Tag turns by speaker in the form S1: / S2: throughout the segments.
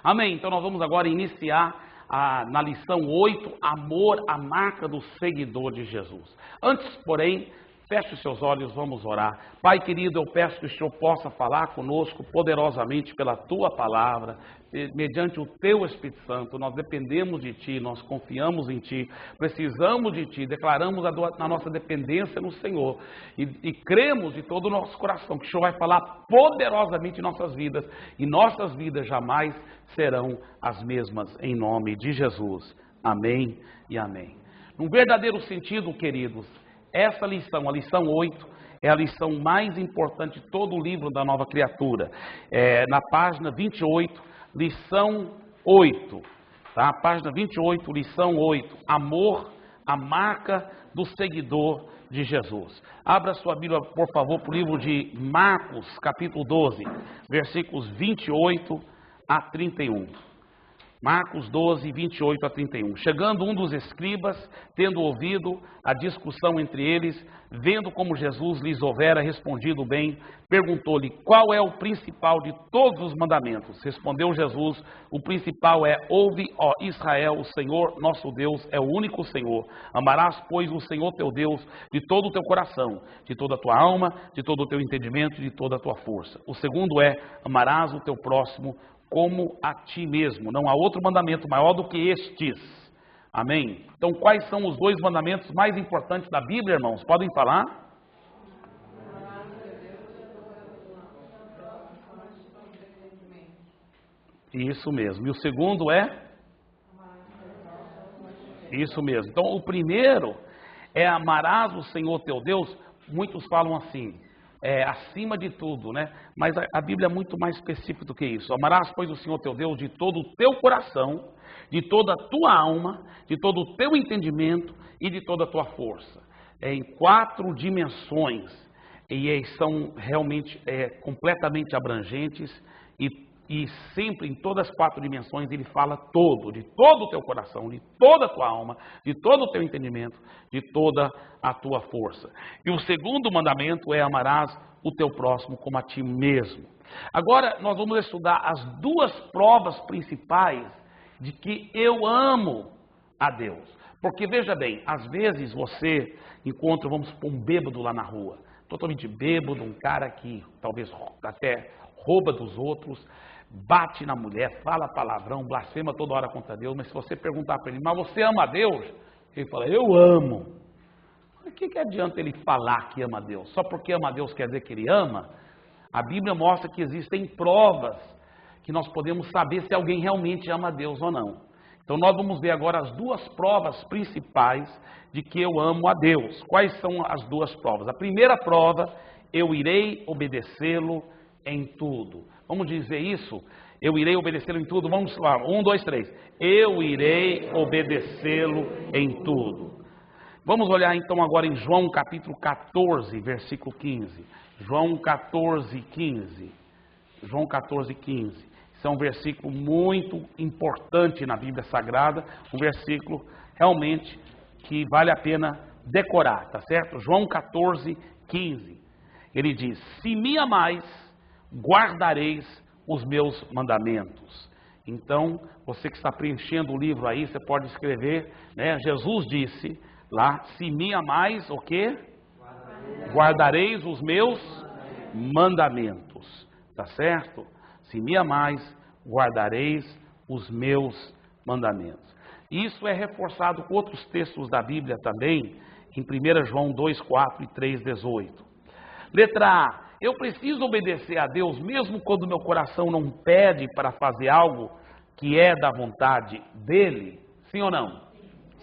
S1: Amém? Então nós vamos agora iniciar na lição 8, amor, a marca do seguidor de Jesus. Antes, porém, feche os seus olhos, vamos orar. Pai querido, eu peço que o Senhor possa falar conosco poderosamente pela Tua palavra, mediante o Teu Espírito Santo. Nós dependemos de Ti, nós confiamos em Ti, precisamos de Ti, declaramos a nossa dependência no Senhor e cremos de todo o nosso coração que o Senhor vai falar poderosamente em nossas vidas e nossas vidas jamais serão as mesmas em nome de Jesus. Amém e amém. Num verdadeiro sentido, queridos, essa lição, a lição 8, é a lição mais importante de todo o livro da Nova Criatura. Na página 28, lição 8. Tá? Página 28, lição 8. Amor, a marca do seguidor de Jesus. Abra sua Bíblia, por favor, para o livro de Marcos, capítulo 12, versículos 28 a 31. Marcos 12, 28 a 31. Chegando um dos escribas, tendo ouvido a discussão entre eles, vendo como Jesus lhes houvera respondido bem, perguntou-lhe: qual é o principal de todos os mandamentos? Respondeu Jesus: o principal é: ouve, ó Israel, o Senhor nosso Deus é o único Senhor. Amarás, pois, o Senhor teu Deus de todo o teu coração, de toda a tua alma, de todo o teu entendimento, de toda a tua força. O segundo é: amarás o teu próximo como a ti mesmo. Não há outro mandamento maior do que estes. Amém? Então, quais são os dois mandamentos mais importantes da Bíblia, irmãos? Podem falar? Isso mesmo. E o segundo é? Isso mesmo. Então, o primeiro é: amarás o Senhor teu Deus. Muitos falam assim, acima de tudo, né? Mas a Bíblia é muito mais específica do que isso. Amarás, pois, o Senhor teu Deus de todo o teu coração, de toda a tua alma, de todo o teu entendimento e de toda a tua força. Em 4 dimensões, e são realmente completamente abrangentes, e sempre em todas as 4 dimensões ele fala de todo o teu coração, de toda a tua alma, de todo o teu entendimento, de toda a tua força. E o segundo mandamento é: amarás o teu próximo como a ti mesmo. Agora nós vamos estudar as 2 provas principais de que eu amo a Deus. Porque veja bem, às vezes você encontra, vamos supor, um bêbado lá na rua, totalmente bêbado, um cara que talvez até rouba dos outros, bate na mulher, fala palavrão, blasfema toda hora contra Deus. Mas se você perguntar para ele: mas você ama a Deus? Ele fala: eu amo. O que adianta ele falar que ama a Deus? Só porque ama a Deus quer dizer que ele ama? A Bíblia mostra que existem provas que nós podemos saber se alguém realmente ama a Deus ou não. Então nós vamos ver agora as 2 provas principais de que eu amo a Deus. Quais são as 2 provas? A primeira prova: eu irei obedecê-lo em tudo. Vamos dizer isso? Eu irei obedecê-lo em tudo. Vamos lá, 1, 2, 3. Eu irei obedecê-lo em tudo. Vamos olhar então agora em João capítulo 14, versículo 15. João 14, 15. João 14, 15. Esse é um versículo muito importante na Bíblia Sagrada. Um versículo realmente que vale a pena decorar, tá certo? João 14, 15. Ele diz: se me amais, guardareis os meus mandamentos. Então, você que está preenchendo o livro aí, você pode escrever, né? Jesus disse lá: se me amais, o quê? Guardareis os meus mandamentos. Tá certo? Se me amais, guardareis os meus mandamentos. Isso é reforçado com outros textos da Bíblia também, em 1 João 2, 4 e 3, 18. Letra A: eu preciso obedecer a Deus mesmo quando meu coração não pede para fazer algo que é da vontade dele? Sim ou não?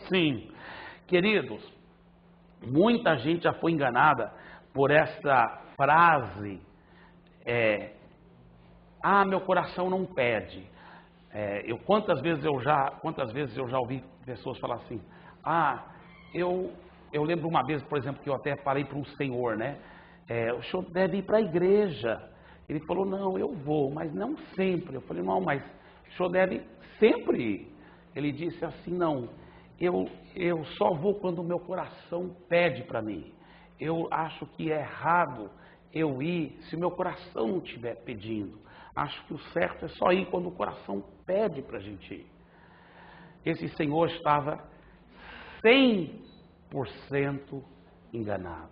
S1: Sim. Queridos, muita gente já foi enganada por essa frase: meu coração não pede. Quantas vezes eu já ouvi pessoas falar assim: eu lembro uma vez, por exemplo, que eu até falei para um senhor, né? O senhor deve ir para a igreja. Ele falou: não, eu vou, mas não sempre. Eu falei: não, mas o senhor deve sempre ir. Ele disse assim: não, eu só vou quando o meu coração pede para mim. Eu acho que é errado eu ir se o meu coração não estiver pedindo. acho que o certo é só ir quando o coração pede para a gente ir. Esse senhor estava 100% enganado,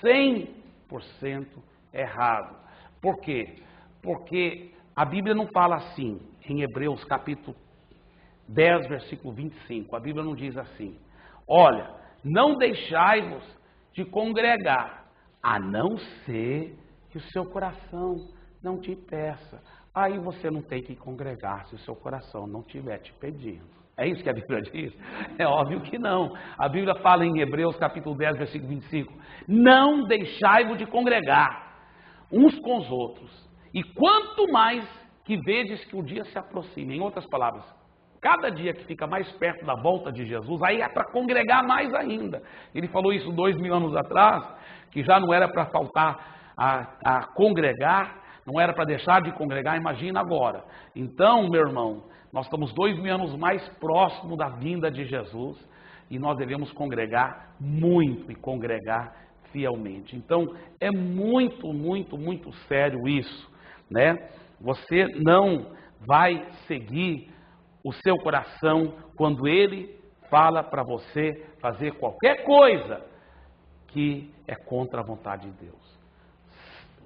S1: 100% errado. Por quê? Porque a Bíblia não fala assim, em Hebreus capítulo 10, versículo 25, a Bíblia não diz assim: olha, não deixai-vos de congregar, a não ser que o seu coração não te peça. Aí você não tem que congregar se o seu coração não estiver te pedindo. É isso que a Bíblia diz? É óbvio que não. A Bíblia fala em Hebreus capítulo 10, versículo 25, não deixai-vos de congregar uns com os outros, e quanto mais que vedes que o dia se aproxima. Em outras palavras, cada dia que fica mais perto da volta de Jesus, aí é para congregar mais ainda. Ele falou isso 2000 anos atrás, que já não era para faltar a congregar, não era para deixar de congregar, imagina agora. Então, meu irmão, nós estamos 2000 anos mais próximos da vinda de Jesus, e nós devemos congregar muito e congregar fielmente. Então, é muito, muito, muito sério isso, né? Você não vai seguir o seu coração quando ele fala para você fazer qualquer coisa que é contra a vontade de Deus.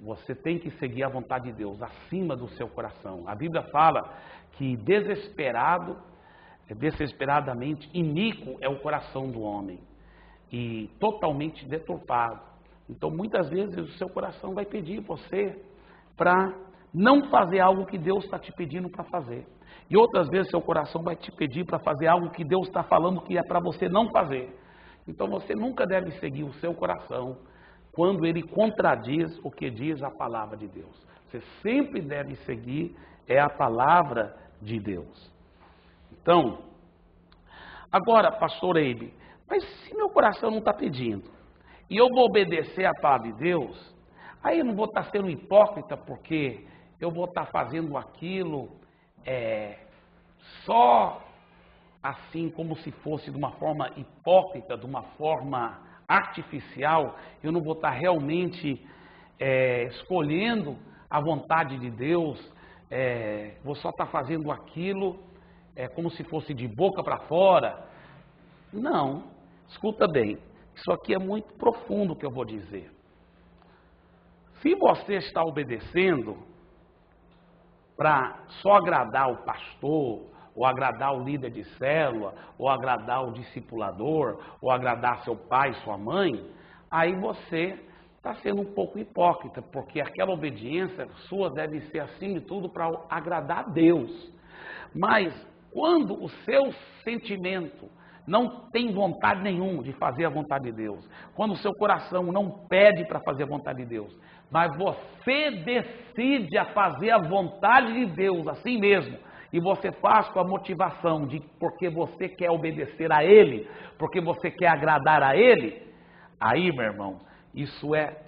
S1: Você tem que seguir a vontade de Deus acima do seu coração. A Bíblia fala que desesperadamente iníquo é o coração do homem e totalmente deturpado. Então, muitas vezes o seu coração vai pedir você para não fazer algo que Deus está te pedindo para fazer. E outras vezes seu coração vai te pedir para fazer algo que Deus está falando que é para você não fazer. Então você nunca deve seguir o seu coração quando ele contradiz o que diz a palavra de Deus. Você sempre deve seguir a palavra de Deus. Então, agora, pastor Eibe, mas se meu coração não está pedindo, e eu vou obedecer a palavra de Deus, aí eu não vou estar sendo hipócrita, porque eu vou estar fazendo aquilo só assim, como se fosse de uma forma hipócrita, de uma forma artificial. Eu não vou estar realmente escolhendo a vontade de Deus, vou só estar fazendo aquilo como se fosse de boca para fora. Não, escuta bem, isso aqui é muito profundo que eu vou dizer. Se você está obedecendo para só agradar o pastor, ou agradar o líder de célula, ou agradar o discipulador, ou agradar seu pai, sua mãe, aí você está sendo um pouco hipócrita, porque aquela obediência sua deve ser, acima de tudo, para agradar a Deus. Mas quando o seu sentimento não tem vontade nenhuma de fazer a vontade de Deus, quando o seu coração não pede para fazer a vontade de Deus, mas você decide a fazer a vontade de Deus assim mesmo, e você faz com a motivação de porque você quer obedecer a Ele, porque você quer agradar a Ele, aí, meu irmão, isso é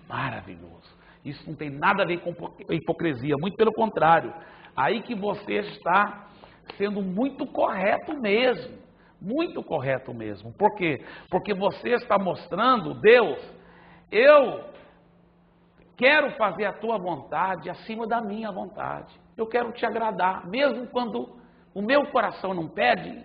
S1: maravilhoso. Isso não tem nada a ver com hipocrisia, muito pelo contrário. Aí que você está sendo muito correto mesmo, muito correto mesmo. Por quê? Porque você está mostrando, Deus, eu quero fazer a tua vontade acima da minha vontade. Eu quero te agradar, mesmo quando o meu coração não pede,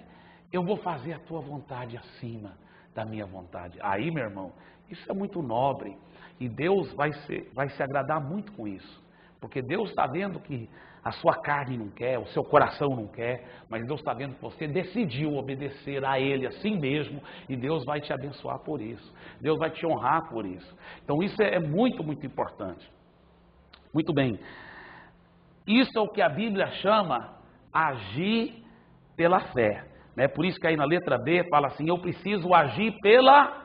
S1: eu vou fazer a tua vontade acima da minha vontade. Aí, meu irmão, isso é muito nobre, e Deus vai se agradar muito com isso, porque Deus está vendo que a sua carne não quer, o seu coração não quer, mas Deus está vendo que você decidiu obedecer a Ele assim mesmo, e Deus vai te abençoar por isso, Deus vai te honrar por isso. Então isso é muito, muito importante. Muito bem, isso é o que a Bíblia chama agir pela fé, né? Por isso que aí na letra B fala assim, eu preciso agir pela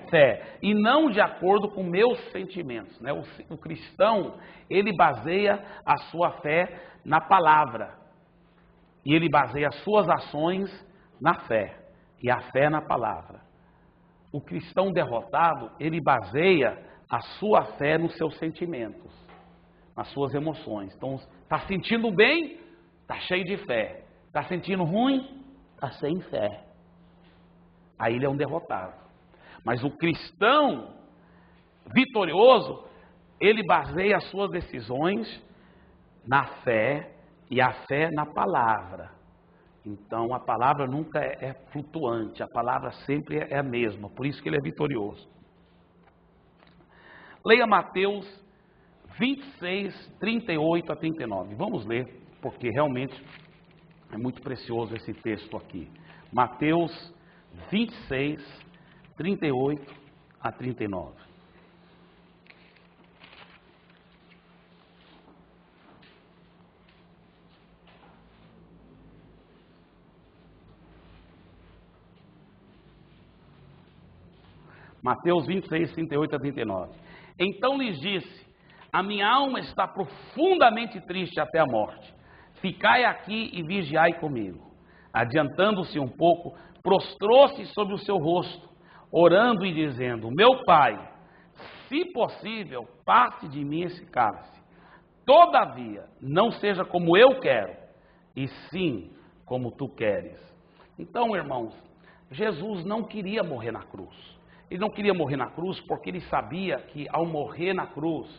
S1: fé, e não de acordo com meus sentimentos, né? O cristão, ele baseia a sua fé na palavra, e ele baseia as suas ações na fé, e a fé na palavra. O cristão derrotado, ele baseia a sua fé nos seus sentimentos, nas suas emoções. Então, está sentindo bem? Está cheio de fé. Está sentindo ruim? Está sem fé. Aí ele é um derrotado. Mas o cristão vitorioso, ele baseia as suas decisões na fé e a fé na palavra. Então a palavra nunca é flutuante, a palavra sempre é a mesma, por isso que ele é vitorioso. Leia Mateus 26, 38 a 39. Vamos ler, porque realmente é muito precioso esse texto aqui. Mateus 26, 38 a 39. Mateus 26, 38 a 39. Então lhes disse: a minha alma está profundamente triste até a morte. Ficai aqui e vigiai comigo. Adiantando-se um pouco, prostrou-se sobre o seu rosto, orando e dizendo: meu Pai, se possível, passe de mim esse cálice. Todavia, não seja como eu quero, e sim como tu queres. Então, irmãos, Jesus não queria morrer na cruz. Ele não queria morrer na cruz porque ele sabia que ao morrer na cruz,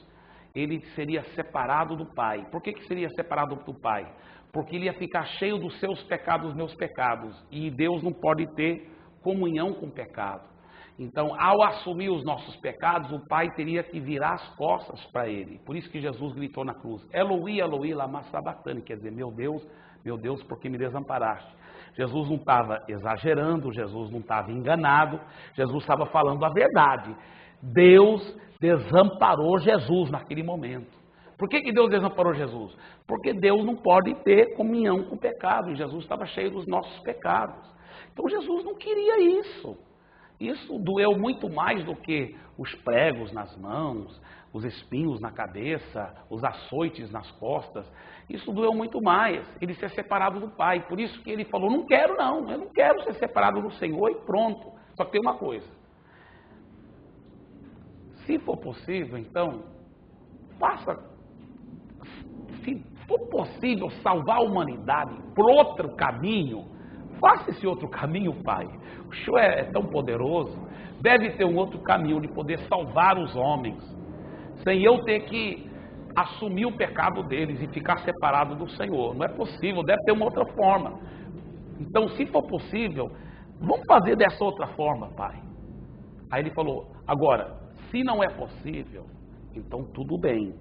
S1: ele seria separado do Pai. Por que seria separado do Pai? Porque ele ia ficar cheio dos seus pecados, dos meus pecados. E Deus não pode ter comunhão com o pecado. Então, ao assumir os nossos pecados, o Pai teria que virar as costas para ele. Por isso que Jesus gritou na cruz: Eloi, Eloi, lama sabachthani, quer dizer, meu Deus, por que me desamparaste? Jesus não estava exagerando, Jesus não estava enganado, Jesus estava falando a verdade. Deus desamparou Jesus naquele momento. Por que Deus desamparou Jesus? Porque Deus não pode ter comunhão com o pecado, e Jesus estava cheio dos nossos pecados. Então Jesus não queria isso. Isso doeu muito mais do que os pregos nas mãos, os espinhos na cabeça, os açoites nas costas. Isso doeu muito mais, ele ser separado do Pai. Por isso que ele falou: não quero não, eu não quero ser separado do Senhor, e pronto. Só que tem uma coisa: se for possível, então, faça, se for possível salvar a humanidade por outro caminho, faça esse outro caminho, Pai. O Senhor é tão poderoso, deve ter um outro caminho de poder salvar os homens, sem eu ter que assumir o pecado deles e ficar separado do Senhor. Não é possível, deve ter uma outra forma. Então, se for possível, vamos fazer dessa outra forma, Pai. Aí ele falou: agora, se não é possível, então tudo bem,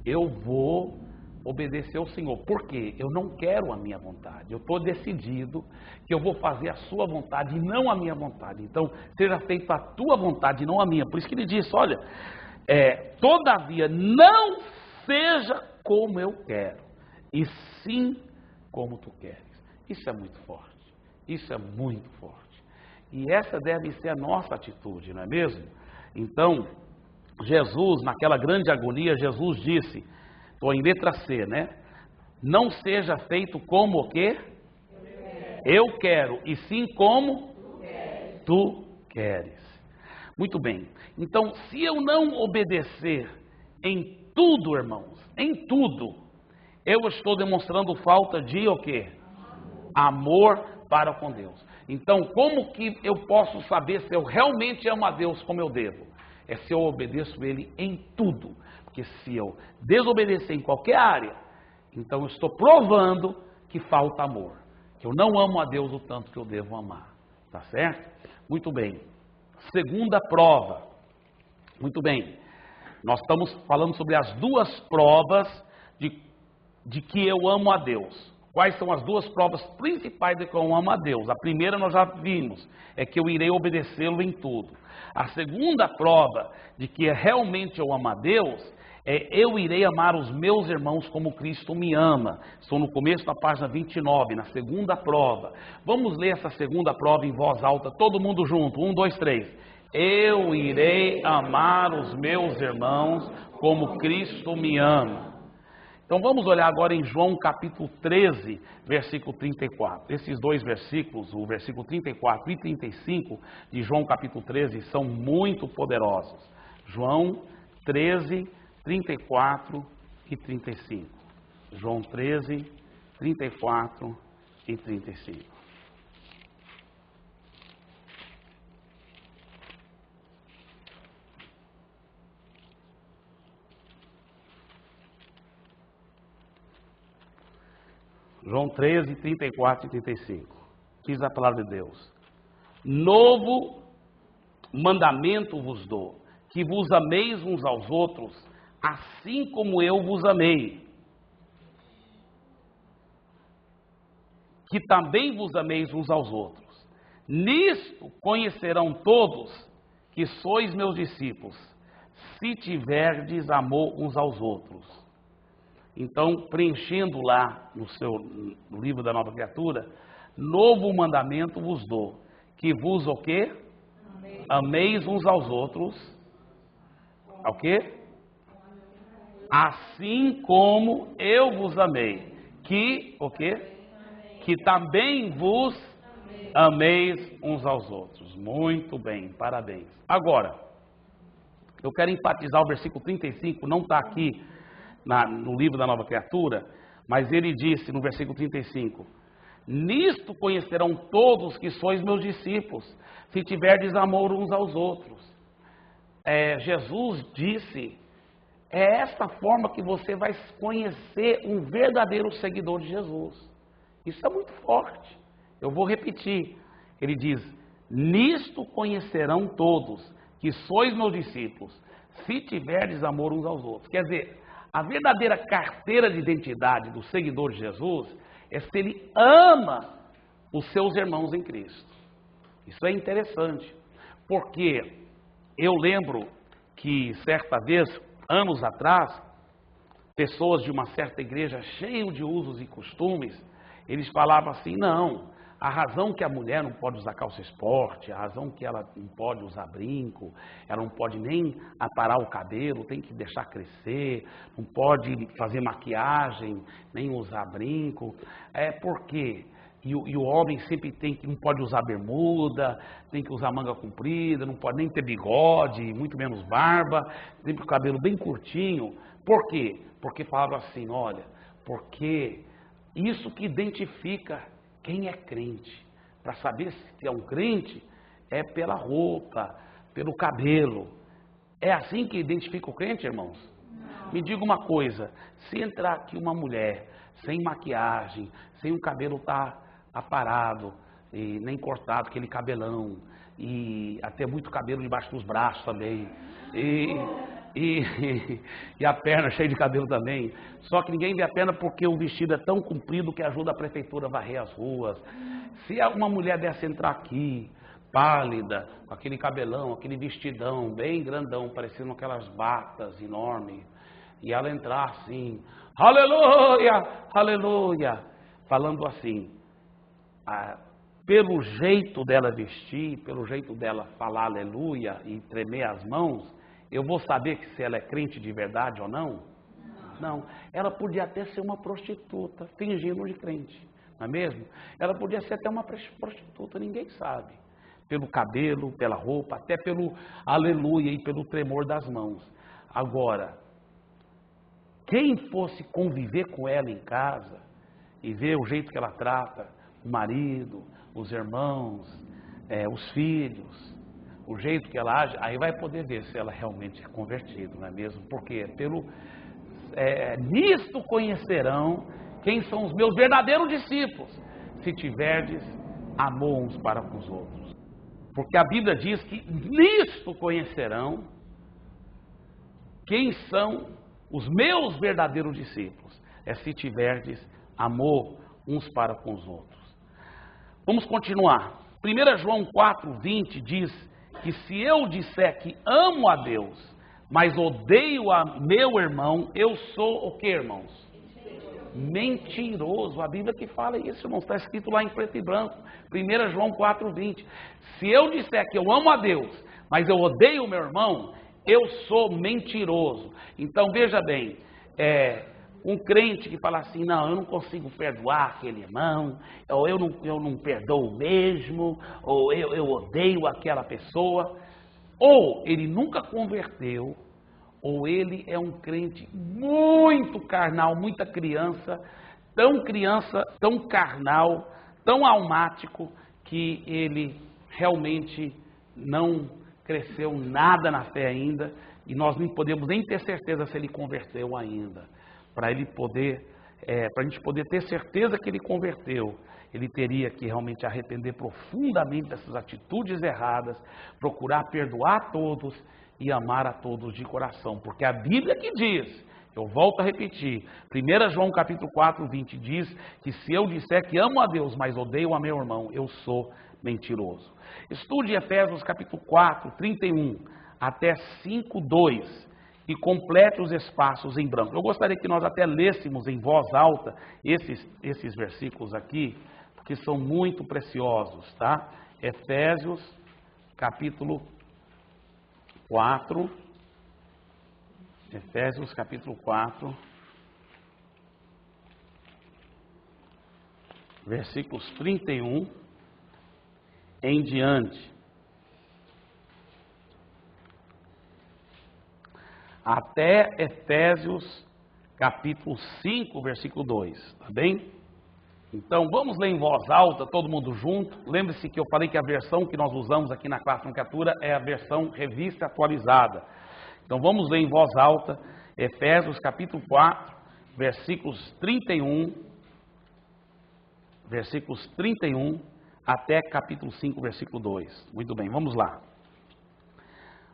S1: eu vou obedecer ao Senhor. Por quê? Eu não quero a minha vontade. Eu estou decidido que eu vou fazer a sua vontade e não a minha vontade. Então, seja feita a tua vontade e não a minha. Por isso que ele disse: olha, todavia, não seja como eu quero, e sim como tu queres. Isso é muito forte. Isso é muito forte. E essa deve ser a nossa atitude, não é mesmo? Então, Jesus, naquela grande agonia, Jesus disse, estou em letra C, né? Não seja feito como o quê? Eu quero, e sim como tu queres. Muito bem. Então, se eu não obedecer em tudo, irmãos, em tudo, eu estou demonstrando falta de o quê? Amor para com Deus. Então, como que eu posso saber se eu realmente amo a Deus como eu devo? É se eu obedeço Ele em tudo. Porque se eu desobedecer em qualquer área, então eu estou provando que falta amor. Que eu não amo a Deus o tanto que eu devo amar. Tá certo? Muito bem. Segunda prova. Muito bem. Nós estamos falando sobre as duas provas de que eu amo a Deus. Quais são as duas provas principais de que eu amo a Deus? A primeira nós já vimos, é que eu irei obedecê-lo em tudo. A segunda prova de que realmente eu amo a Deus é eu irei amar os meus irmãos como Cristo me ama. Estou no começo da página 29, na segunda prova. Vamos ler essa segunda prova em voz alta, todo mundo junto. 1, 2, 3. Eu irei amar os meus irmãos como Cristo me ama. Então vamos olhar agora em João capítulo 13, versículo 34. Esses dois versículos, o versículo 34 e 35 de João capítulo 13, são muito poderosos. João 13, 34 e 35. João 13, 34 e 35. João 13, 34 e 35. Diz a palavra de Deus: novo mandamento vos dou, que vos ameis uns aos outros, assim como eu vos amei. Que também vos ameis uns aos outros. Nisto conhecerão todos que sois meus discípulos, se tiverdes amor uns aos outros. Então, preenchendo lá no livro da Nova Criatura, novo mandamento vos dou, que vos o quê? Ameis uns aos outros. O quê? Assim como eu vos amei. Que, o quê? Que também vos ameis uns aos outros. Muito bem, parabéns. Agora, eu quero enfatizar o versículo 35, não está aqui no livro da Nova Criatura, mas ele disse no versículo 35, nisto conhecerão todos que sois meus discípulos, se tiverdes amor uns aos outros. Jesus disse, é esta forma que você vai conhecer um verdadeiro seguidor de Jesus. Isso é muito forte. Eu vou repetir. Ele diz, nisto conhecerão todos que sois meus discípulos, se tiverdes amor uns aos outros. Quer dizer, a verdadeira carteira de identidade do seguidor de Jesus é se ele ama os seus irmãos em Cristo. Isso é interessante, porque eu lembro que certa vez, anos atrás, pessoas de uma certa igreja cheia de usos e costumes, eles falavam assim, não, a razão que a mulher não pode usar calça esporte, a razão que ela não pode usar brinco, ela não pode nem aparar o cabelo, tem que deixar crescer, não pode fazer maquiagem, nem usar brinco, porque e o homem sempre não pode usar bermuda, tem que usar manga comprida, não pode nem ter bigode, muito menos barba, tem que ter o cabelo bem curtinho. Por quê? Porque falavam assim, olha, porque isso que identifica quem é crente. Para saber se é um crente, é pela roupa, pelo cabelo. É assim que identifica o crente, irmãos? Não. Me diga uma coisa, se entrar aqui uma mulher sem maquiagem, sem o cabelo estar aparado, e nem cortado, aquele cabelão, e até muito cabelo debaixo dos braços também, e a perna cheia de cabelo também. Só que ninguém vê a perna porque o vestido é tão comprido que ajuda a prefeitura a varrer as ruas. Se uma mulher desse entrar aqui, pálida, com aquele cabelão, aquele vestidão bem grandão, parecendo aquelas batas enormes, e ela entrar assim, aleluia, aleluia, falando assim, pelo jeito dela vestir, pelo jeito dela falar aleluia e tremer as mãos, eu vou saber que se ela é crente de verdade ou não? Não. Ela podia até ser uma prostituta, fingindo de crente, não é mesmo? Ela podia ser até uma prostituta, ninguém sabe. Pelo cabelo, pela roupa, até pelo aleluia e pelo tremor das mãos. Agora, quem fosse conviver com ela em casa e ver o jeito que ela trata o marido, os irmãos, os filhos, o jeito que ela age, aí vai poder ver se ela realmente é convertida, não é mesmo? Porque nisto conhecerão quem são os meus verdadeiros discípulos, se tiverdes amor uns para com os outros. Porque a Bíblia diz que nisto conhecerão quem são os meus verdadeiros discípulos, se tiverdes amor uns para com os outros. Vamos continuar. 1 João 4:20 diz que se eu disser que amo a Deus, mas odeio a meu irmão, eu sou o que, irmãos? Mentiroso. A Bíblia que fala isso, irmãos, está escrito lá em preto e branco. 1 João 4:20. Se eu disser que eu amo a Deus, mas eu odeio o meu irmão, eu sou mentiroso. Então veja bem, um crente que fala assim, não, eu não consigo perdoar aquele irmão, ou eu não perdoo mesmo, ou eu odeio aquela pessoa, ou ele nunca converteu, ou ele é um crente muito carnal, muita criança, tão carnal, tão almático, que ele realmente não cresceu nada na fé ainda, e nós não podemos nem ter certeza se ele converteu ainda, para ele poder para a gente poder ter certeza que ele converteu, ele teria que realmente arrepender profundamente dessas atitudes erradas, procurar perdoar a todos e amar a todos de coração. Porque a Bíblia que diz, eu volto a repetir, 1 João capítulo 4, 20 diz que se eu disser que amo a Deus, mas odeio a meu irmão, eu sou mentiroso. Estude Efésios capítulo 4, 31 até 5, 2 e complete os espaços em branco. Eu gostaria que nós até lêssemos em voz alta esses versículos aqui, que são muito preciosos, tá? Efésios, capítulo 4, Efésios, capítulo 4, versículos 31 em diante. Até Efésios, capítulo 5, versículo 2, tá bem? Então, vamos ler em voz alta, todo mundo junto. Lembre-se que eu falei que a versão que nós usamos aqui na classe Nomenclatura é a versão revista atualizada. Então, vamos ler em voz alta, Efésios capítulo 4, versículos 31 até capítulo 5, versículo 2. Muito bem, vamos lá.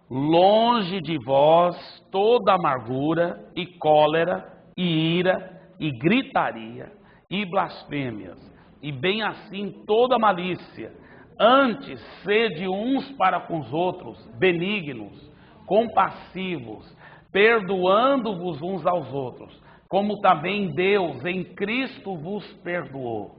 S1: Longe de vós toda amargura e cólera e ira e gritaria e blasfêmias, e bem assim toda malícia. Antes, sede uns para com os outros, benignos, compassivos, perdoando-vos uns aos outros, como também Deus em Cristo vos perdoou.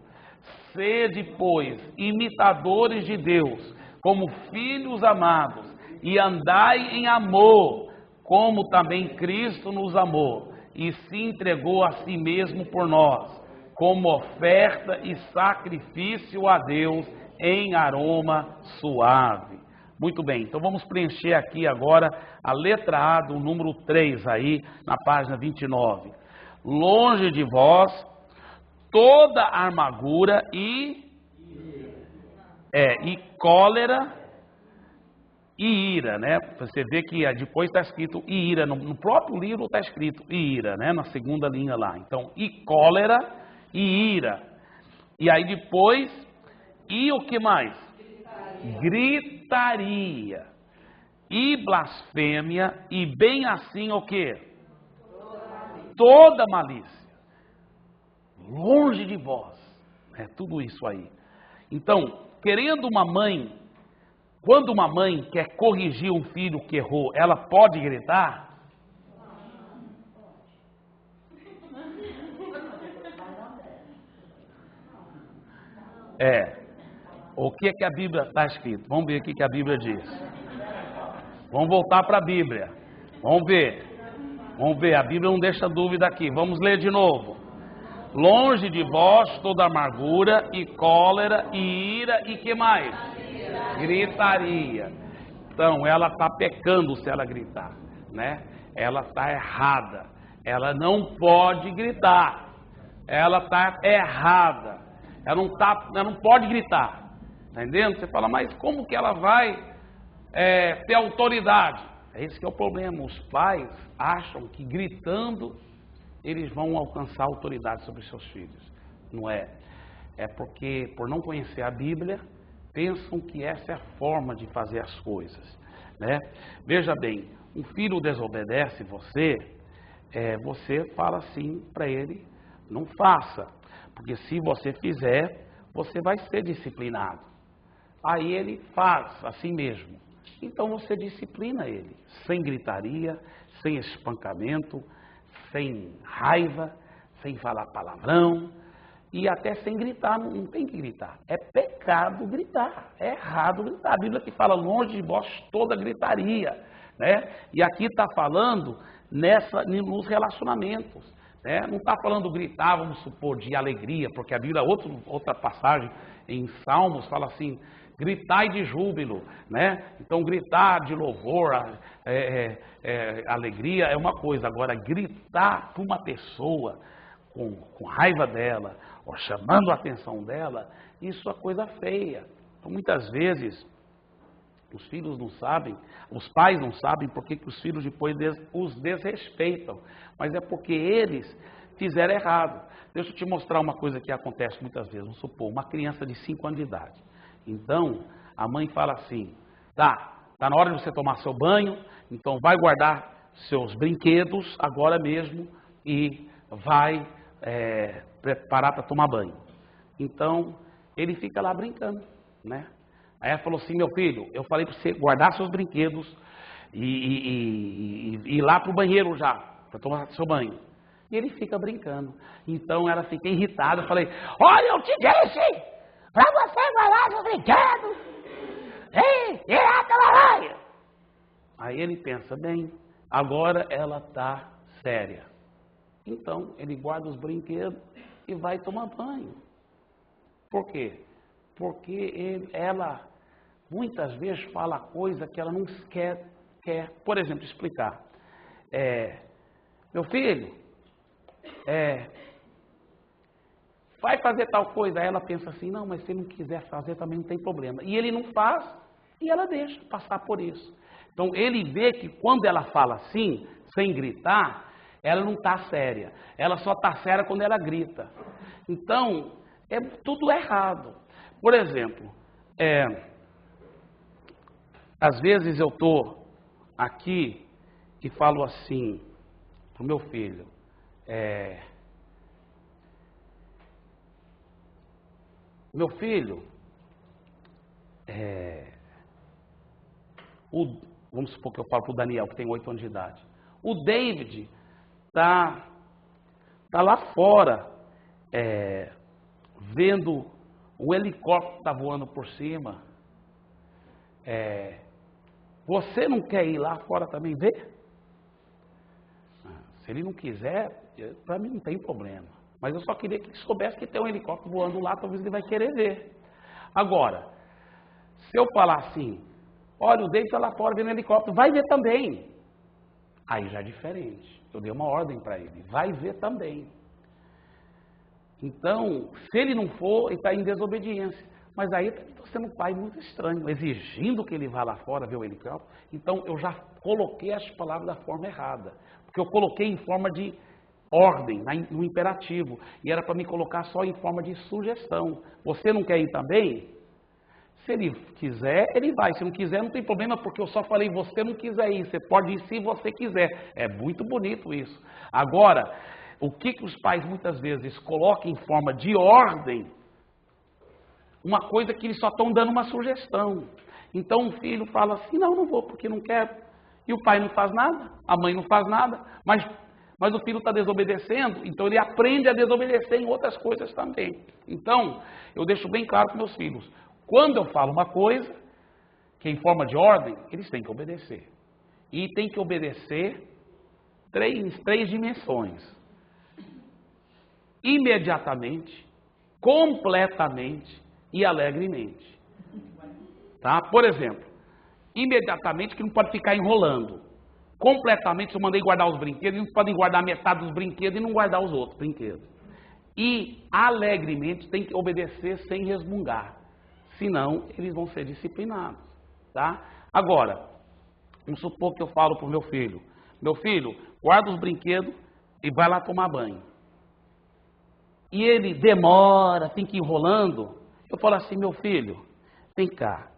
S1: Sede, pois, imitadores de Deus, como filhos amados, e andai em amor, como também Cristo nos amou, e se entregou a si mesmo por nós, como oferta e sacrifício a Deus em aroma suave. Muito bem, então vamos preencher aqui agora a letra A do número 3 aí, na página 29. Longe de vós toda amargura e cólera e ira, né? Você vê que depois está escrito e ira, no próprio livro está escrito e ira, né? Na segunda linha lá. Então, e cólera e ira. E aí depois, e o que mais? Gritaria. E blasfêmia, e bem assim o que? Toda malícia. Longe de vós. É tudo isso aí. Então, querendo uma mãe, quando uma mãe quer corrigir um filho que errou, ela pode gritar? O que é que a Bíblia está escrito? Vamos ver o que a Bíblia diz. Vamos voltar para a Bíblia. Vamos ver, a Bíblia não deixa dúvida aqui. Vamos ler de novo. Longe de vós toda amargura e cólera e ira e que mais? Gritaria. Então, ela está pecando se ela gritar, né? Ela está errada. Ela não pode gritar. Ela está errada. Ela não pode gritar. Está entendendo? Você fala, mas como que ela vai ter autoridade? Esse que é o problema. Os pais acham que gritando eles vão alcançar autoridade sobre seus filhos. Não é. É porque, por não conhecer a Bíblia, pensam que essa é a forma de fazer as coisas, né? Veja bem, um filho desobedece você fala assim para ele, não faça, porque se você fizer, você vai ser disciplinado. Aí ele faz assim mesmo. Então você disciplina ele, sem gritaria, sem espancamento, sem raiva, sem falar palavrão e até sem gritar. Não tem que gritar, é pecado gritar, é errado gritar. A Bíblia que fala longe de vós toda gritaria, né? E aqui está falando nos relacionamentos, né? Não está falando gritar, vamos supor, de alegria, porque a Bíblia, outra passagem em Salmos fala assim, gritai de júbilo, né? Então gritar de louvor, alegria é uma coisa. Agora gritar para uma pessoa com raiva dela, ou chamando a atenção dela, isso é coisa feia. Então muitas vezes os filhos não sabem, os pais não sabem porque que os filhos depois os desrespeitam, mas é porque eles fizeram errado. Deixa eu te mostrar uma coisa que acontece muitas vezes. Vamos supor, uma criança de 5 anos de idade. Então, a mãe fala assim, tá na hora de você tomar seu banho, então vai guardar seus brinquedos agora mesmo e vai preparar para tomar banho. Então, ele fica lá brincando, né? Aí ela falou assim, meu filho, eu falei para você guardar seus brinquedos e ir lá para o banheiro já, para tomar seu banho. E ele fica brincando. Então ela fica irritada, eu falei, olha, eu te disse para você guardar seus brinquedos. Ei, banho. Aí ele pensa, bem, agora ela está séria. Então ele guarda os brinquedos e vai tomar banho. Por quê? Porque ela muitas vezes fala coisa que ela não quer. Por exemplo, explicar. Meu filho, vai fazer tal coisa. Aí ela pensa assim, não, mas se ele não quiser fazer também não tem problema. E ele não faz e ela deixa passar por isso. Então ele vê que quando ela fala assim, sem gritar, ela não está séria. Ela só está séria quando ela grita. Então, é tudo errado. Por exemplo, às vezes eu estou aqui e falo assim para o meu filho, meu filho, vamos supor que eu falo para o Daniel, que tem 8 anos de idade. O David tá lá fora, vendo o helicóptero que está voando por cima. Você não quer ir lá fora também ver? Se ele não quiser, para mim não tem problema. Mas eu só queria que ele soubesse que tem um helicóptero voando lá, talvez ele vai querer ver. Agora, se eu falar assim, olha, o David está lá fora vendo o helicóptero, vai ver também. Aí já é diferente. Eu dei uma ordem para ele, vai ver também. Então, se ele não for, ele está em desobediência. Mas aí estou sendo um pai muito estranho, exigindo que ele vá lá fora ver o helicóptero. Então, eu já coloquei as palavras da forma errada. Porque eu coloquei em forma de ordem, no imperativo. E era para me colocar só em forma de sugestão. Você não quer ir também? Se ele quiser, ele vai. Se não quiser, não tem problema, porque eu só falei, você não quiser ir. Você pode ir se você quiser. É muito bonito isso. Agora, o que os pais muitas vezes colocam em forma de ordem, uma coisa que eles só estão dando uma sugestão. Então o filho fala assim, não vou porque não quero. E o pai não faz nada, a mãe não faz nada, mas o filho está desobedecendo, então ele aprende a desobedecer em outras coisas também. Então, eu deixo bem claro para meus filhos, quando eu falo uma coisa, que é em forma de ordem, eles têm que obedecer. E tem que obedecer três dimensões. Imediatamente, completamente e alegremente. Tá? Por exemplo, imediatamente que não pode ficar enrolando. Completamente, se eu mandei guardar os brinquedos, eles não podem guardar metade dos brinquedos e não guardar os outros brinquedos. E alegremente tem que obedecer sem resmungar. Senão, eles vão ser disciplinados. Tá? Agora, vamos supor que eu falo para o meu filho, guarda os brinquedos e vai lá tomar banho. E ele demora, fica enrolando. Eu falo assim, meu filho, vem cá,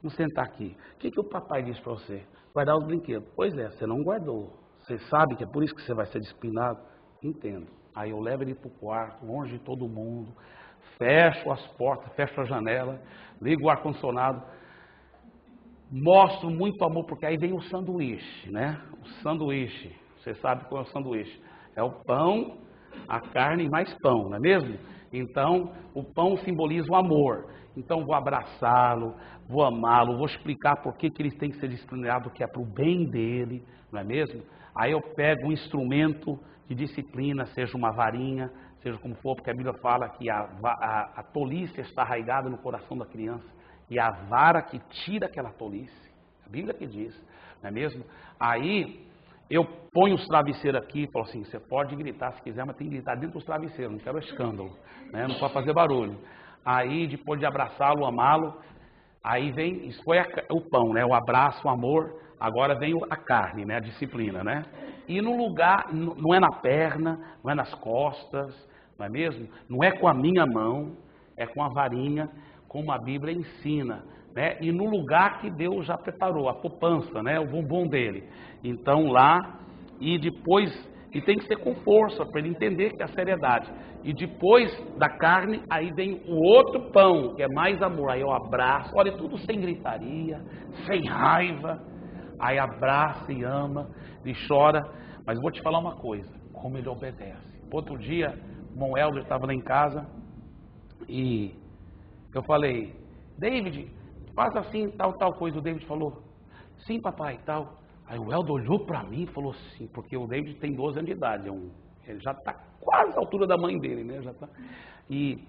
S1: vamos sentar aqui. O que o papai disse para você? Guardar os brinquedos. Pois é, você não guardou. Você sabe que é por isso que você vai ser disciplinado? Entendo. Aí eu levo ele para o quarto, longe de todo mundo, fecho as portas, fecho a janela, ligo o ar-condicionado, mostro muito amor, porque aí vem o sanduíche, né? O sanduíche, você sabe qual é o sanduíche? É o pão, a carne e mais pão, não é mesmo? Então, o pão simboliza o amor. Então, vou abraçá-lo, vou amá-lo, vou explicar por que ele tem que ser disciplinado, que é para o bem dele, não é mesmo? Aí eu pego um instrumento de disciplina, seja uma varinha, seja como for, porque a Bíblia fala que a tolice está arraigada no coração da criança, e a vara que tira aquela tolice, a Bíblia que diz, não é mesmo? Aí eu ponho os travesseiros aqui e falo assim, você pode gritar se quiser, mas tem que gritar dentro dos travesseiros, não quero escândalo, né? Não pode fazer barulho. Aí depois de abraçá-lo, amá-lo, aí vem, isso foi o pão, né? O abraço, o amor, agora vem a carne, né? A disciplina, né? E no lugar, não é na perna, não é nas costas, não é mesmo? Não é com a minha mão, é com a varinha, como a Bíblia ensina, né? E no lugar que Deus já preparou, a poupança, né? O bumbum dele. Então lá, e depois, e tem que ser com força, para ele entender que é a seriedade. E depois da carne, aí vem o outro pão, que é mais amor. Aí eu abraço, olha, tudo sem gritaria, sem raiva. Aí abraça e ama, e chora. Mas vou te falar uma coisa, como ele obedece. Outro dia, o irmão Helder estava lá em casa, e eu falei, David, faz assim, tal coisa. O David falou, sim papai, tal. Aí o Helder olhou para mim e falou sim, porque o David tem 12 anos de idade, ele já está quase à altura da mãe dele, né? Já tá. E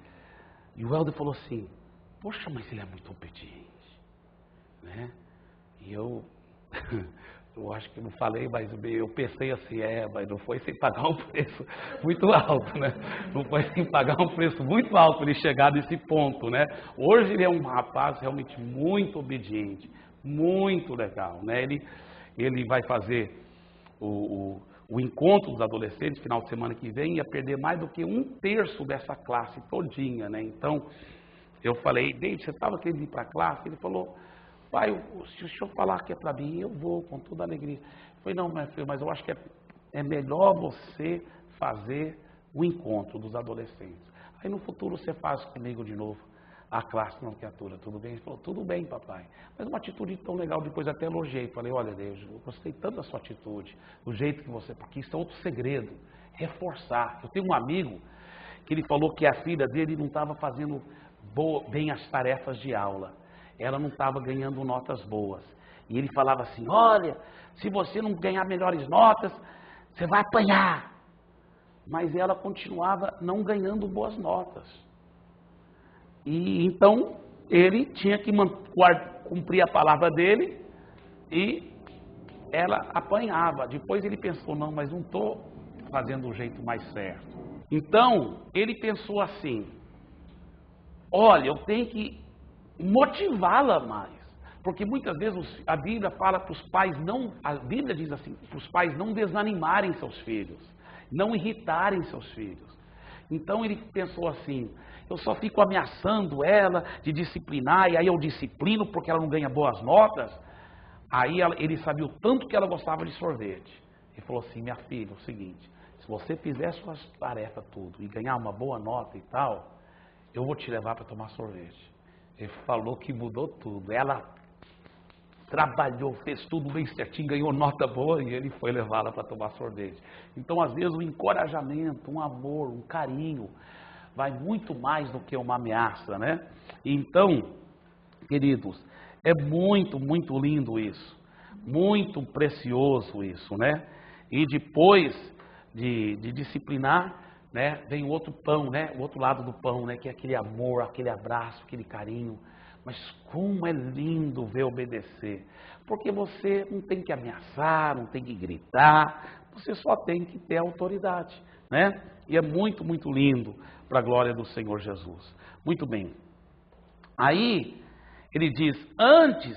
S1: o Helder falou assim, poxa, mas ele é muito obediente, né? E eu acho que não falei, mas eu pensei assim, mas não foi sem pagar um preço muito alto, né? Não foi sem pagar um preço muito alto para ele chegar nesse ponto, né? Hoje ele é um rapaz realmente muito obediente, muito legal, né? Ele vai fazer o encontro dos adolescentes, final de semana que vem, ia perder mais do que 1/3 dessa classe todinha, né? Então, eu falei, David, você estava querendo ir para a classe? Ele falou, pai, se o senhor falar que é para mim, eu vou com toda a alegria. Eu falei, não, meu filho, mas eu acho que é melhor você fazer o encontro dos adolescentes. Aí no futuro você faz comigo de novo a classe não criatura, tudo bem? Ele falou, tudo bem, papai. Mas uma atitude tão legal, depois até elogiei. Falei, olha, Deus, eu gostei tanto da sua atitude, do jeito que você, porque isso é outro segredo, reforçar. Eu tenho um amigo que ele falou que a filha dele não estava fazendo bem as tarefas de aula. Ela não estava ganhando notas boas. E ele falava assim, olha, se você não ganhar melhores notas, você vai apanhar. Mas ela continuava não ganhando boas notas. E então ele tinha que cumprir a palavra dele e ela apanhava. Depois ele pensou, não, mas não estou fazendo do jeito mais certo. Então ele pensou assim, olha, eu tenho que motivá-la mais. Porque muitas vezes a Bíblia fala para os pais a Bíblia diz assim, para os pais não desanimarem seus filhos, não irritarem seus filhos. Então ele pensou assim, eu só fico ameaçando ela de disciplinar, e aí eu disciplino porque ela não ganha boas notas. Aí ele sabia o tanto que ela gostava de sorvete. Ele falou assim, minha filha, é o seguinte, se você fizer suas tarefas tudo e ganhar uma boa nota e tal, eu vou te levar para tomar sorvete. Ele falou que mudou tudo. Ela trabalhou, fez tudo bem certinho, ganhou nota boa e ele foi levá-la para tomar sorvete. Então, às vezes, o encorajamento, um amor, um carinho, vai muito mais do que uma ameaça, né? Então, queridos, é muito, muito lindo isso. Muito precioso isso, né? E depois de disciplinar, né, vem o outro pão, né? O outro lado do pão, né? Que é aquele amor, aquele abraço, aquele carinho. Mas como é lindo ver obedecer. Porque você não tem que ameaçar, não tem que gritar, você só tem que ter autoridade, né? E é muito, muito lindo para a glória do Senhor Jesus. Muito bem. Aí, ele diz, antes,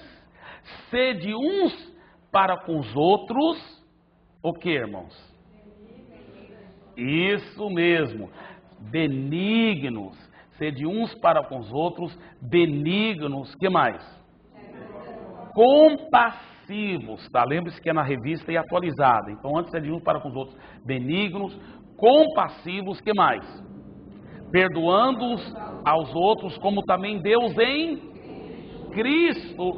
S1: sede uns para com os outros, o que, irmãos? Isso mesmo, benignos. Sede uns para com os outros, benignos, que mais? Compassivos, tá? Lembre-se que é na revista e atualizada. Então, antes sede uns para com os outros, benignos, compassivos, que mais? Perdoando-os aos outros, como também Deus em Cristo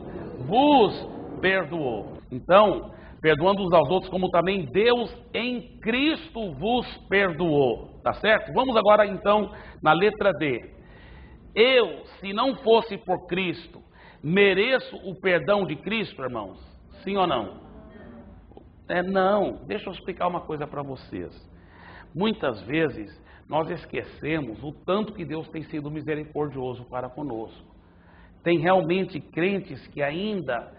S1: vos perdoou. Então, perdoando-os aos outros, como também Deus em Cristo vos perdoou. Tá certo? Vamos agora então na letra D. Eu, se não fosse por Cristo, mereço o perdão de Cristo, irmãos? Sim ou não? Não. Deixa eu explicar uma coisa para vocês. Muitas vezes nós esquecemos o tanto que Deus tem sido misericordioso para conosco. Tem realmente crentes que ainda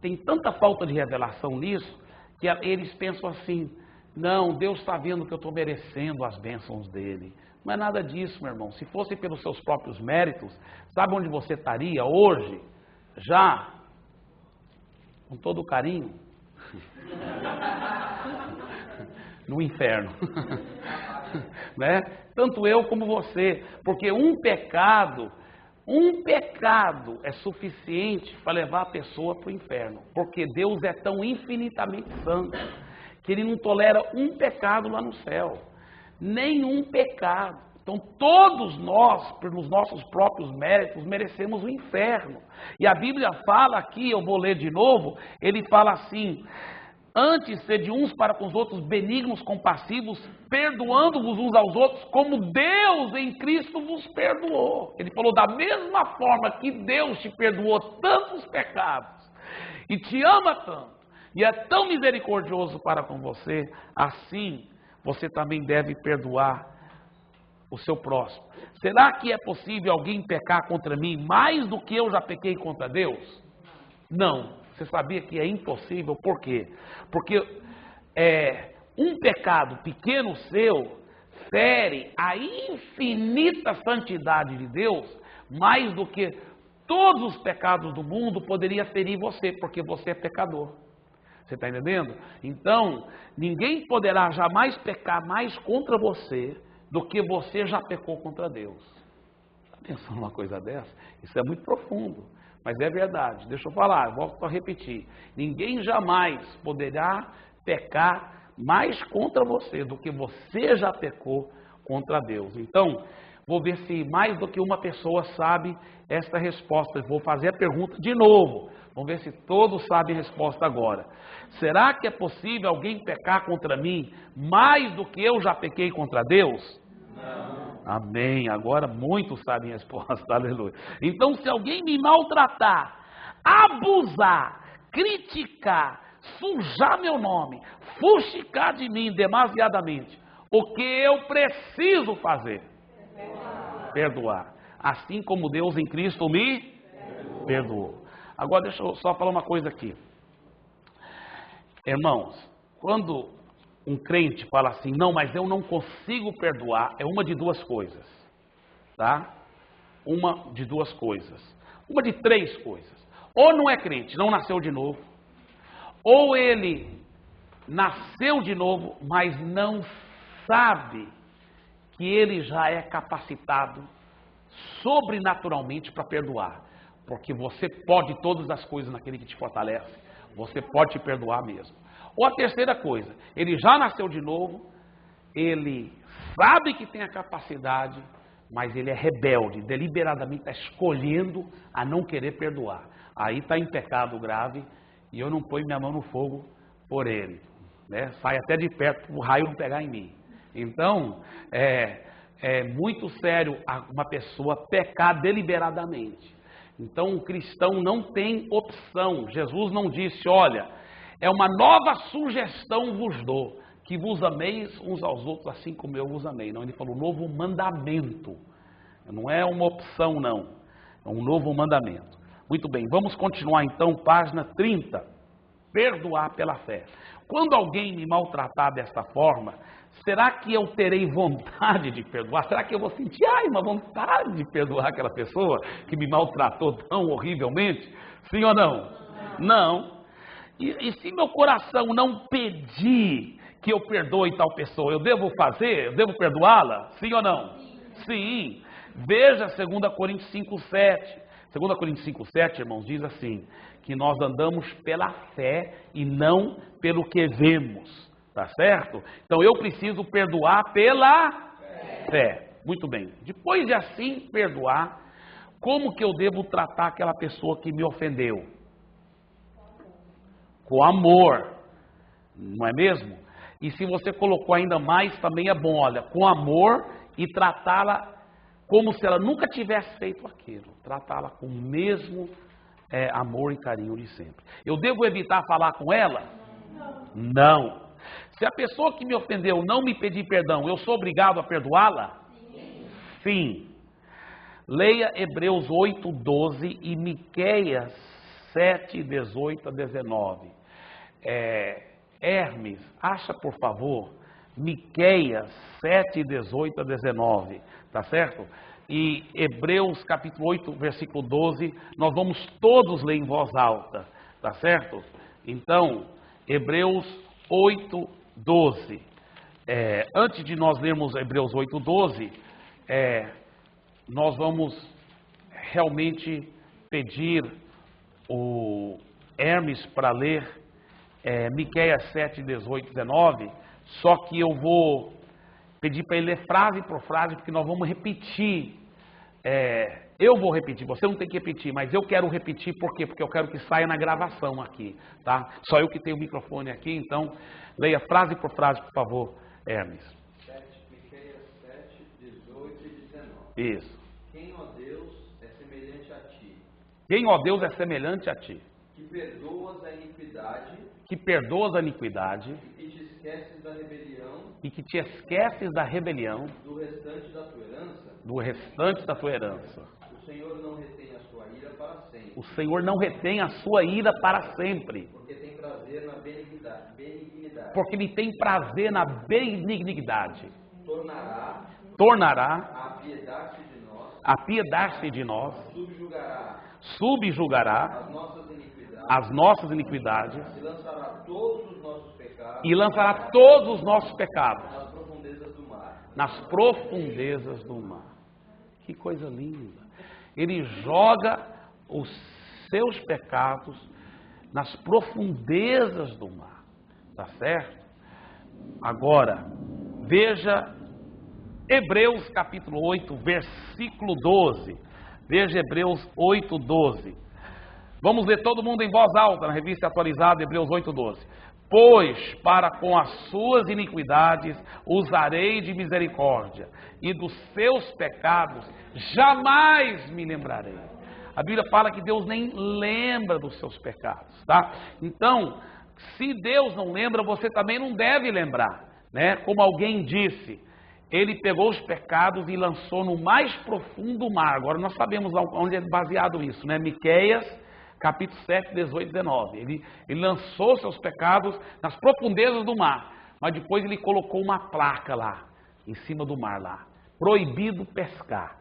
S1: tem tanta falta de revelação nisso, que eles pensam assim, não, Deus está vendo que eu estou merecendo as bênçãos dele. Não é nada disso, meu irmão. Se fosse pelos seus próprios méritos, sabe onde você estaria hoje? Já, com todo carinho, No inferno. Né? Tanto eu como você, porque um pecado é suficiente para levar a pessoa para o inferno, porque Deus é tão infinitamente santo, que Ele não tolera um pecado lá no céu, nenhum pecado. Então todos nós, pelos nossos próprios méritos, merecemos o inferno. E a Bíblia fala aqui, eu vou ler de novo, ele fala assim: antes sede uns para com os outros benignos, compassivos, perdoando-vos uns aos outros, como Deus em Cristo vos perdoou. Ele falou, da mesma forma que Deus te perdoou tantos pecados, e te ama tanto, e é tão misericordioso para com você, assim você também deve perdoar o seu próximo. Será que é possível alguém pecar contra mim mais do que eu já pequei contra Deus? Não. Você sabia que é impossível? Por quê? Porque um pecado pequeno seu fere a infinita santidade de Deus mais do que todos os pecados do mundo poderia ferir você, porque você é pecador. Você está entendendo? Então, ninguém poderá jamais pecar mais contra você do que você já pecou contra Deus. Está pensando numa coisa dessa? Isso é muito profundo. Mas é verdade, deixa eu falar, volto a repetir. Ninguém jamais poderá pecar mais contra você do que você já pecou contra Deus. Então, vou ver se mais do que uma pessoa sabe esta resposta. Vou fazer a pergunta de novo. Vamos ver se todos sabem a resposta agora. Será que é possível alguém pecar contra mim mais do que eu já pequei contra Deus? Não. Amém. Agora muitos sabem a resposta. Aleluia. Então, se alguém me maltratar, abusar, criticar, sujar meu nome, fuxicar de mim demasiadamente, o que eu preciso fazer? Perdoar. Assim como Deus em Cristo me perdoou. Agora deixa eu só falar uma coisa aqui. Irmãos, quando um crente fala assim, não, mas eu não consigo perdoar, é uma de duas coisas, tá? Uma de duas coisas. Uma de três coisas. Ou não é crente, não nasceu de novo, ou ele nasceu de novo, mas não sabe que ele já é capacitado sobrenaturalmente para perdoar. Porque você pode todas as coisas naquele que te fortalece. Você pode te perdoar mesmo. Ou a terceira coisa, ele já nasceu de novo, ele sabe que tem a capacidade, mas ele é rebelde, deliberadamente está escolhendo a não querer perdoar. Aí está em pecado grave e eu não ponho minha mão no fogo por ele. Né? Sai até de perto para o raio não pegar em mim. Então, é muito sério uma pessoa pecar deliberadamente. Então, o cristão não tem opção. Jesus não disse, olha, é uma nova sugestão vos dou, que vos ameis uns aos outros assim como eu vos amei. Não, ele falou novo mandamento. Não é uma opção, não. É um novo mandamento. Muito bem, vamos continuar então, página 30. Perdoar pela fé. Quando alguém me maltratar desta forma, será que eu terei vontade de perdoar? Será que eu vou sentir, uma vontade de perdoar aquela pessoa que me maltratou tão horrivelmente? Sim ou não? Não. E se meu coração não pedir que eu perdoe tal pessoa, eu devo fazer? Eu devo perdoá-la? Sim ou não? Sim. Veja 2 Coríntios 5,7. 2 Coríntios 5,7, irmãos, diz assim, que nós andamos pela fé e não pelo que vemos. Tá certo? Então eu preciso perdoar pela fé. Muito bem. Depois de assim perdoar, como que eu devo tratar aquela pessoa que me ofendeu? Com amor. Não é mesmo? E se você colocou ainda mais, também é bom, olha, com amor e tratá-la como se ela nunca tivesse feito aquilo. Tratá-la com o mesmo amor e carinho de sempre. Eu devo evitar falar com ela? Não. Se a pessoa que me ofendeu não me pedir perdão, eu sou obrigado a perdoá-la? Sim. Leia Hebreus 8:12 e Miqueias 7:18-19. Hermes, acha por favor Miqueias 7:18-19, tá certo? E Hebreus capítulo 8, versículo 12, nós vamos todos ler em voz alta, tá certo? Então, Hebreus 8:12. Antes de nós lermos Hebreus 8:12, nós vamos realmente pedir o Hermes para ler Miqueias 7:18, 19, só que eu vou pedir para ele ler frase por frase, porque nós vamos repetir. Eu vou repetir, você não tem que repetir, mas eu quero repetir, por quê? Porque eu quero que saia na gravação aqui, tá? Só eu que tenho o microfone aqui, então leia frase por frase, por favor, Hermes.
S2: Miqueias 7, 18 e 19.
S1: Isso.
S2: Quem, ó Deus, é semelhante a ti?
S1: Quem, ó Deus, é semelhante a ti?
S2: Que perdoas a iniquidade.
S1: Que perdoas a iniquidade.
S2: E que te esqueces da rebelião.
S1: E que te esqueces da rebelião.
S2: Do restante da tua herança.
S1: Do restante da tua herança.
S2: O Senhor não retém a sua ira para sempre.
S1: O Senhor não retém a sua ira para sempre.
S2: Porque tem prazer na benignidade.
S1: Porque Ele tem prazer na benignidade.
S2: Tornará a
S1: piedade de nós.
S2: Subjugará
S1: as nossas iniquidades.
S2: E lançará todos os nossos pecados.
S1: Nas
S2: profundezas do mar.
S1: Nas profundezas do mar. Que coisa linda. Ele joga os seus pecados nas profundezas do mar. Tá certo? Agora, veja Hebreus capítulo 8, versículo 12. Veja Hebreus 8, 12. Vamos ler todo mundo em voz alta na revista atualizada, Hebreus 8, 12. Pois para com as suas iniquidades usarei de misericórdia, e dos seus pecados jamais me lembrarei. A Bíblia fala que Deus nem lembra dos seus pecados, tá? Então, se Deus não lembra, você também não deve lembrar, né? Como alguém disse, ele pegou os pecados e lançou no mais profundo mar. Agora nós sabemos onde é baseado isso, né? Miqueias capítulo 7, 18, 19. Ele lançou seus pecados nas profundezas do mar, mas depois ele colocou uma placa lá, em cima do mar lá, proibido pescar.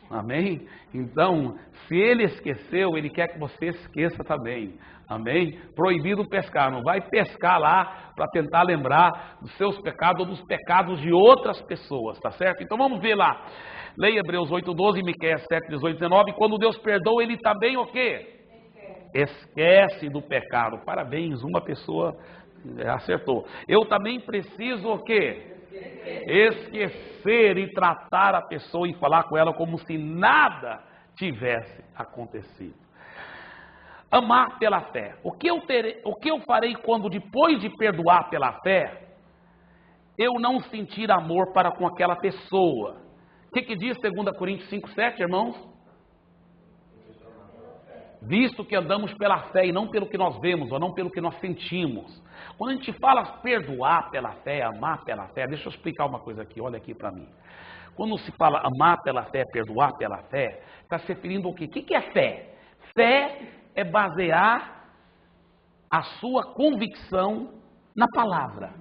S1: Amém? Então, se ele esqueceu, ele quer que você esqueça também. Amém? Proibido pescar. Não vai pescar lá para tentar lembrar dos seus pecados ou dos pecados de outras pessoas, tá certo? Então vamos ver lá. Leia Hebreus 8, 12 e Miqueias 7, 18, 19. Quando Deus perdoa, ele também o quê? Esquece do pecado. Parabéns, uma pessoa acertou. Eu também preciso o quê? Esquecer e tratar a pessoa e falar com ela como se nada tivesse acontecido. Amar pela fé. O que eu farei quando depois de perdoar pela fé, eu não sentir amor para com aquela pessoa? O que diz 2 Coríntios 5, 7, irmãos? Visto que andamos pela fé e não pelo que nós vemos, ou não pelo que nós sentimos. Quando a gente fala perdoar pela fé, amar pela fé, deixa eu explicar uma coisa aqui, olha aqui para mim. Quando se fala amar pela fé, perdoar pela fé, está se referindo ao quê? O que é fé? Fé é basear a sua convicção na palavra.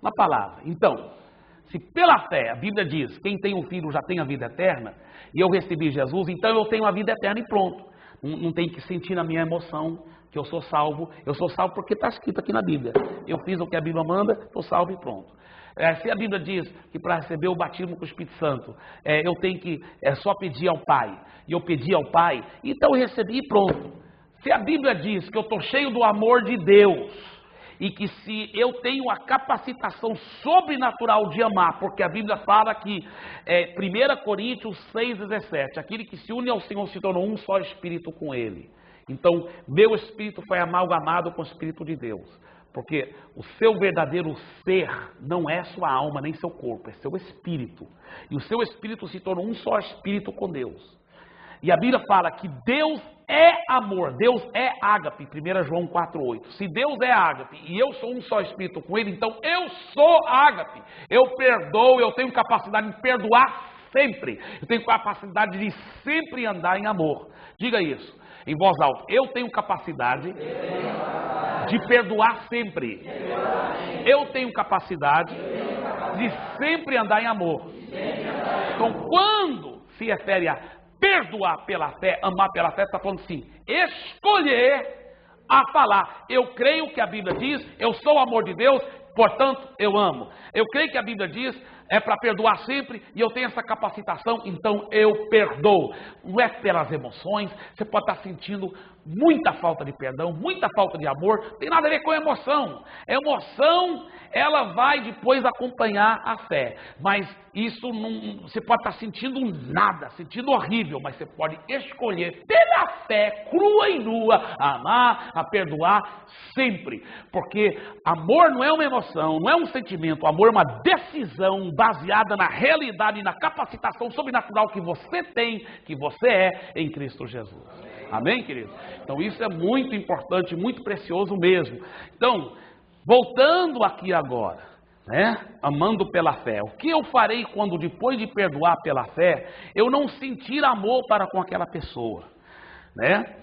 S1: Na palavra. Então, se pela fé a Bíblia diz, quem tem um filho já tem a vida eterna, e eu recebi Jesus, então eu tenho a vida eterna e pronto. Não tem que sentir na minha emoção que eu sou salvo porque está escrito aqui na Bíblia. Eu fiz o que a Bíblia manda, estou salvo e pronto. Se a Bíblia diz que para receber o batismo com o Espírito Santo, eu tenho que só pedir ao Pai, e eu pedi ao Pai, então eu recebi e pronto. Se a Bíblia diz que eu estou cheio do amor de Deus, e que se eu tenho a capacitação sobrenatural de amar, porque a Bíblia fala que 1 Coríntios 6,17, aquele que se une ao Senhor se tornou um só espírito com Ele. Então, meu espírito foi amalgamado com o Espírito de Deus, porque o seu verdadeiro ser não é sua alma nem seu corpo, é seu espírito. E o seu espírito se tornou um só espírito com Deus. E a Bíblia fala que Deus é amor, Deus é ágape, 1 João 4,8. Se Deus é ágape e eu sou um só espírito com Ele, então eu sou ágape. Eu perdoo, eu tenho capacidade de perdoar sempre. Eu tenho capacidade de sempre andar em amor. Diga isso em voz alta. Eu tenho capacidade de perdoar sempre. Eu tenho capacidade de sempre andar em amor. Então, quando se refere a perdoar pela fé, amar pela fé, está falando assim, escolher a falar. Eu creio que a Bíblia diz, eu sou o amor de Deus, portanto eu amo. Eu creio que a Bíblia diz, é para perdoar sempre, e eu tenho essa capacitação, então eu perdoo. Não é pelas emoções, você pode estar sentindo muita falta de perdão, muita falta de amor, não tem nada a ver com emoção. Emoção, ela vai depois acompanhar a fé, mas isso não, você pode estar sentindo nada, sentindo horrível, mas você pode escolher pela fé, crua e nua, a amar, a perdoar sempre, porque amor não é uma emoção, não é um sentimento, amor é uma decisão baseada na realidade e na capacitação sobrenatural que você tem, que você é em Cristo Jesus. Amém, querido? Então isso é muito importante, muito precioso mesmo. Então, voltando aqui agora, né? Amando pela fé. O que eu farei quando depois de perdoar pela fé, eu não sentir amor para com aquela pessoa, né?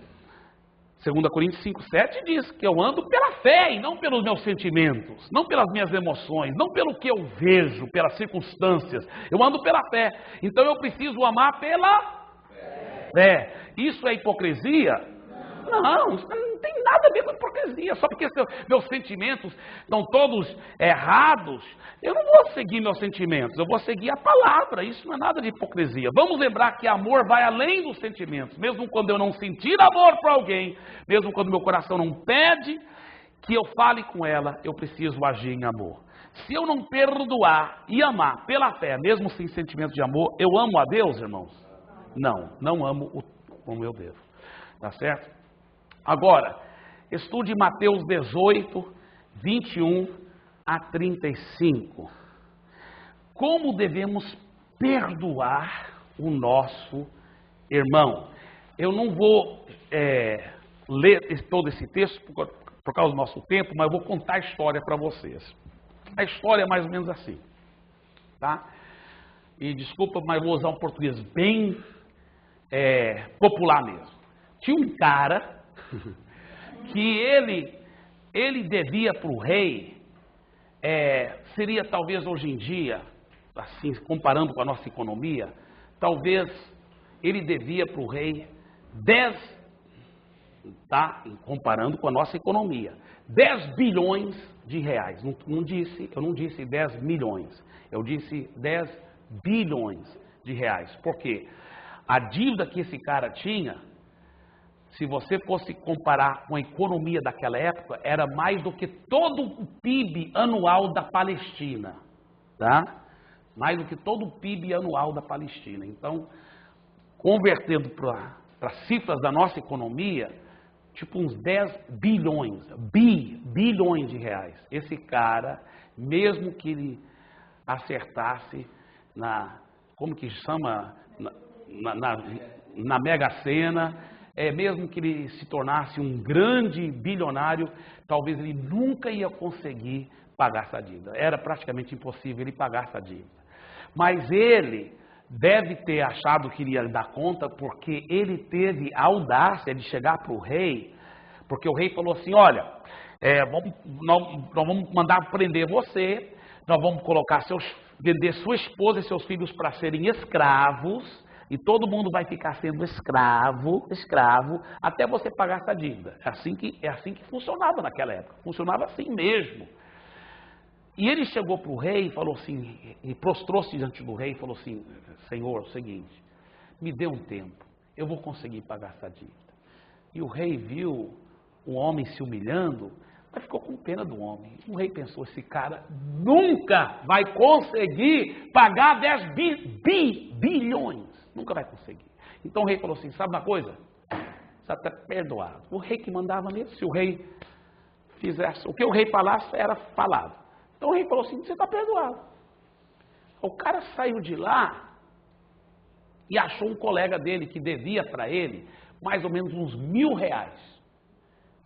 S1: 2 Coríntios 5,7 diz que eu ando pela fé e não pelos meus sentimentos, não pelas minhas emoções, não pelo que eu vejo, pelas circunstâncias. Eu ando pela fé. Então eu preciso amar pela fé. Isso é hipocrisia? Não, isso não tem nada a ver com hipocrisia. Só porque meus sentimentos estão todos errados, eu não vou seguir meus sentimentos, eu vou seguir a palavra. Isso não é nada de hipocrisia. Vamos lembrar que amor vai além dos sentimentos. Mesmo quando eu não sentir amor para alguém, mesmo quando meu coração não pede que eu fale com ela, eu preciso agir em amor. Se eu não perdoar e amar pela fé, mesmo sem sentimento de amor, eu amo a Deus, irmãos? Não amo como eu devo. Tá certo? Agora, estude Mateus 18, 21 a 35. Como devemos perdoar o nosso irmão? Eu não vou ler todo esse texto por causa do nosso tempo, mas eu vou contar a história para vocês. A história é mais ou menos assim, tá? E desculpa, mas vou usar um português bem popular mesmo. Tinha um cara que ele devia para o rei, seria talvez hoje em dia, assim, comparando com a nossa economia, talvez ele devia para o rei 10, tá? Comparando com a nossa economia, 10 bilhões de reais. Eu não disse 10 milhões, eu disse 10 bilhões de reais. Por quê? A dívida que esse cara tinha, se você fosse comparar com a economia daquela época, era mais do que todo o PIB anual da Palestina, tá? Mais do que todo o PIB anual da Palestina. Então, convertendo para as cifras da nossa economia, tipo uns 10 bilhões, bilhões de reais. Esse cara, mesmo que ele acertasse como que chama, na Mega Sena, mesmo que ele se tornasse um grande bilionário, talvez ele nunca ia conseguir pagar essa dívida. Era praticamente impossível ele pagar essa dívida. Mas ele deve ter achado que iria dar conta, porque ele teve a audácia de chegar para o rei, porque o rei falou assim: olha, nós vamos mandar prender você, nós vamos vender sua esposa e seus filhos para serem escravos, e todo mundo vai ficar sendo escravo, até você pagar essa dívida. É assim que funcionava naquela época, funcionava assim mesmo. E ele chegou para o rei e falou assim, e prostrou-se diante do rei e falou assim: Senhor, é o seguinte, me dê um tempo, eu vou conseguir pagar essa dívida. E o rei viu o homem se humilhando, mas ficou com pena do homem. O rei pensou: esse cara nunca vai conseguir pagar 10 bilhões. Nunca vai conseguir. Então o rei falou assim: sabe uma coisa? Você está perdoado. O rei que mandava mesmo, se o rei fizesse, o que o rei falasse era falado. Então o rei falou assim: você está perdoado. O cara saiu de lá e achou um colega dele que devia para ele mais ou menos uns R$1.000.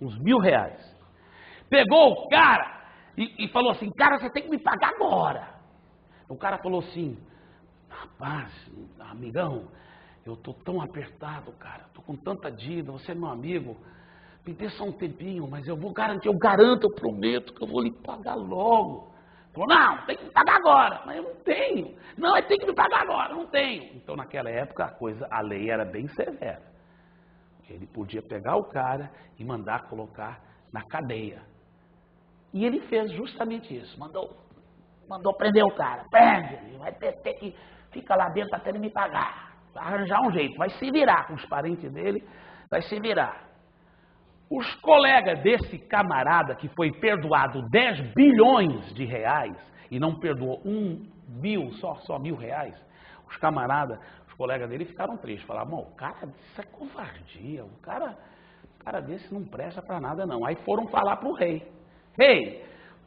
S1: Uns R$1.000. Pegou o cara e falou assim: cara, você tem que me pagar agora. O cara falou assim: rapaz, amigão, eu estou tão apertado, cara, estou com tanta dívida, você é meu amigo, me dê só um tempinho, mas eu vou garantir, eu garanto, eu prometo que eu vou lhe pagar logo. Falou: não, tem que me pagar agora. Mas eu não tenho. Não, tem que me pagar agora, não tenho. Então naquela época a lei era bem severa. Ele podia pegar o cara e mandar colocar na cadeia. E ele fez justamente isso. Mandou prender o cara. Prende, ele vai ter que ficar lá dentro até ele me pagar. Vai arranjar um jeito, vai se virar com os parentes dele, vai se virar. Os colegas desse camarada que foi perdoado 10 bilhões de reais e não perdoou só R$1.000, os camaradas, os colegas dele ficaram tristes. Falaram, o cara, isso é covardia, um cara desse não presta para nada não. Aí foram falar para o rei. Rei,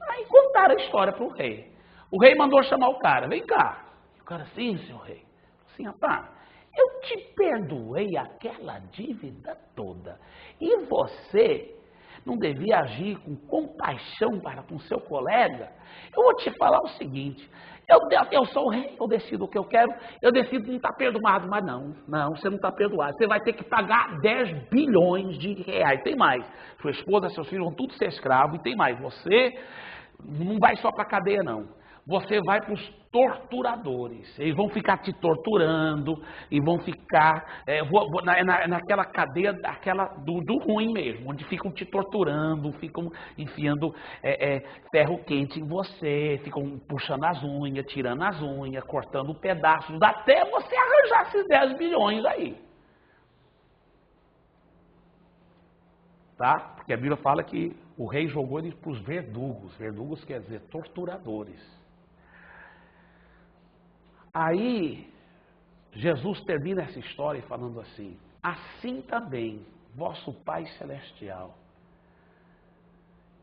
S1: aí contaram a história para o rei. O rei mandou chamar o cara, vem cá. O cara, sim, senhor rei. Assim, rapaz, eu te perdoei aquela dívida toda. E você não devia agir com compaixão para com seu colega? Eu vou te falar o seguinte, eu sou o rei, eu decido o que eu quero, eu decido não estar perdoado, mas não, você não está perdoado. Você vai ter que pagar 10 bilhões de reais. Tem mais, sua esposa, seus filhos vão tudo ser escravos, e tem mais, você não vai só para a cadeia não. Você vai para os torturadores, eles vão ficar te torturando e vão ficar naquela cadeia do ruim mesmo, onde ficam te torturando, ficam enfiando ferro quente em você, ficam puxando as unhas, tirando as unhas, cortando pedaços, até você arranjar esses 10 bilhões aí. Tá? Porque a Bíblia fala que o rei jogou eles para os verdugos, verdugos quer dizer torturadores. Aí, Jesus termina essa história falando assim, assim também, vosso Pai Celestial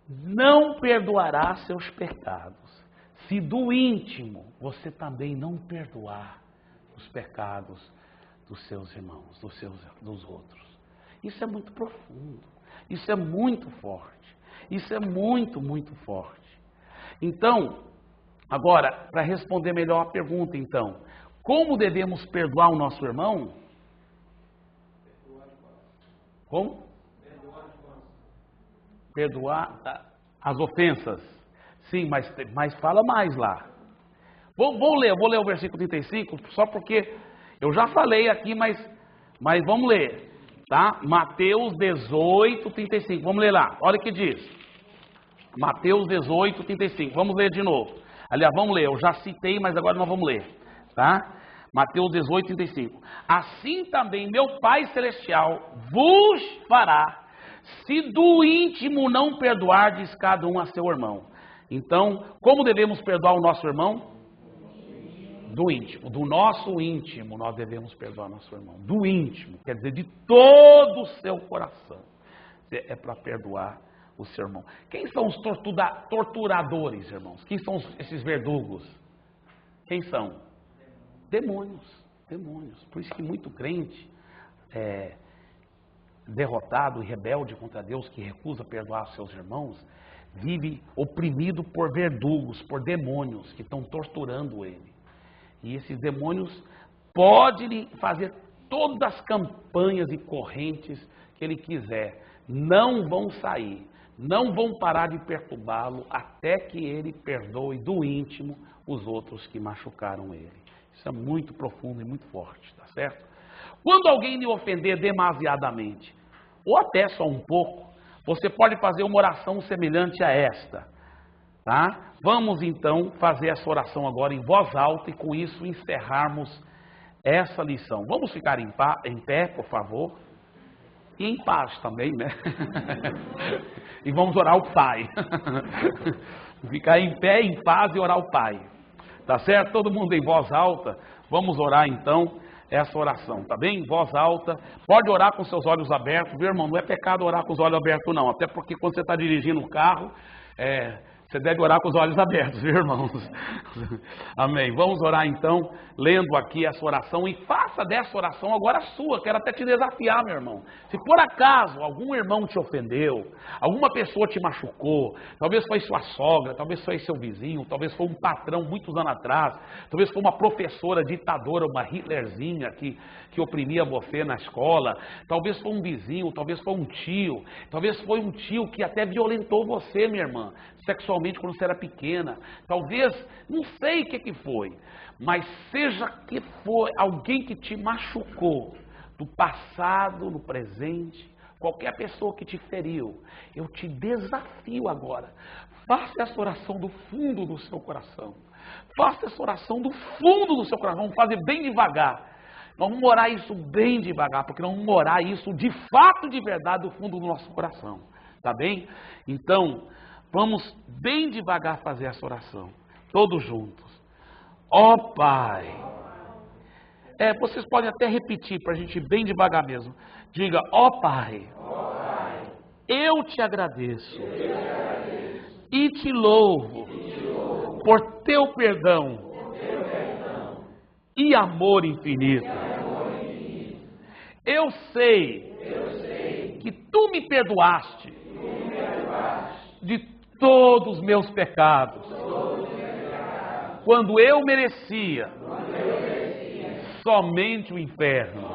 S1: não perdoará seus pecados, se do íntimo você também não perdoar os pecados dos seus irmãos, dos outros. Isso é muito profundo, isso é muito forte, isso é muito, muito forte. Então, agora, para responder melhor a pergunta, então, como devemos perdoar o nosso irmão? Como? Perdoar as ofensas. Sim, mas fala mais lá. Vou ler o versículo 35, só porque eu já falei aqui, mas vamos ler, tá? Mateus 18, 35, vamos ler lá, olha o que diz. Mateus 18, 35, vamos ler de novo. Aliás, vamos ler, eu já citei, mas agora nós vamos ler, tá? Mateus 18, 35. Assim também meu Pai Celestial vos fará, se do íntimo não perdoardes cada um a seu irmão. Então, como devemos perdoar o nosso irmão? Do íntimo, do nosso íntimo nós devemos perdoar o nosso irmão. Do íntimo, quer dizer, de todo o seu coração. É para perdoar o seu irmão. Quem são os torturadores, irmãos? Quem são esses verdugos? Quem são? Demônios. Por isso que muito crente derrotado e rebelde contra Deus, que recusa perdoar seus irmãos, vive oprimido por verdugos, por demônios que estão torturando ele. E esses demônios podem lhe fazer todas as campanhas e correntes que ele quiser. Não vão sair. Não vão parar de perturbá-lo até que ele perdoe do íntimo os outros que machucaram ele. Isso é muito profundo e muito forte, tá certo? Quando alguém lhe ofender demasiadamente, ou até só um pouco, você pode fazer uma oração semelhante a esta, tá? Vamos então fazer essa oração agora em voz alta e com isso encerrarmos essa lição. Vamos ficar em pé, por favor. E em paz também, né? E vamos orar ao Pai. Ficar em pé, em paz e orar ao Pai. Tá certo? Todo mundo em voz alta. Vamos orar então essa oração, tá bem? Em voz alta. Pode orar com seus olhos abertos, viu, irmão? Não é pecado orar com os olhos abertos, não. Até porque quando você está dirigindo o carro, você deve orar com os olhos abertos, viu, irmãos? Amém. Vamos orar então, lendo aqui essa oração, e faça dessa oração agora a sua. Quero até te desafiar, meu irmão. Se por acaso algum irmão te ofendeu, alguma pessoa te machucou, talvez foi sua sogra, talvez foi seu vizinho, talvez foi um patrão muitos anos atrás, talvez foi uma professora ditadora, uma Hitlerzinha que oprimia você na escola, talvez foi um vizinho, talvez foi um tio, talvez foi um tio que até violentou você, minha irmã, sexualmente quando você era pequena, talvez, não sei o que foi, mas seja que for alguém que te machucou, do passado, no presente, qualquer pessoa que te feriu, eu te desafio agora. Faça essa oração do fundo do seu coração. Faça essa oração do fundo do seu coração. Vamos fazer bem devagar. Nós vamos orar isso bem devagar, porque nós vamos orar isso de fato, de verdade, do fundo do nosso coração. Tá bem? Então, vamos bem devagar fazer essa oração. Todos juntos. Ó Pai. Vocês podem até repetir para a gente ir bem devagar mesmo. Diga, ó Pai. Eu te agradeço. E te louvo por teu perdão e amor infinito. Eu sei que tu me perdoaste de todos os meus pecados, quando eu merecia somente o inferno.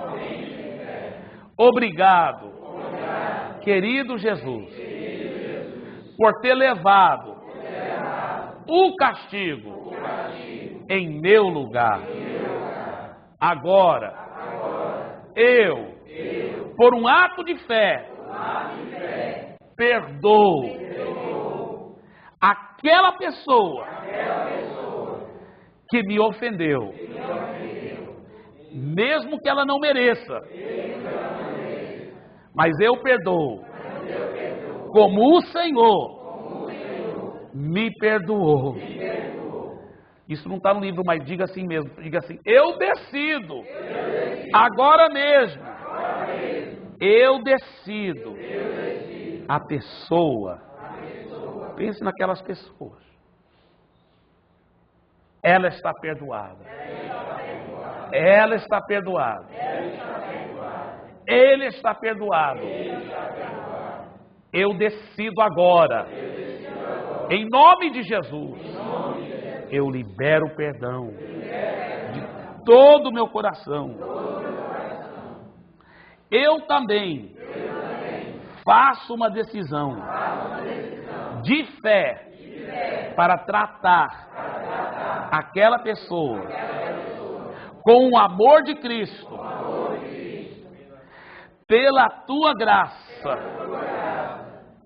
S1: Obrigado, querido Jesus, por ter levado o castigo em meu lugar. Agora, eu, por um ato de fé, perdoo aquela pessoa que me ofendeu, mesmo que ela não mereça, mas eu perdoo, como o Senhor me perdoou. Isso não está no livro, mas diga assim mesmo. Diga assim, eu decido, agora mesmo, eu decido. A pessoa, pense naquelas pessoas. Ela está perdoada. Ela está perdoada. Ele está perdoado. Eu decido agora, em nome de Jesus, eu libero o perdão de todo o meu coração. Eu também faço uma decisão de fé para tratar aquela pessoa com o amor de Cristo. Pela tua graça,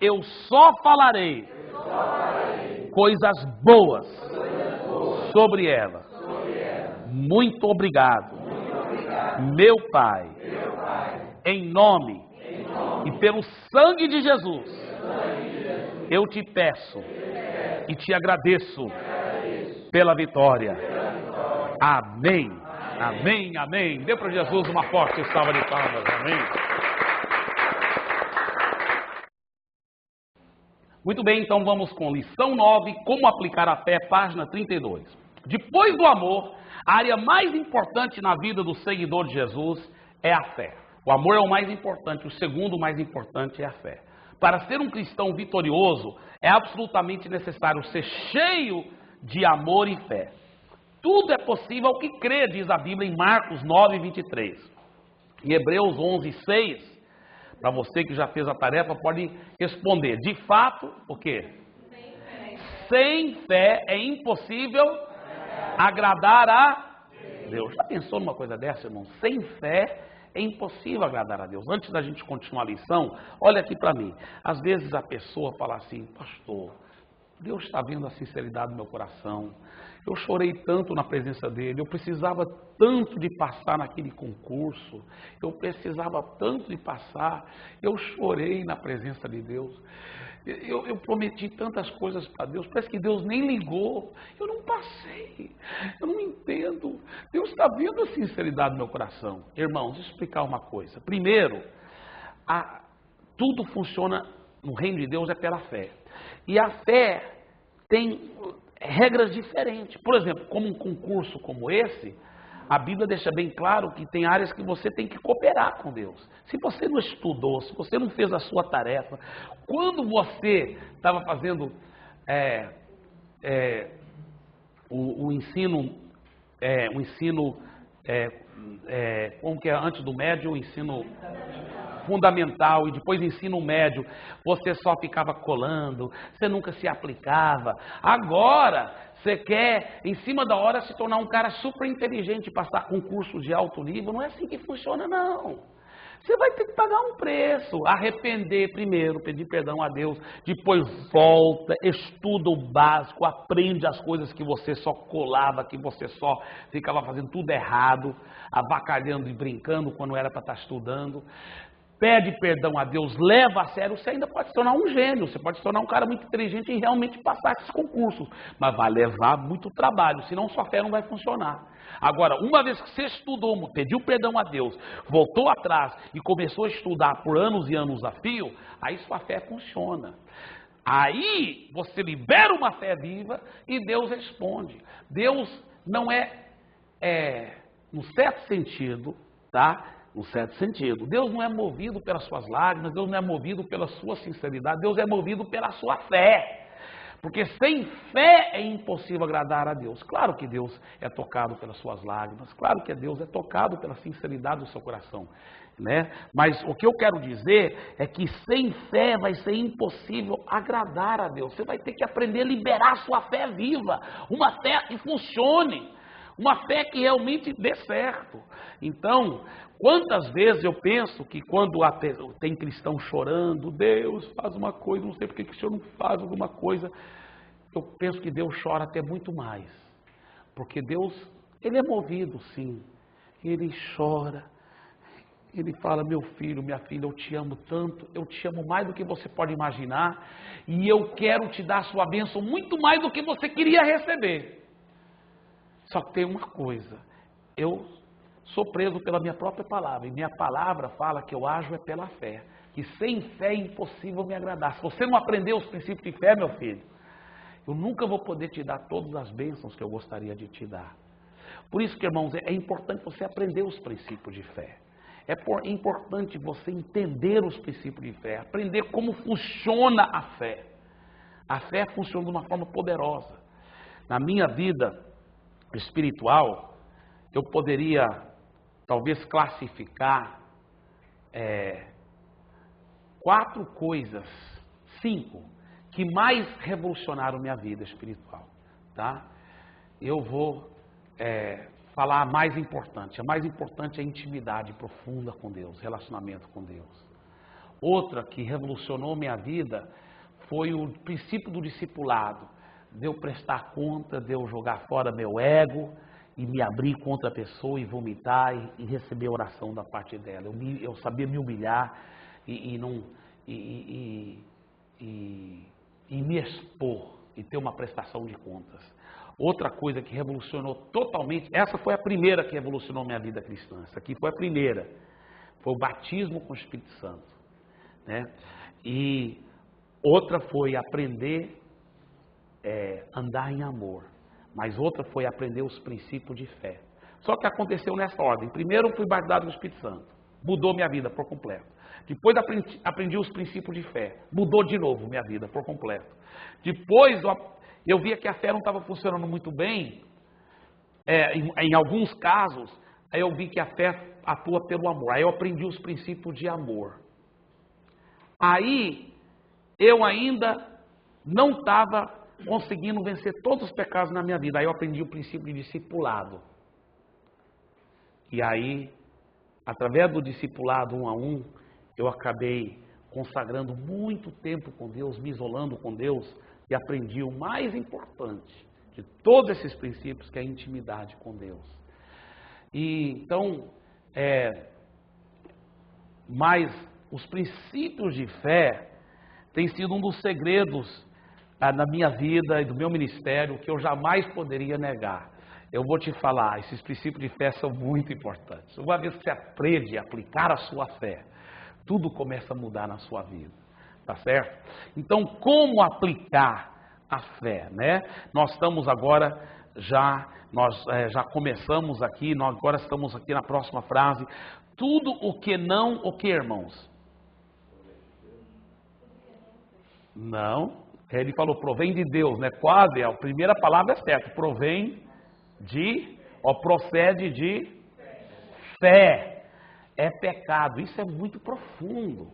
S1: eu só falarei coisas boas sobre ela. Muito obrigado, meu Pai, em nome e pelo sangue de Jesus, eu te peço e te agradeço pela vitória. Amém, amém, amém. Dê para Jesus uma forte salva de palmas. Amém. Muito bem, então vamos com lição 9, como aplicar a fé, página 32. Depois do amor, a área mais importante na vida do seguidor de Jesus é a fé. O amor é o mais importante, o segundo mais importante é a fé. Para ser um cristão vitorioso, é absolutamente necessário ser cheio de amor e fé. Tudo é possível ao que crê, diz a Bíblia em Marcos 9, 23. Em Hebreus 11, 6, para você que já fez a tarefa, pode responder. De fato, o quê? Sem fé é impossível agradar a Deus. Já pensou numa coisa dessa, irmão? Sem fé é impossível agradar a Deus. Antes da gente continuar a lição, olha aqui para mim. Às vezes a pessoa fala assim, pastor, Deus está vendo a sinceridade do meu coração. Eu chorei tanto na presença dele, eu precisava tanto de passar naquele concurso, eu precisava tanto de passar, eu chorei na presença de Deus, eu prometi tantas coisas para Deus, parece que Deus nem ligou, eu não passei, eu não entendo, Deus está vendo a sinceridade do meu coração. Irmãos, deixa eu explicar uma coisa. Primeiro, tudo funciona no reino de Deus é pela fé, e a fé tem regras diferentes. Por exemplo, como um concurso como esse, a Bíblia deixa bem claro que tem áreas que você tem que cooperar com Deus. Se você não estudou, se você não fez a sua tarefa, quando você estava fazendo o ensino, como que é antes do médio, o ensino fundamental e depois ensino médio, você só ficava colando, você nunca se aplicava. Agora, você quer, em cima da hora, se tornar um cara super inteligente, passar concursos de alto nível. Não é assim que funciona, não. Você vai ter que pagar um preço, arrepender primeiro, pedir perdão a Deus, depois volta, estuda o básico, aprende as coisas que você só colava, que você só ficava fazendo tudo errado, avacalhando e brincando quando era para estar estudando. Pede perdão a Deus, leva a sério, você ainda pode se tornar um gênio, você pode se tornar um cara muito inteligente e realmente passar esses concursos, mas vai levar muito trabalho, senão sua fé não vai funcionar. Agora, uma vez que você estudou, pediu perdão a Deus, voltou atrás e começou a estudar por anos e anos a fio, aí sua fé funciona. Aí você libera uma fé viva e Deus responde. Deus não no certo sentido, tá? No certo sentido. Deus não é movido pelas suas lágrimas, Deus não é movido pela sua sinceridade, Deus é movido pela sua fé. Porque sem fé é impossível agradar a Deus. Claro que Deus é tocado pelas suas lágrimas, claro que Deus é tocado pela sinceridade do seu coração, né? Mas o que eu quero dizer é que sem fé vai ser impossível agradar a Deus. Você vai ter que aprender a liberar a sua fé viva, uma fé que funcione, uma fé que realmente dê certo. Então, quantas vezes eu penso que quando tem cristão chorando, Deus faz uma coisa, não sei porque que o Senhor não faz alguma coisa, eu penso que Deus chora até muito mais. Porque Deus, Ele é movido sim, Ele chora, Ele fala, meu filho, minha filha, eu te amo tanto, eu te amo mais do que você pode imaginar, e eu quero te dar a sua bênção muito mais do que você queria receber. Só que tem uma coisa, eu sou preso pela minha própria palavra, e minha palavra fala que eu ajo é pela fé, que sem fé é impossível me agradar. Se você não aprender os princípios de fé, meu filho, eu nunca vou poder te dar todas as bênçãos que eu gostaria de te dar. Por isso que, irmãos, é importante você aprender os princípios de fé. É importante você entender os princípios de fé, aprender como funciona a fé. A fé funciona de uma forma poderosa. Na minha vida espiritual, eu poderia talvez classificar 4 coisas, 5, que mais revolucionaram minha vida espiritual, tá? Eu vou falar a mais importante. A mais importante é a intimidade profunda com Deus, relacionamento com Deus. Outra que revolucionou minha vida foi o princípio do discipulado, de eu prestar conta, de eu jogar fora meu ego e me abrir contra a pessoa e vomitar e receber oração da parte dela. Eu sabia me humilhar e me expor e ter uma prestação de contas. Outra coisa que revolucionou totalmente, essa foi a primeira que revolucionou minha vida cristã. Essa aqui foi a primeira, foi o batismo com o Espírito Santo, né? E outra foi aprender andar em amor. Mas outra foi aprender os princípios de fé. Só que aconteceu nessa ordem. Primeiro eu fui batizado no Espírito Santo. Mudou minha vida por completo. Depois aprendi os princípios de fé. Mudou de novo minha vida por completo. Depois eu via que a fé não estava funcionando muito bem. Em alguns casos, aí eu vi que a fé atua pelo amor. Aí eu aprendi os princípios de amor. Aí eu ainda não estava conseguindo vencer todos os pecados na minha vida. Aí eu aprendi o princípio de discipulado. E aí, através do discipulado 1 a 1, eu acabei consagrando muito tempo com Deus, me isolando com Deus, e aprendi o mais importante de todos esses princípios, que é a intimidade com Deus. E então, mas os princípios de fé têm sido um dos segredos na minha vida e do meu ministério que eu jamais poderia negar. Eu vou te falar, esses princípios de fé são muito importantes. Uma vez que você aprende a aplicar a sua fé, tudo começa a mudar na sua vida, tá certo? Então, como aplicar a fé, né? Nós estamos agora já começamos aqui, nós agora estamos aqui na próxima frase. Tudo o que não, o que, irmãos? Não. Ele falou, provém de Deus, né? Quase, a primeira palavra é certa. Provém procede de fé. é pecado. Isso é muito profundo.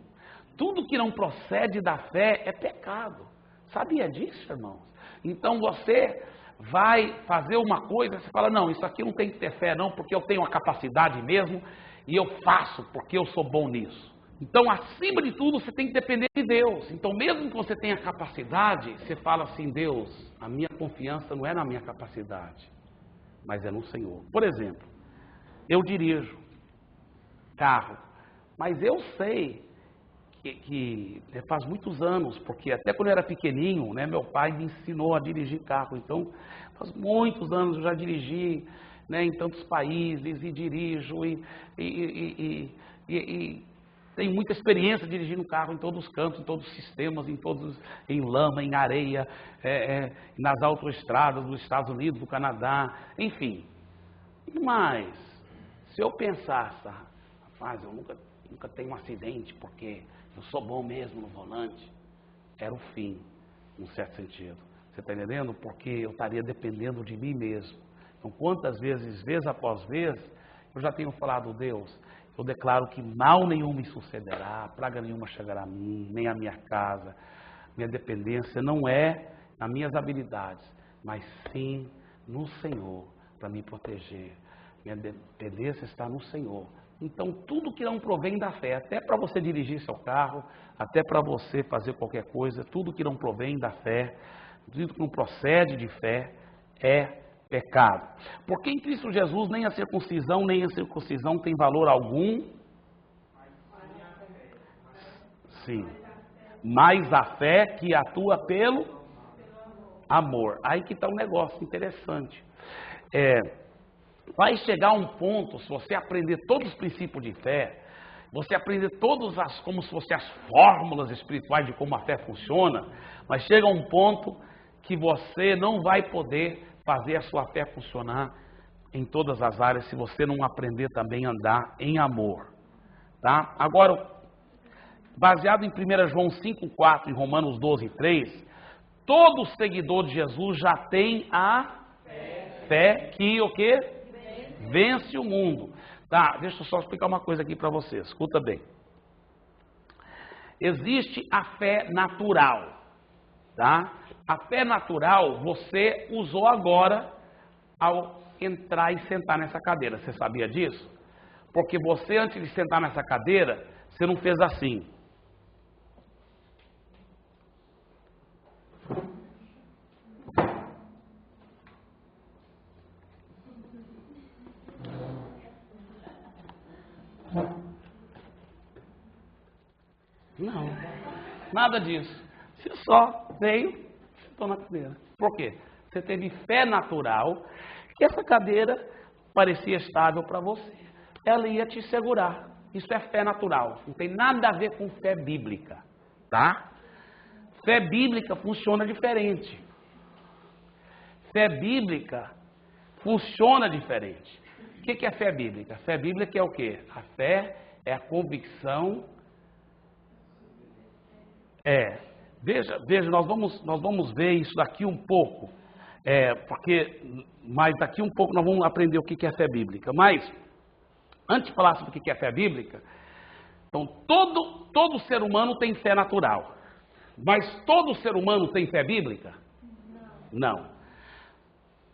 S1: Tudo que não procede da fé é pecado. Sabia disso, irmãos? Então você vai fazer uma coisa, você fala, não, isso aqui não tem que ter fé não, porque eu tenho a capacidade mesmo, e eu faço porque eu sou bom nisso. Então, acima de tudo, você tem que depender de Deus. Então, mesmo que você tenha capacidade, você fala assim, Deus, a minha confiança não é na minha capacidade, mas é no Senhor. Por exemplo, eu dirijo carro, mas eu sei que faz muitos anos, porque até quando eu era pequenininho, né, meu pai me ensinou a dirigir carro. Então, faz muitos anos eu já dirigi, né, em tantos países e dirijo e tenho muita experiência dirigindo carro em todos os cantos, em todos os sistemas, em lama, em areia, nas autoestradas dos Estados Unidos, do Canadá, enfim. Mas, se eu pensasse, rapaz, eu nunca tenho um acidente porque eu sou bom mesmo no volante, era o fim, num certo sentido. Você está entendendo? Porque eu estaria dependendo de mim mesmo. Então, quantas vezes, vez após vez, eu já tenho falado, Deus, eu declaro que mal nenhum me sucederá, praga nenhuma chegará a mim, nem a minha casa. Minha dependência não é nas minhas habilidades, mas sim no Senhor, para me proteger. Minha dependência está no Senhor. Então, tudo que não provém da fé, até para você dirigir seu carro, até para você fazer qualquer coisa, tudo que não provém da fé, tudo que não procede de fé, é pecado. Porque em Cristo Jesus nem a circuncisão nem a circuncisão tem valor algum. Sim. Mas a fé que atua pelo amor. Aí que está um negócio interessante. Vai chegar um ponto, se você aprender todos os princípios de fé, você aprender como se fossem as fórmulas espirituais de como a fé funciona, mas chega um ponto que você não vai poder fazer a sua fé funcionar em todas as áreas se você não aprender também a andar em amor. Tá? Agora, baseado em 1 João 5,4 e Romanos 12,3, todo seguidor de Jesus já tem a fé que o quê? Vence o mundo. Tá, deixa eu só explicar uma coisa aqui para vocês. Escuta bem. Existe a fé natural, tá? A fé natural você usou agora ao entrar e sentar nessa cadeira. Você sabia disso? Porque você, antes de sentar nessa cadeira, você não fez assim. Não, nada disso. Você só veio e sentou na cadeira. Por quê? Você teve fé natural que essa cadeira parecia estável para você. Ela ia te segurar. Isso é fé natural. Não tem nada a ver com fé bíblica. Tá? Fé bíblica funciona diferente. Fé bíblica funciona diferente. O que é fé bíblica? Fé bíblica é o quê? A fé é a convicção. Veja, nós vamos ver isso daqui um pouco, mas daqui um pouco nós vamos aprender o que é fé bíblica. Mas, antes de falar sobre o que é fé bíblica, então todo ser humano tem fé natural, mas todo ser humano tem fé bíblica? Não.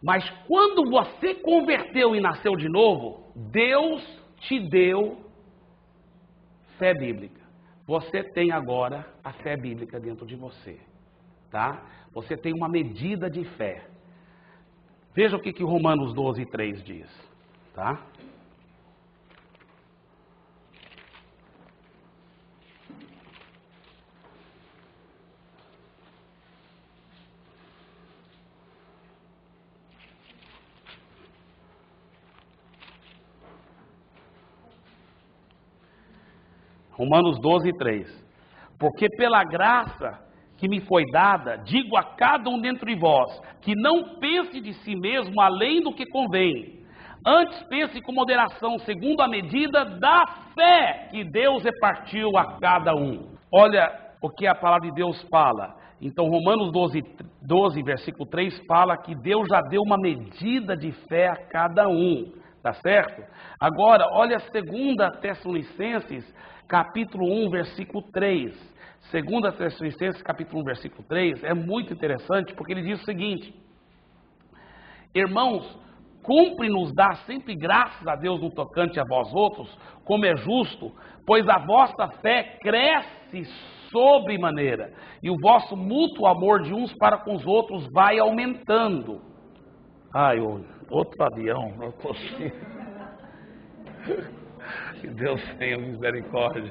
S1: Mas quando você converteu e nasceu de novo, Deus te deu fé bíblica. Você tem agora a fé bíblica dentro de você, tá? Você tem uma medida de fé. Veja o que Romanos 12,3 diz, tá? Romanos 12,3. Porque pela graça que me foi dada, digo a cada um dentre vós, que não pense de si mesmo além do que convém. Antes pense com moderação, segundo a medida da fé que Deus repartiu a cada um. Olha o que a palavra de Deus fala. Então, Romanos 12, versículo 3, fala que Deus já deu uma medida de fé a cada um. Tá certo? Agora, olha 2 Tessalonicenses, capítulo 1, versículo 3. 2 Tessalonicenses, capítulo 1, versículo 3, é muito interessante, porque ele diz o seguinte: irmãos, cumpre-nos dar sempre graças a Deus no tocante a vós outros, como é justo, pois a vossa fé cresce sobremaneira, e o vosso mútuo amor de uns para com os outros vai aumentando. Ai, outro avião, não consigo. Que Deus tenha misericórdia.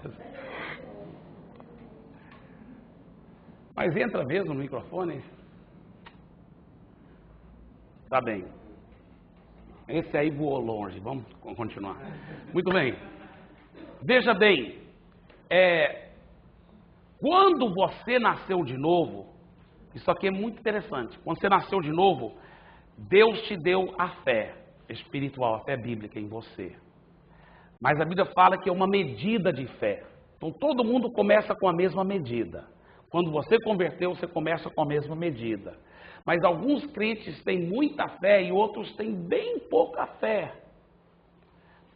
S1: Mas entra mesmo no microfone? Tá bem. Esse aí voou longe, vamos continuar. Muito bem. Veja bem, quando você nasceu de novo, isso aqui é muito interessante. Quando você nasceu de novo, Deus te deu a fé espiritual, a fé bíblica em você. Mas a Bíblia fala que é uma medida de fé. Então todo mundo começa com a mesma medida. Quando você converteu, você começa com a mesma medida. Mas alguns crentes têm muita fé e outros têm bem pouca fé.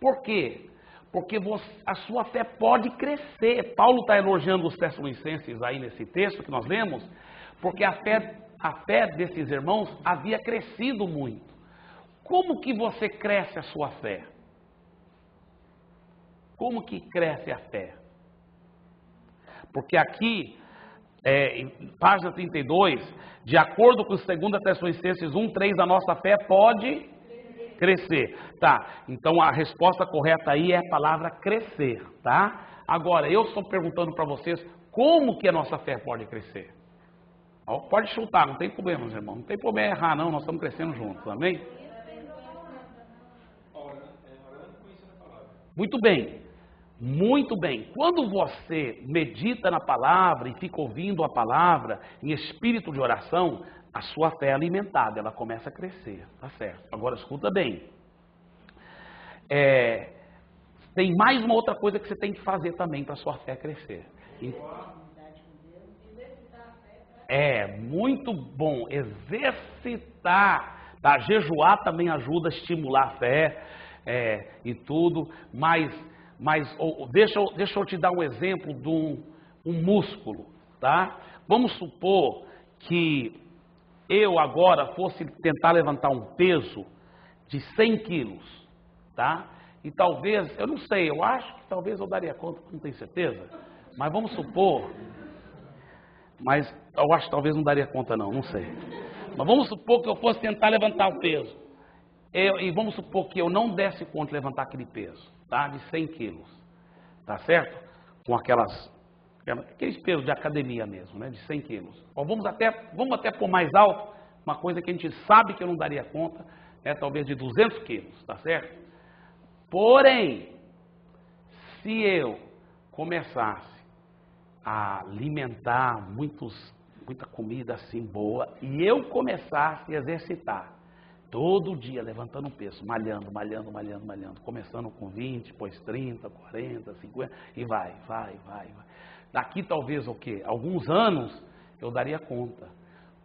S1: Por quê? Porque a sua fé pode crescer. Paulo está elogiando os Tessalonicenses aí nesse texto que nós lemos, porque a fé desses irmãos havia crescido muito. Como que você cresce a sua fé? Como que cresce a fé? Porque aqui, em página 32, de acordo com 2 Tessalonicenses 1:3, a nossa fé pode crescer. Tá, então a resposta correta aí é a palavra crescer, tá? Agora, eu estou perguntando para vocês, como que a nossa fé pode crescer? Pode chutar, não tem problema, meus irmãos. Não tem problema errar, não, nós estamos crescendo juntos, amém? Muito bem, muito bem. Quando você medita na palavra e fica ouvindo a palavra em espírito de oração, a sua fé é alimentada, ela começa a crescer, tá certo? Agora escuta bem. Tem mais uma outra coisa que você tem que fazer também para a sua fé crescer. Muito bom, exercitar, tá? Jejuar também ajuda a estimular a fé e tudo, mas deixa eu te dar um exemplo de um músculo, tá? Vamos supor que eu agora fosse tentar levantar um peso de 100 quilos, tá? E talvez, eu não sei, eu acho que talvez eu daria conta, não tenho certeza, mas vamos supor, mas eu acho que talvez não daria conta não sei. Mas vamos supor que eu fosse tentar levantar o peso, e vamos supor que eu não desse conta de levantar aquele peso, tá? De 100 quilos, tá certo? Com aqueles pesos de academia mesmo, né? De 100 quilos. Vamos até pôr mais alto, uma coisa que a gente sabe que eu não daria conta, talvez de 200 quilos, tá certo? Porém, se eu começasse a alimentar muita comida assim boa, e eu começasse a exercitar, todo dia levantando um peso, malhando, começando com 20, depois 30, 40, 50, e vai. Daqui talvez o quê? Alguns anos eu daria conta.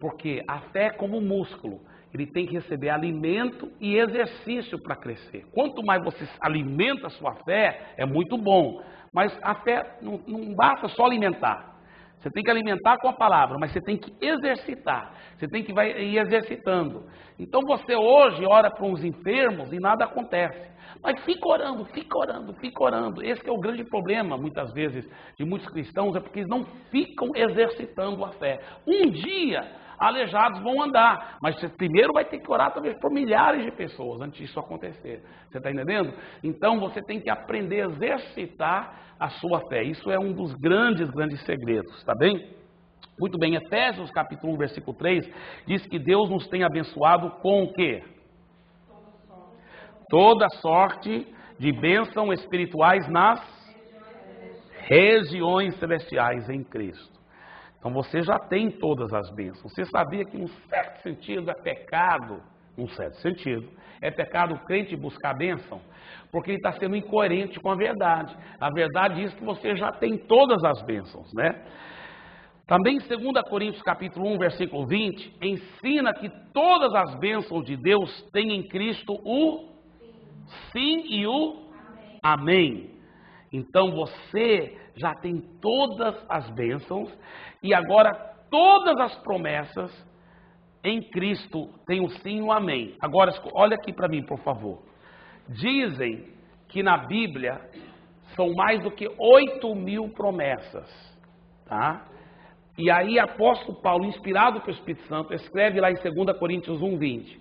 S1: Porque a fé é como um músculo, ele tem que receber alimento e exercício para crescer. Quanto mais você alimenta a sua fé, é muito bom. Mas a fé não basta só alimentar. Você tem que alimentar com a palavra, mas você tem que exercitar. Você tem que ir exercitando. Então você hoje ora para uns enfermos e nada acontece. Mas fica orando. Esse é o grande problema, muitas vezes, de muitos cristãos, é porque eles não ficam exercitando a fé. Um dia, aleijados vão andar, mas você primeiro vai ter que orar talvez por milhares de pessoas antes disso acontecer. Você está entendendo? Então você tem que aprender a exercitar a sua fé. Isso é um dos grandes segredos, tá bem? Muito bem, Efésios capítulo 1, versículo 3, diz que Deus nos tem abençoado com o quê? Toda sorte de bênção espirituais nas regiões celestiais em Cristo. Então você já tem todas as bênçãos. Você sabia que, num certo sentido, é pecado, é pecado o crente buscar bênção, porque ele está sendo incoerente com a verdade. A verdade diz que você já tem todas as bênçãos, né? Também em 2 Coríntios capítulo 1, versículo 20, ensina que todas as bênçãos de Deus têm em Cristo o sim e o amém. Então você já tem todas as bênçãos e agora todas as promessas em Cristo tem o sim e o amém. Agora olha aqui para mim, por favor. Dizem que na Bíblia são mais do que 8.000 promessas, tá? E aí apóstolo Paulo, inspirado pelo Espírito Santo, escreve lá em 2 Coríntios 1:20.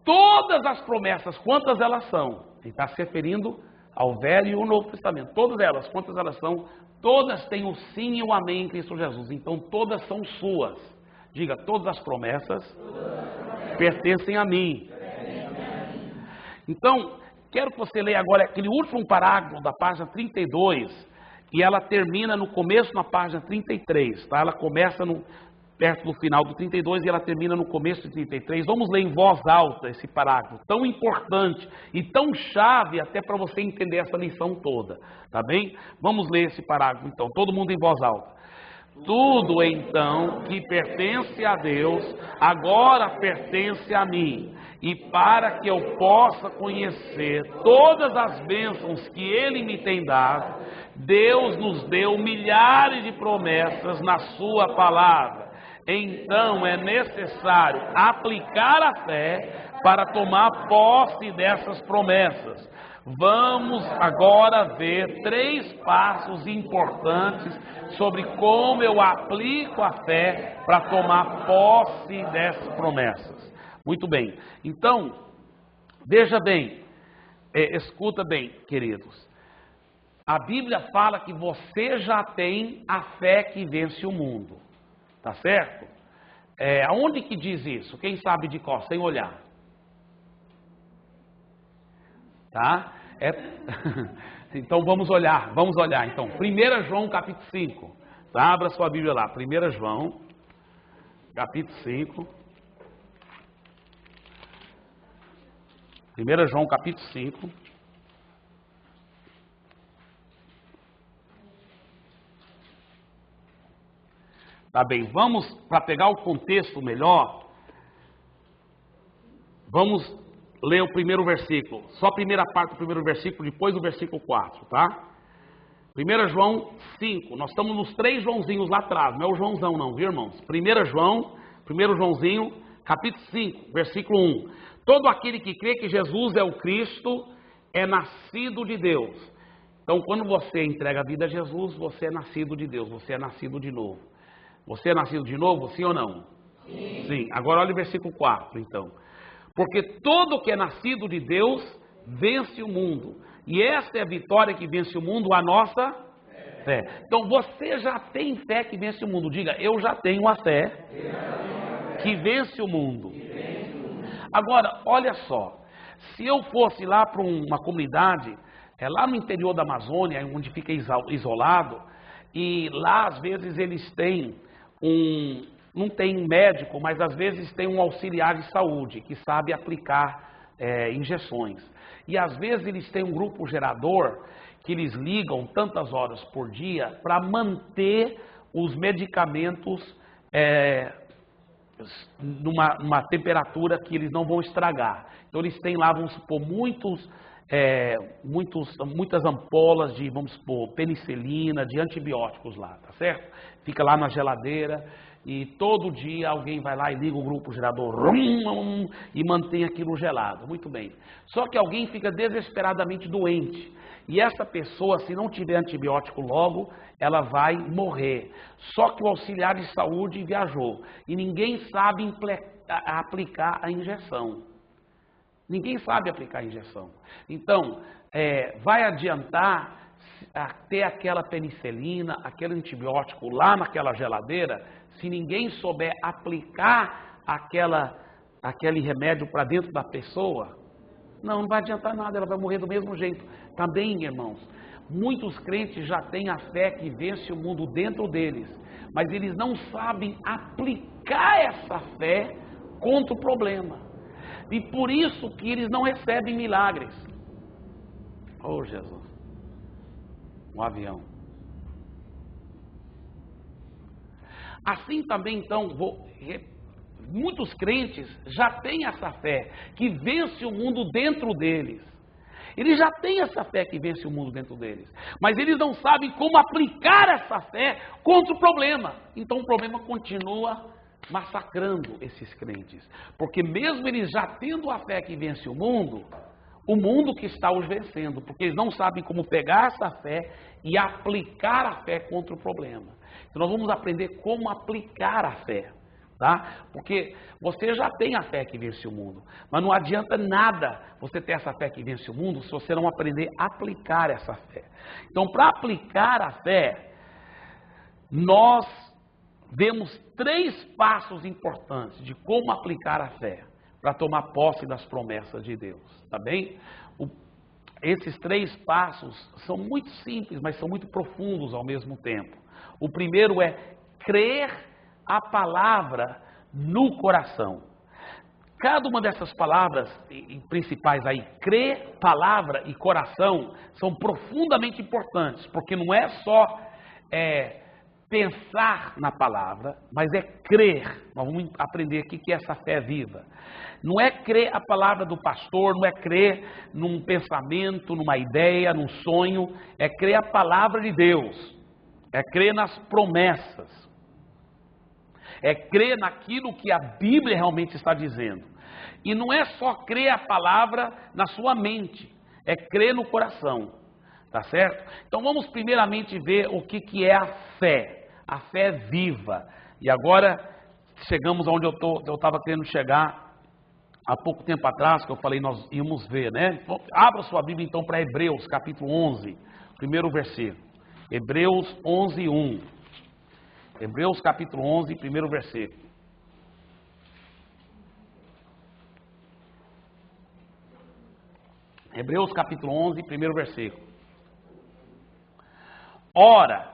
S1: Todas as promessas, quantas elas são? Ele está se referindo ao Velho e ao Novo Testamento. Todas elas, quantas elas são? Todas têm o sim e o amém em Cristo Jesus. Então todas são suas. Diga, todas as promessas pertencem a mim. Então, quero que você leia agora aquele último parágrafo da página 32 e ela termina no começo na página 33, tá? Ela começa perto do final do 32 e ela termina no começo do 33. Vamos ler em voz alta esse parágrafo, tão importante e tão chave até para você entender essa lição toda, tá bem? Vamos ler esse parágrafo então, todo mundo em voz alta. Tudo então que pertence a Deus, agora pertence a mim. E para que eu possa conhecer todas as bênçãos que Ele me tem dado, Deus nos deu milhares de promessas na Sua palavra. Então é necessário aplicar a fé para tomar posse dessas promessas. Vamos agora ver 3 passos importantes sobre como eu aplico a fé para tomar posse dessas promessas. Muito bem, então, veja bem, escuta bem, queridos. A Bíblia fala que você já tem a fé que vence o mundo, tá certo? Aonde que diz isso? Quem sabe de cor, sem olhar? Tá? Então vamos olhar então. 1 João capítulo 5, tá? Abra sua Bíblia lá, 1 João capítulo 5. 1 João capítulo 5. Tá bem, vamos, para pegar o contexto melhor, vamos ler o primeiro versículo, só a primeira parte do primeiro versículo, depois do versículo 4, tá? 1 João 5, nós estamos nos 3 Joãozinhos lá atrás, não é o Joãozão não, viu irmãos? 1 Joãozinho, capítulo 5, versículo 1. Todo aquele que crê que Jesus é o Cristo é nascido de Deus. Então quando você entrega a vida a Jesus, você é nascido de Deus, você é nascido de novo. Você é nascido de novo, sim ou não? Sim. Sim. Agora olha o versículo 4, então. Porque todo que é nascido de Deus vence o mundo. E essa é a vitória que vence o mundo, a nossa fé. Então você já tem fé que vence o mundo. Diga, eu já tenho a fé que vence o mundo. Agora, olha só. Se eu fosse lá para uma comunidade, lá no interior da Amazônia, onde fica isolado, e lá às vezes eles têm não tem médico, mas às vezes tem um auxiliar de saúde que sabe aplicar injeções. E às vezes eles têm um grupo gerador que eles ligam tantas horas por dia para manter os medicamentos numa temperatura que eles não vão estragar. Então eles têm lá, vamos supor, muitas ampolas de, vamos supor, penicilina, de antibióticos lá, tá certo? Fica lá na geladeira e todo dia alguém vai lá e liga o grupo gerador e mantém aquilo gelado. Muito bem. Só que alguém fica desesperadamente doente e essa pessoa, se não tiver antibiótico logo, ela vai morrer. Só que o auxiliar de saúde viajou e ninguém sabe aplicar a injeção. Ninguém sabe aplicar a injeção. Então, vai adiantar ter aquela penicilina, aquele antibiótico lá naquela geladeira, se ninguém souber aplicar aquele remédio para dentro da pessoa? Não vai adiantar nada, ela vai morrer do mesmo jeito. Também, irmãos, muitos crentes já têm a fé que vence o mundo dentro deles, mas eles não sabem aplicar essa fé contra o problema. E por isso que eles não recebem milagres. Oh, Jesus. Um avião. Assim também, então, muitos crentes já têm essa fé que vence o mundo dentro deles. Eles já têm essa fé que vence o mundo dentro deles. Mas eles não sabem como aplicar essa fé contra o problema. Então o problema continua massacrando esses crentes. Porque mesmo eles já tendo a fé que vence o mundo que está os vencendo. Porque eles não sabem como pegar essa fé e aplicar a fé contra o problema. Então nós vamos aprender como aplicar a fé. Tá? Porque você já tem a fé que vence o mundo, mas não adianta nada você ter essa fé que vence o mundo se você não aprender a aplicar essa fé. Então, para aplicar a fé, nós vemos 3 passos importantes de como aplicar a fé para tomar posse das promessas de Deus, tá bem? Esses 3 passos são muito simples, mas são muito profundos ao mesmo tempo. O primeiro é crer a palavra no coração. Cada uma dessas palavras principais aí, crer, palavra e coração, são profundamente importantes, porque não é só pensar na palavra, mas é crer. Nós vamos aprender aqui que essa fé é viva. Não é crer a palavra do pastor, não é crer num pensamento, numa ideia, num sonho, é crer a palavra de Deus, é crer nas promessas. É crer naquilo que a Bíblia realmente está dizendo. E não é só crer a palavra na sua mente, é crer no coração, tá certo? Então vamos primeiramente ver o que é a fé. A fé viva. E agora chegamos onde eu estava querendo chegar há pouco tempo atrás, que eu falei nós íamos ver, né? Abra sua Bíblia então para Hebreus capítulo 11, primeiro versículo. Hebreus 11, 1. Hebreus capítulo 11, primeiro versículo. Hebreus capítulo 11, primeiro versículo. Ora,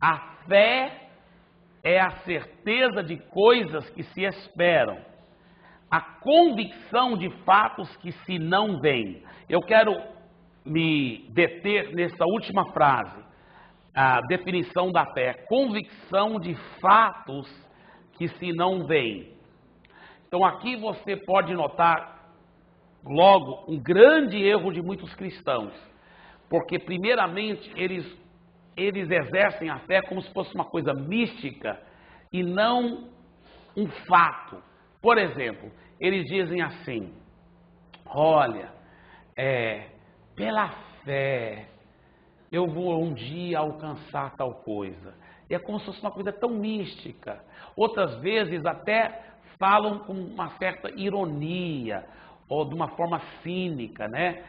S1: a fé é a certeza de coisas que se esperam, a convicção de fatos que se não veem. Eu quero me deter nessa última frase. A definição da fé, convicção de fatos que se não veem. Então aqui você pode notar logo um grande erro de muitos cristãos, porque primeiramente eles exercem a fé como se fosse uma coisa mística e não um fato. Por exemplo, eles dizem assim: olha, pela fé eu vou um dia alcançar tal coisa. E é como se fosse uma coisa tão mística. Outras vezes até falam com uma certa ironia, ou de uma forma cínica, né?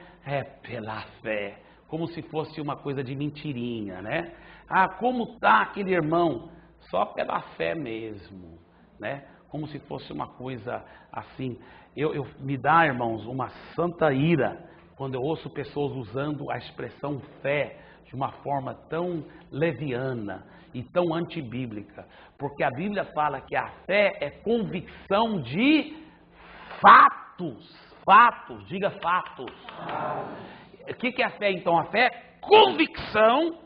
S1: Pela fé, como se fosse uma coisa de mentirinha, né? Ah, como está aquele irmão? Só pela fé mesmo, né? Como se fosse uma coisa assim. Me dá, irmãos, uma santa ira quando eu ouço pessoas usando a expressão fé de uma forma tão leviana e tão antibíblica. Porque a Bíblia fala que a fé é convicção de fatos. Fatos, diga fatos. O que é a fé então? A fé é convicção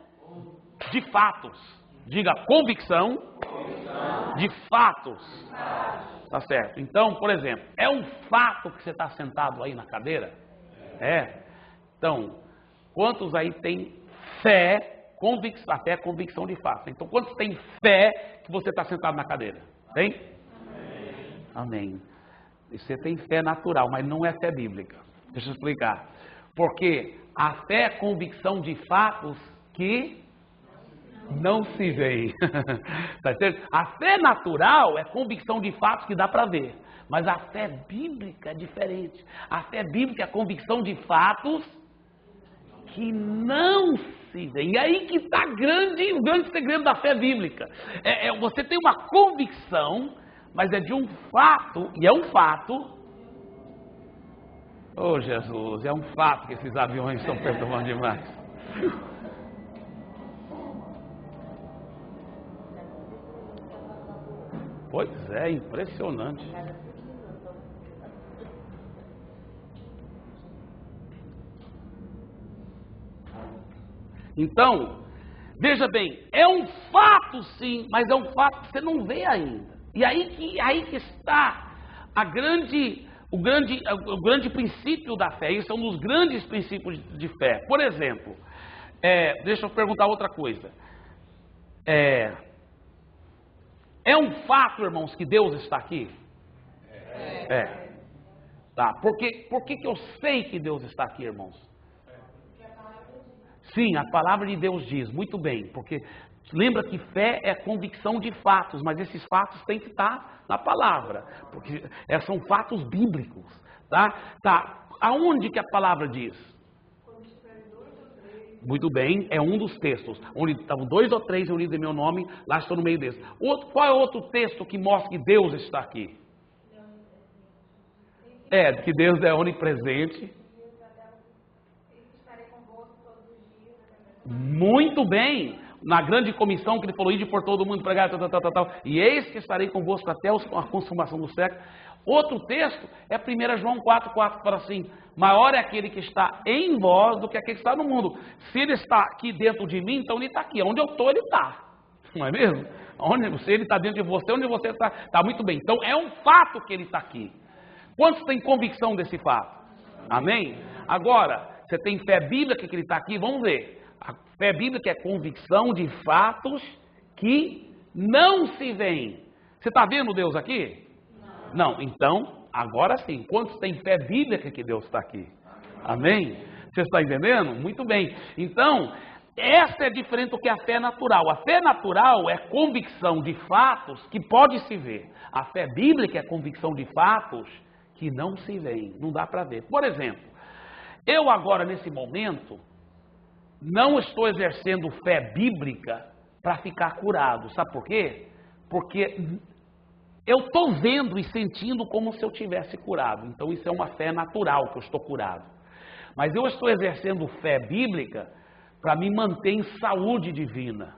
S1: de fatos. Diga convicção de fatos. Tá certo? Então, por exemplo, é um fato que você está sentado aí na cadeira? Então, quantos aí tem fé, convicção? A fé é convicção de fato. Então, quantos tem fé que você está sentado na cadeira? Tem? Amém. Você tem fé natural, mas não é fé bíblica. Deixa eu explicar. Porque a fé é convicção de fatos que não se veem. Tá certo? A fé natural é convicção de fatos que dá para ver. Mas a fé bíblica é diferente. A fé bíblica é convicção de fatos que não se veem. E aí que está o grande segredo da fé bíblica. Você tem uma convicção, mas é de um fato, e é um fato. Oh Jesus, é um fato que esses aviões estão perturbando demais. Pois é, impressionante. Então, veja bem, é um fato sim, mas é um fato que você não vê ainda. E aí que está o grande princípio da fé. Isso é um dos grandes princípios de fé. Por exemplo, deixa eu perguntar outra coisa. É um fato, irmãos, que Deus está aqui? Tá. Por que eu sei que Deus está aqui, irmãos? Sim, a palavra de Deus diz, muito bem, porque lembra que fé é convicção de fatos, mas esses fatos têm que estar na palavra, porque são fatos bíblicos, tá? Aonde que a palavra diz? Muito bem, é um dos textos, onde estavam 2 ou 3 reunidos em meu nome, lá estou no meio deles. Qual é outro texto que mostra que Deus está aqui? Que Deus é onipresente. Muito bem, na grande comissão que ele falou, ide por todo mundo pregar, tal. E eis que estarei convosco até a consumação do século. Outro texto é 1 João 4,4, que fala assim, maior é aquele que está em vós do que aquele que está no mundo. Se ele está aqui dentro de mim, então ele está aqui. Onde eu estou, ele está. Não é mesmo? Se ele está dentro de você, onde você está, está muito bem. Então é um fato que ele está aqui. Quantos têm convicção desse fato? Amém? Agora, você tem fé bíblica que ele está aqui? Vamos ver. A fé bíblica é convicção de fatos que não se veem. Você está vendo Deus aqui? Não. Então, agora sim. Quantos têm fé bíblica que Deus está aqui? Amém? Você está entendendo? Muito bem. Então, essa é diferente do que a fé natural. A fé natural é convicção de fatos que pode se ver. A fé bíblica é convicção de fatos que não se veem. Não dá para ver. Por exemplo, eu agora nesse momento não estou exercendo fé bíblica para ficar curado. Sabe por quê? Porque eu estou vendo e sentindo como se eu tivesse curado. Então isso é uma fé natural que eu estou curado. Mas eu estou exercendo fé bíblica para me manter em saúde divina.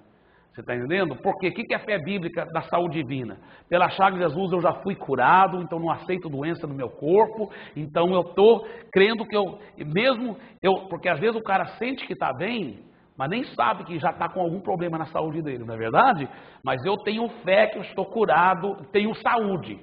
S1: Você está entendendo? Porque o que é a fé bíblica da saúde divina? Pela chaga de Jesus eu já fui curado, então não aceito doença no meu corpo, então eu estou crendo que porque às vezes o cara sente que está bem, mas nem sabe que já está com algum problema na saúde dele, não é verdade? Mas eu tenho fé que eu estou curado, tenho saúde,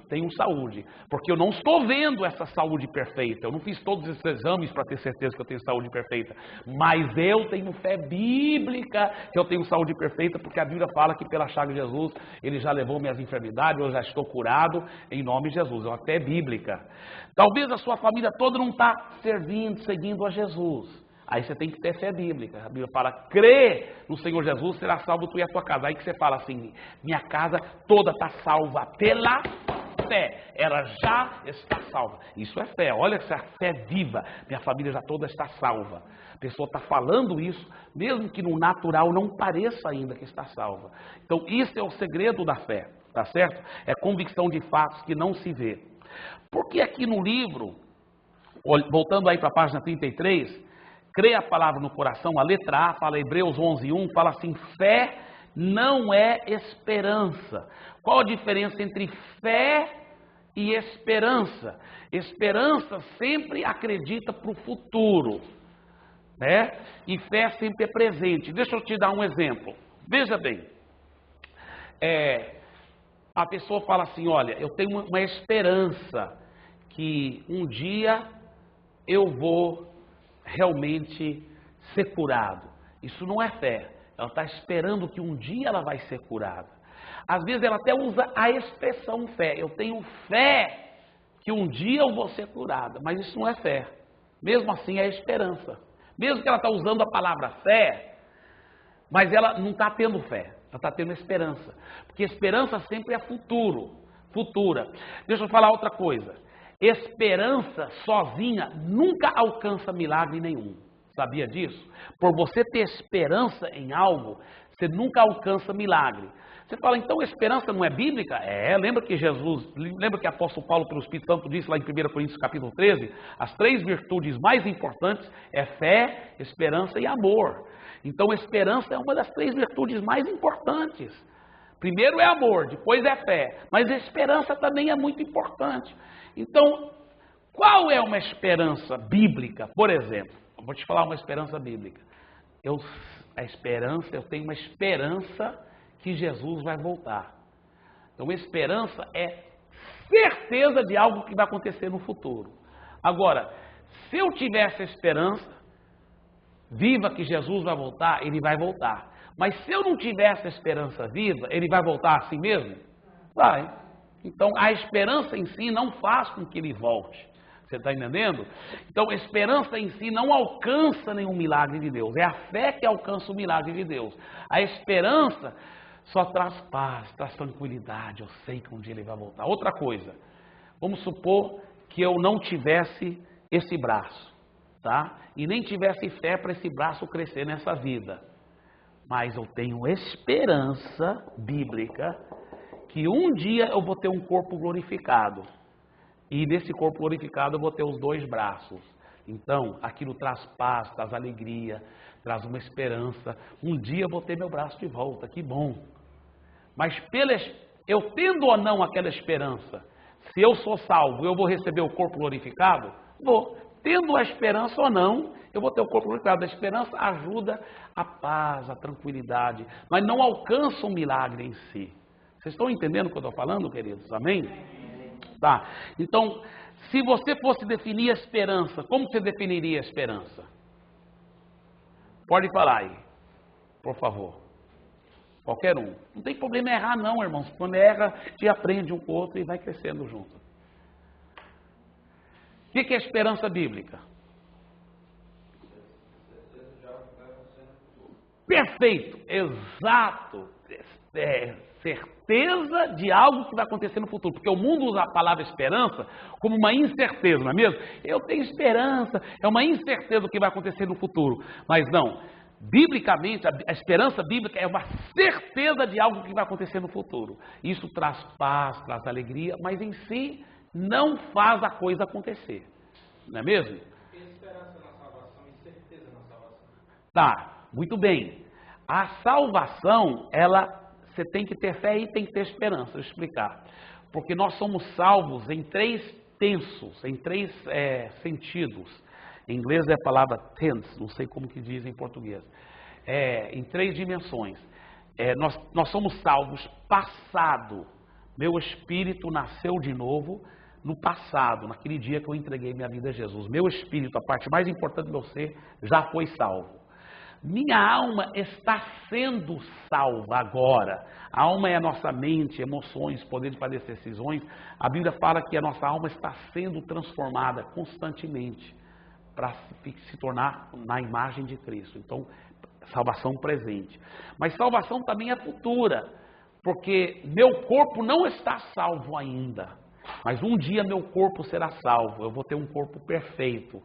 S1: porque eu não estou vendo essa saúde perfeita, eu não fiz todos esses exames para ter certeza que eu tenho saúde perfeita, mas eu tenho fé bíblica que eu tenho saúde perfeita, porque a Bíblia fala que pela chaga de Jesus, ele já levou minhas enfermidades, eu já estou curado em nome de Jesus, é uma fé bíblica. Talvez a sua família toda não está seguindo a Jesus. Aí você tem que ter fé bíblica. A Bíblia fala, crê no Senhor Jesus, será salvo tu e a tua casa. Aí que você fala assim, minha casa toda está salva pela fé. Ela já está salva. Isso é fé. Olha essa fé viva. Minha família já toda está salva. A pessoa está falando isso, mesmo que no natural não pareça ainda que está salva. Então isso é o segredo da fé, tá certo? É convicção de fatos que não se vê. Porque aqui no livro, voltando aí para a página 33... crê a palavra no coração, a letra A, fala Hebreus 11:1, fala assim, fé não é esperança. Qual a diferença entre fé e esperança? Esperança sempre acredita para o futuro, né? E fé sempre é presente. Deixa eu te dar um exemplo. Veja bem, a pessoa fala assim, olha, eu tenho uma esperança que um dia eu vou realmente ser curado. Isso não é fé. Ela está esperando que um dia ela vai ser curada. Às vezes ela até usa a expressão fé. Eu tenho fé que um dia eu vou ser curada. Mas isso não é fé. Mesmo assim é esperança. Mesmo que ela está usando a palavra fé, mas ela não está tendo fé. Ela está tendo esperança. Porque esperança sempre é futura. Deixa eu falar outra coisa. Esperança sozinha nunca alcança milagre nenhum. Sabia disso? Por você ter esperança em algo, você nunca alcança milagre. Você fala, então esperança não é bíblica? Lembra que o apóstolo Paulo pelo Espírito Santo disse lá em 1 Coríntios capítulo 13, as 3 virtudes mais importantes é fé, esperança e amor. Então esperança é uma das 3 virtudes mais importantes. Primeiro é amor, depois é fé, mas a esperança também é muito importante. Então, qual é uma esperança bíblica? Por exemplo, eu vou te falar uma esperança bíblica. Eu tenho uma esperança que Jesus vai voltar. Então, esperança é certeza de algo que vai acontecer no futuro. Agora, se eu tivesse a esperança viva que Jesus vai voltar, ele vai voltar. Mas se eu não tivesse a esperança viva, ele vai voltar assim mesmo? Vai. Então, a esperança em si não faz com que ele volte. Você está entendendo? Então, a esperança em si não alcança nenhum milagre de Deus. É a fé que alcança o milagre de Deus. A esperança só traz paz, traz tranquilidade. Eu sei que um dia ele vai voltar. Outra coisa, vamos supor que eu não tivesse esse braço, tá? E nem tivesse fé para esse braço crescer nessa vida. Mas eu tenho esperança bíblica que um dia eu vou ter um corpo glorificado. E nesse corpo glorificado eu vou ter os 2 braços. Então, aquilo traz paz, traz alegria, traz uma esperança. Um dia eu vou ter meu braço de volta, que bom. Mas eu tendo ou não aquela esperança, se eu sou salvo, eu vou receber o corpo glorificado? Vou. Tendo a esperança ou não, eu vou ter o corpo glorificado. A esperança ajuda a paz, a tranquilidade, mas não alcança o milagre em si. Vocês estão entendendo o que eu estou falando, queridos? Amém? Tá. Então, se você fosse definir a esperança, como você definiria a esperança? Pode falar aí, por favor. Qualquer um. Não tem problema errar não, irmãos. Quando erra, te aprende um com o outro e vai crescendo junto. O que é esperança bíblica? Perfeito, exato. Certeza de algo que vai acontecer no futuro. Porque o mundo usa a palavra esperança como uma incerteza, não é mesmo? Eu tenho esperança, é uma incerteza do que vai acontecer no futuro. Mas não, biblicamente, a esperança bíblica é uma certeza de algo que vai acontecer no futuro. Isso traz paz, traz alegria, mas em si não faz a coisa acontecer. Não é mesmo?
S2: Esperança na salvação e certeza na salvação.
S1: Tá, muito bem. A salvação, você tem que ter fé e tem que ter esperança. Deixa eu explicar. Porque nós somos salvos em 3 tensos, em 3 sentidos. Em inglês é a palavra tense, não sei como que diz em português. Em 3 dimensões. Nós somos salvos passado. Meu espírito nasceu de novo no passado, naquele dia que eu entreguei minha vida a Jesus. Meu espírito, a parte mais importante do meu ser, já foi salvo. Minha alma está sendo salva agora. A alma é a nossa mente, emoções, poder de fazer decisões. A Bíblia fala que a nossa alma está sendo transformada constantemente para se tornar na imagem de Cristo. Então, salvação presente. Mas salvação também é futura, porque meu corpo não está salvo ainda. Mas um dia meu corpo será salvo. Eu vou ter um corpo perfeito.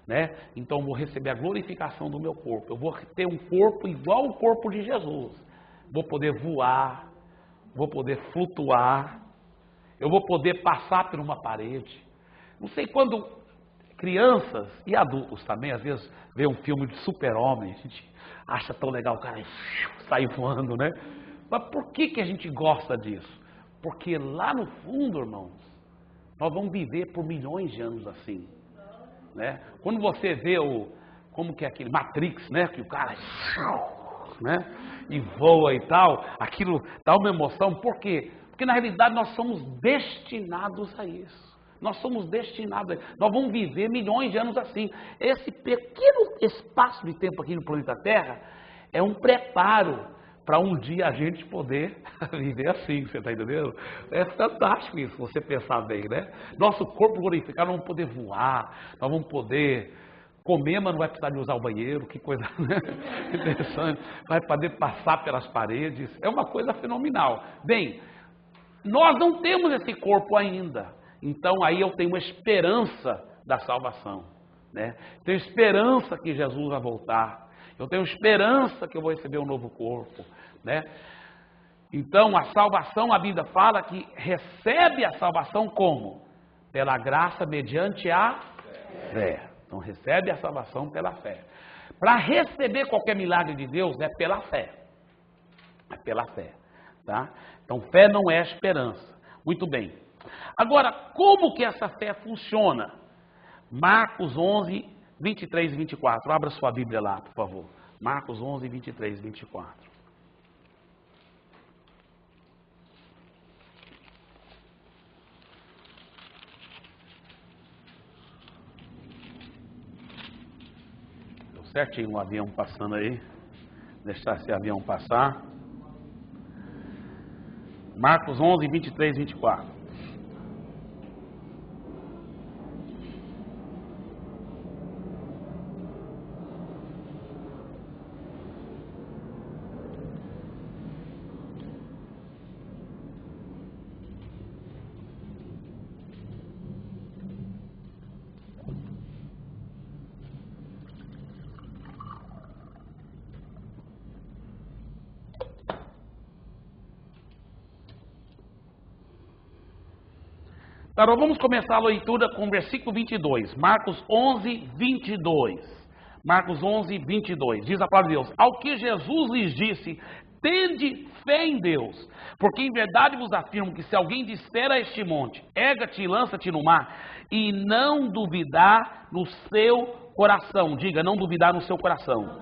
S1: Né? Então eu vou receber a glorificação do meu corpo. Eu vou ter um corpo igual ao corpo de Jesus. Vou poder voar, vou poder flutuar, eu vou poder passar por uma parede. Não sei quando crianças e adultos também, às vezes, vê um filme de super-homem, a gente acha tão legal o cara sair voando, né? Mas por que a gente gosta disso? Porque lá no fundo, irmãos, nós vamos viver por milhões de anos assim. Né? Quando você vê como que é aquele Matrix, né? Que o cara, né? E voa e tal, aquilo dá uma emoção. Por quê? Porque na realidade nós somos destinados a isso. Nós somos destinados a isso. Nós vamos viver milhões de anos assim. Esse pequeno espaço de tempo aqui no planeta Terra é um preparo para um dia a gente poder viver assim, você está entendendo? É fantástico isso, você pensar bem, né? Nosso corpo glorificado, nós vamos poder voar, nós vamos poder comer, mas não vai precisar de usar o banheiro, que coisa, né? Interessante. Vai poder passar pelas paredes, é uma coisa fenomenal. Bem, nós não temos esse corpo ainda, então aí eu tenho uma esperança da salvação, né? Tenho esperança que Jesus vai voltar. Eu tenho esperança que eu vou receber um novo corpo, né? Então, a salvação, a Bíblia fala que recebe a salvação como? Pela graça mediante a fé. Então, recebe a salvação pela fé. Para receber qualquer milagre de Deus, é pela fé. É pela fé, tá? Então, fé não é esperança. Muito bem. Agora, como que essa fé funciona? Marcos 11, 23 e 24. Abra sua Bíblia lá, por favor. Marcos 11, 23 e 24. certinho o avião passando aí. Deixar esse avião passar. Marcos 11, 23, 24. Então, vamos começar a leitura com o versículo 22. Marcos 11, 22. Marcos 11, 22. Diz a palavra de Deus: ao que Jesus lhes disse, tende fé em Deus, porque em verdade vos afirmo que se alguém disser a este monte, erga-te e lança-te no mar, e não duvidar no seu coração, diga, não duvidar no seu coração,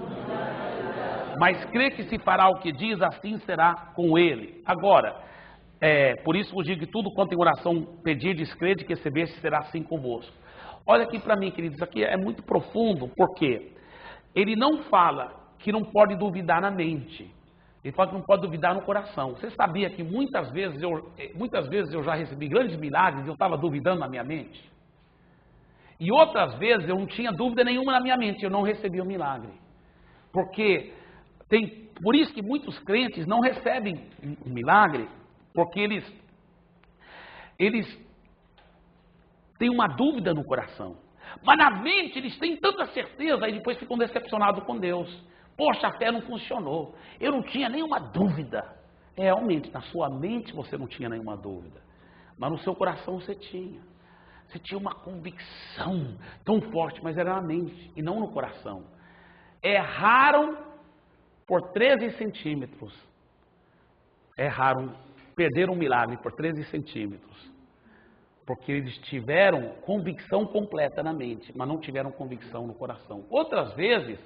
S1: mas crê que se fará o que diz, assim será com ele. Agora, por isso vos digo que tudo quanto em oração pedirdes, crede que recebeste, será assim convosco. Olha aqui para mim, queridos, aqui é muito profundo, porque ele não fala que não pode duvidar na mente, ele fala que não pode duvidar no coração. Você sabia que muitas vezes eu já recebi grandes milagres e eu estava duvidando na minha mente? E outras vezes eu não tinha dúvida nenhuma na minha mente, eu não recebi o milagre. Por isso que muitos crentes não recebem o milagre, porque eles têm uma dúvida no coração. Mas na mente eles têm tanta certeza e depois ficam decepcionados com Deus. Poxa, a fé não funcionou. Eu não tinha nenhuma dúvida. Realmente, na sua mente você não tinha nenhuma dúvida. Mas no seu coração você tinha. Você tinha uma convicção tão forte, mas era na mente e não no coração. Erraram por 13 centímetros. Perderam o milagre por 13 centímetros. Porque eles tiveram convicção completa na mente, mas não tiveram convicção no coração. Outras vezes,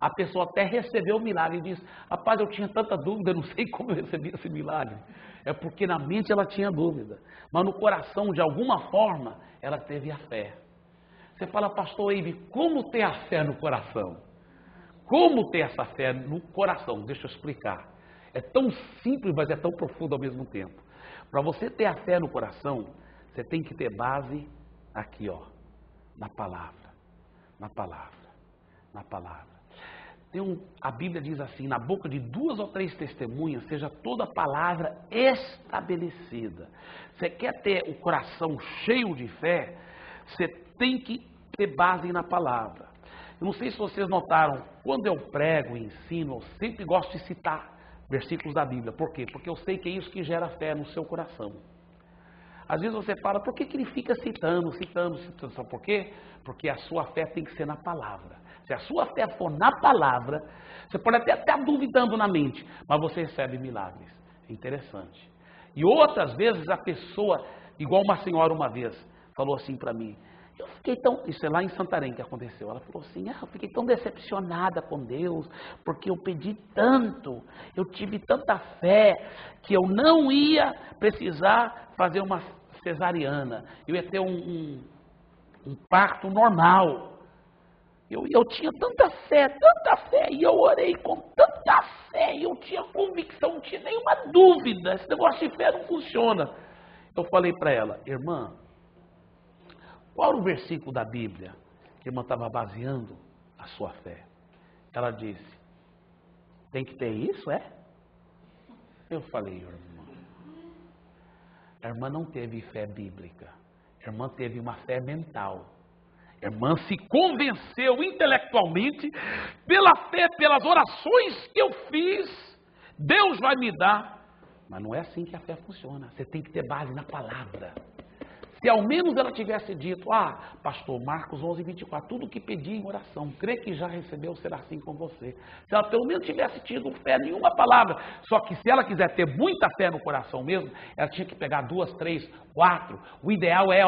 S1: a pessoa até recebeu o milagre e diz: rapaz, eu tinha tanta dúvida, eu não sei como eu recebi esse milagre. É porque na mente ela tinha dúvida, mas no coração, de alguma forma, ela teve a fé. Você fala: pastor Eibe, como ter a fé no coração? Como ter essa fé no coração? Deixa eu explicar. É tão simples, mas é tão profundo ao mesmo tempo. Para você ter a fé no coração, você tem que ter base aqui, ó, na palavra, na palavra, na palavra. A Bíblia diz assim: na boca de 2 ou 3 testemunhas, seja toda a palavra estabelecida. Você quer ter o coração cheio de fé, você tem que ter base na palavra. Eu não sei se vocês notaram, quando eu prego e ensino, eu sempre gosto de citar versículos da Bíblia. Por quê? Porque eu sei que é isso que gera fé no seu coração. Às vezes você fala: por que ele fica citando? Sabe por quê? Porque a sua fé tem que ser na palavra. Se a sua fé for na palavra, você pode até estar duvidando na mente, mas você recebe milagres. É interessante. E outras vezes a pessoa, igual uma senhora uma vez, falou assim para mim: eu fiquei isso é lá em Santarém que aconteceu. Ela falou assim: eu fiquei tão decepcionada com Deus, porque eu pedi tanto, eu tive tanta fé, que eu não ia precisar fazer uma cesariana, eu ia ter um parto normal. Eu tinha tanta fé, e eu orei com tanta fé, e eu tinha convicção, não tinha nenhuma dúvida, esse negócio de fé não funciona. Eu falei para ela: irmã, qual era o versículo da Bíblia que a irmã estava baseando a sua fé? Ela disse: tem que ter isso, é? Eu falei: irmã, a irmã não teve fé bíblica, a irmã teve uma fé mental. A irmã se convenceu intelectualmente, pela fé, pelas orações que eu fiz, Deus vai me dar. Mas não é assim que a fé funciona. Você tem que ter base na palavra. Se ao menos ela tivesse dito: pastor, Marcos 11, 24, tudo que pedi em oração, crê que já recebeu, será assim com você. Se ela pelo menos tivesse tido fé, nenhuma palavra. Só que se ela quiser ter muita fé no coração mesmo, ela tinha que pegar 2, 3, 4. O ideal é,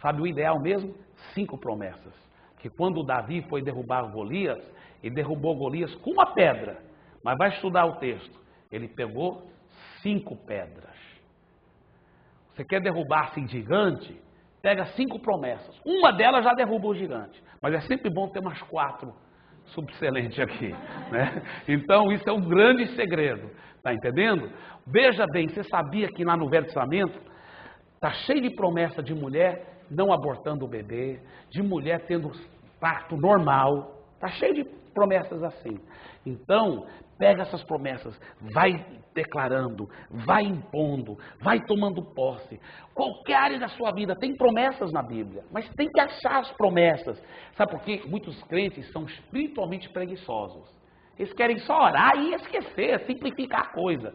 S1: sabe o ideal mesmo? 5 promessas. Que quando Davi foi derrubar Golias, ele derrubou Golias com uma pedra. Mas vai estudar o texto. Ele pegou 5 pedras. Você quer derrubar assim gigante? Pega 5 promessas. Uma delas já derruba o gigante. Mas é sempre bom ter umas 4 subexcelente aqui, né? Então isso é um grande segredo, tá entendendo? Veja bem, você sabia que lá no Velho Testamento está cheio de promessa de mulher não abortando o bebê, de mulher tendo parto normal, está cheio de promessas assim. Então, pega essas promessas, vai declarando, vai impondo, vai tomando posse. Qualquer área da sua vida tem promessas na Bíblia, mas tem que achar as promessas. Sabe por quê? Muitos crentes são espiritualmente preguiçosos. Eles querem só orar e esquecer, simplificar a coisa.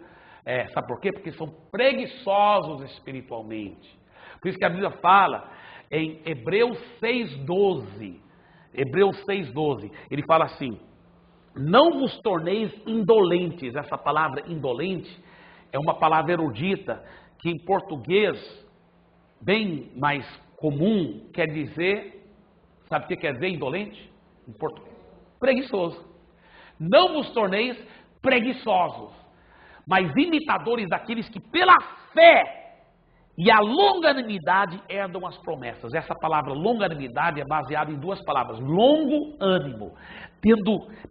S1: Sabe por quê? Porque são preguiçosos espiritualmente. Por isso que a Bíblia fala em Hebreus 6,12. Hebreus 6,12. Ele fala assim: não vos torneis indolentes. Essa palavra indolente é uma palavra erudita que em português, bem mais comum, quer dizer, sabe o que quer dizer indolente? Em português, preguiçoso. Não vos torneis preguiçosos, mas imitadores daqueles que pela fé e a longanimidade herdam as promessas. Essa palavra longanimidade é baseada em duas palavras: longo ânimo,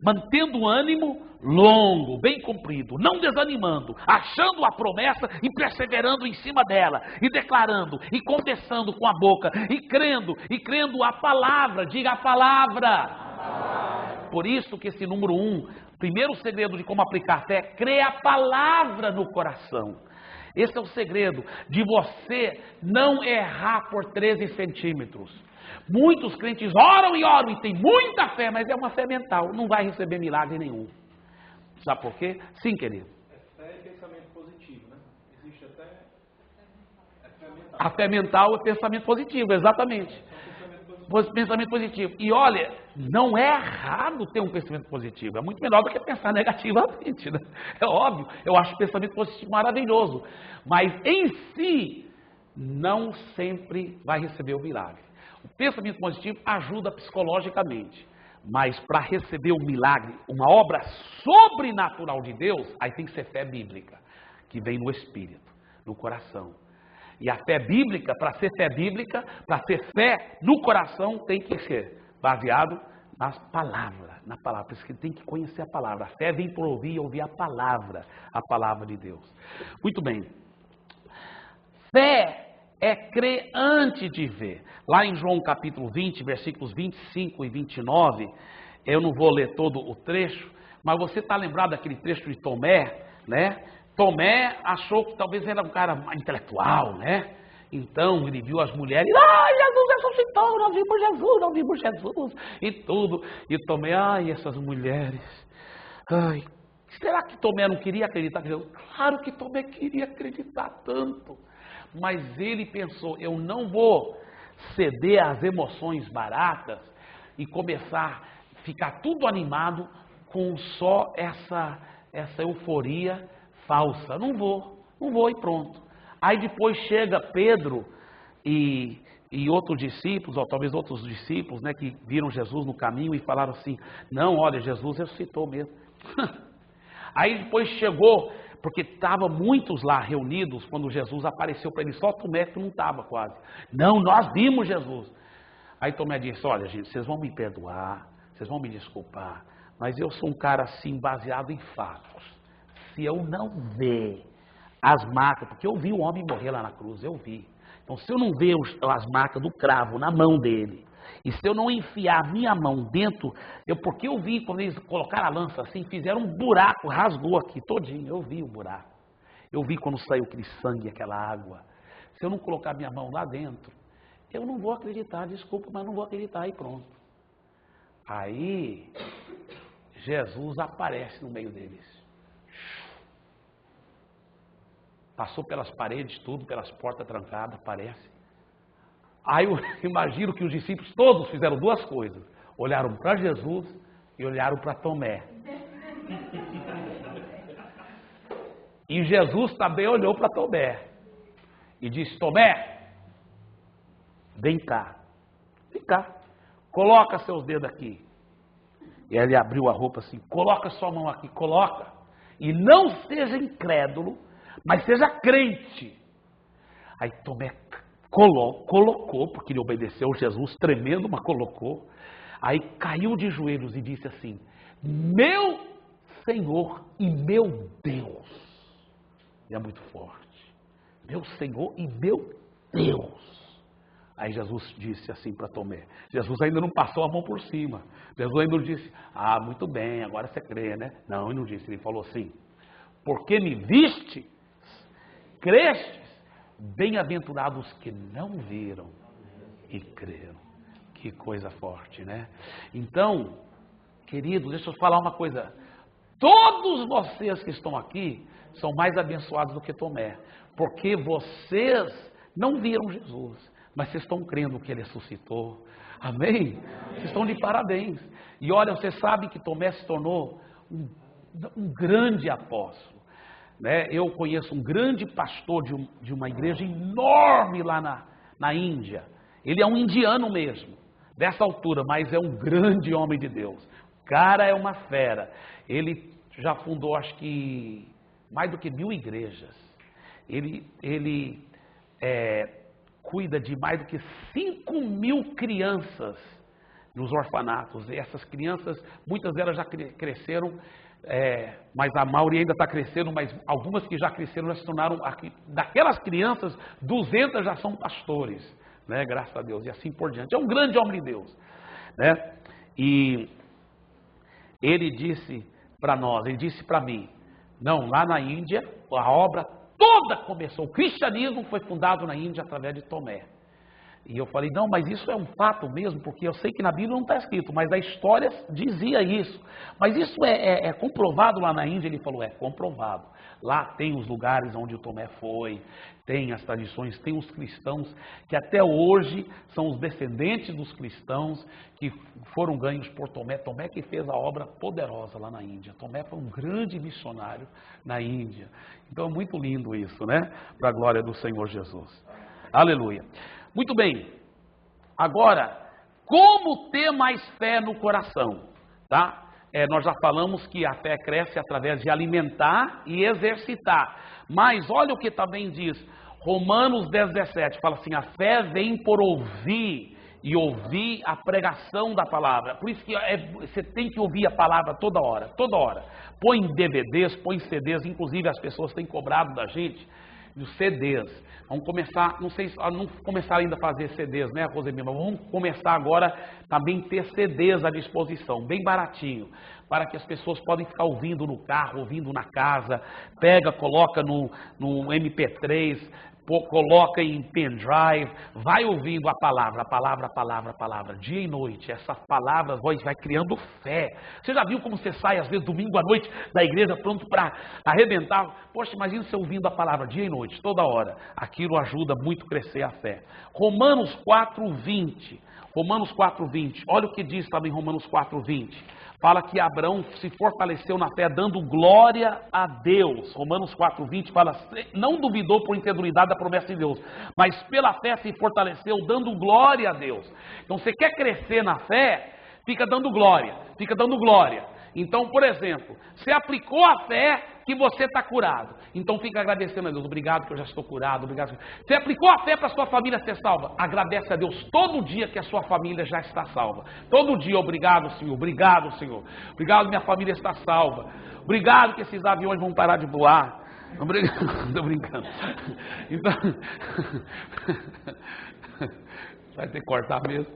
S1: mantendo o ânimo longo, bem comprido, não desanimando, achando a promessa e perseverando em cima dela, e declarando, e confessando com a boca, e crendo a palavra. Diga a palavra. Por isso que esse número 1, primeiro segredo de como aplicar fé, crer a palavra no coração. Esse é o segredo de você não errar por 13 centímetros. Muitos crentes oram e têm muita fé, mas é uma fé mental, não vai receber milagre nenhum. Sabe por quê? Sim, querido.
S2: É fé e pensamento positivo, né? Existe até fé mental.
S1: A fé mental é pensamento positivo, exatamente. Pensamento positivo. E olha, não é errado ter um pensamento positivo. É muito melhor do que pensar negativamente, né? É óbvio, eu acho o pensamento positivo maravilhoso. Mas em si, não sempre vai receber o milagre. O pensamento positivo ajuda psicologicamente. Mas para receber o milagre, uma obra sobrenatural de Deus, aí tem que ser fé bíblica, que vem no espírito, no coração. E a fé bíblica, para ser fé bíblica, para ter fé no coração, tem que ser baseado na palavra. Por isso que tem que conhecer a palavra. A fé vem por ouvir e ouvir a palavra de Deus. Muito bem. Fé é crer antes de ver. Lá em João capítulo 20, versículos 25 e 29, eu não vou ler todo o trecho, mas você está lembrado daquele trecho de Tomé, né? Tomé achou que talvez era um cara intelectual, né? Então ele viu as mulheres, Jesus ressuscitou, nós vimos Jesus, e tudo. E Tomé, essas mulheres, será que Tomé não queria acreditar? Claro que Tomé queria acreditar tanto, mas ele pensou, eu não vou ceder às emoções baratas e começar a ficar tudo animado com só essa euforia falsa. Não vou e pronto. Aí depois chega Pedro e outros discípulos, ou talvez outros discípulos, né, que viram Jesus no caminho e falaram assim: não, olha, Jesus ressuscitou mesmo. Aí depois chegou, porque estavam muitos lá reunidos quando Jesus apareceu para eles, só Tomé que não estava quase. Não, nós vimos Jesus. Aí Tomé disse: olha, gente, vocês vão me perdoar, vocês vão me desculpar, mas eu sou um cara assim baseado em fatos. Se eu não ver as marcas, porque eu vi o homem morrer lá na cruz, eu vi. Então, se eu não ver as marcas do cravo na mão dele, e se eu não enfiar minha mão dentro, porque eu vi quando eles colocaram a lança assim, fizeram um buraco, rasgou aqui todinho, eu vi o buraco. Eu vi quando saiu aquele sangue, aquela água. Se eu não colocar minha mão lá dentro, eu não vou acreditar, desculpa, mas não vou acreditar, e pronto. Aí, Jesus aparece no meio deles. Passou pelas paredes, tudo, pelas portas trancadas, aparece. Aí eu imagino que os discípulos todos fizeram duas coisas. Olharam para Jesus e olharam para Tomé. E Jesus também olhou para Tomé. E disse: Tomé, vem cá. Coloca seus dedos aqui. E ele abriu a roupa assim: coloca sua mão aqui, coloca. E não seja incrédulo, mas seja crente. Aí Tomé colocou, porque ele obedeceu Jesus tremendo, mas colocou. Aí caiu de joelhos e disse assim: meu Senhor e meu Deus. E é muito forte. Meu Senhor e meu Deus. Aí Jesus disse assim para Tomé. Jesus ainda não passou a mão por cima. Jesus ainda não disse: ah, muito bem, agora você crê, né? Não, ele não disse. Ele falou assim: porque me viste, crestes, bem-aventurados que não viram e creram. Que coisa forte, né? Então, queridos, deixa eu falar uma coisa. Todos vocês que estão aqui são mais abençoados do que Tomé, porque vocês não viram Jesus, mas vocês estão crendo que ele ressuscitou. Amém? Vocês estão de parabéns. E olha, você sabe que Tomé se tornou um grande apóstolo, né? Eu conheço um grande pastor de uma igreja enorme lá na Índia. Ele é um indiano mesmo, dessa altura, mas é um grande homem de Deus. O cara é uma fera. Ele já fundou, acho que, mais do que 1000 igrejas. Ele cuida de mais do que 5.000 crianças nos orfanatos. E essas crianças, muitas delas já cresceram, mas a maioria ainda está crescendo, mas algumas que já cresceram já se tornaram, daquelas crianças, 200 já são pastores, né? Graças a Deus, e assim por diante. É um grande homem de Deus, né? E ele disse para nós, ele disse para mim, não, lá na Índia, a obra toda começou, o cristianismo foi fundado na Índia através de Tomé. E eu falei, não, mas isso é um fato mesmo, porque eu sei que na Bíblia não está escrito, mas a história dizia isso. Mas isso é comprovado lá na Índia? Ele falou, é comprovado. Lá tem os lugares onde o Tomé foi, tem as tradições, tem os cristãos, que até hoje são os descendentes dos cristãos que foram ganhos por Tomé. Tomé que fez a obra poderosa lá na Índia. Tomé foi um grande missionário na Índia. Então é muito lindo isso, né? Para a glória do Senhor Jesus. Aleluia. Muito bem, agora, como ter mais fé no coração, tá? Nós já falamos que a fé cresce através de alimentar e exercitar, mas olha o que também diz, Romanos 10:17, fala assim, a fé vem por ouvir, e ouvir a pregação da palavra, por isso que você tem que ouvir a palavra toda hora, põe DVDs, põe CDs, inclusive as pessoas têm cobrado da gente, dos CDs. Vamos começar, não sei, não começaram ainda a fazer CDs, né, Rosemir? Mas vamos começar agora também ter CDs à disposição, bem baratinho, para que as pessoas podem ficar ouvindo no carro, ouvindo na casa, pega, coloca no MP3, coloca em pendrive, vai ouvindo a palavra, dia e noite. Essas palavras vai criando fé. Você já viu como você sai, às vezes, domingo à noite da igreja, pronto para arrebentar? Poxa, imagina você ouvindo a palavra dia e noite, toda hora. Aquilo ajuda muito a crescer a fé. Romanos 4:20. Romanos 4:20. Olha o que diz também Romanos 4:20. Fala que Abraão se fortaleceu na fé, dando glória a Deus. Romanos 4:20 fala, não duvidou por incredulidade da promessa de Deus, mas pela fé se fortaleceu, dando glória a Deus. Então, você quer crescer na fé, fica dando glória. Então, por exemplo, você aplicou a fé que você está curado. Então fica agradecendo a Deus. Obrigado que eu já estou curado. Obrigado. Você aplicou a fé para a sua família ser salva. Agradece a Deus todo dia que a sua família já está salva. Todo dia, obrigado, Senhor. Obrigado, Senhor. Obrigado, minha família está salva. Obrigado que esses aviões vão parar de voar. Obrigado. Estou brincando. Então, vai ter que cortar mesmo.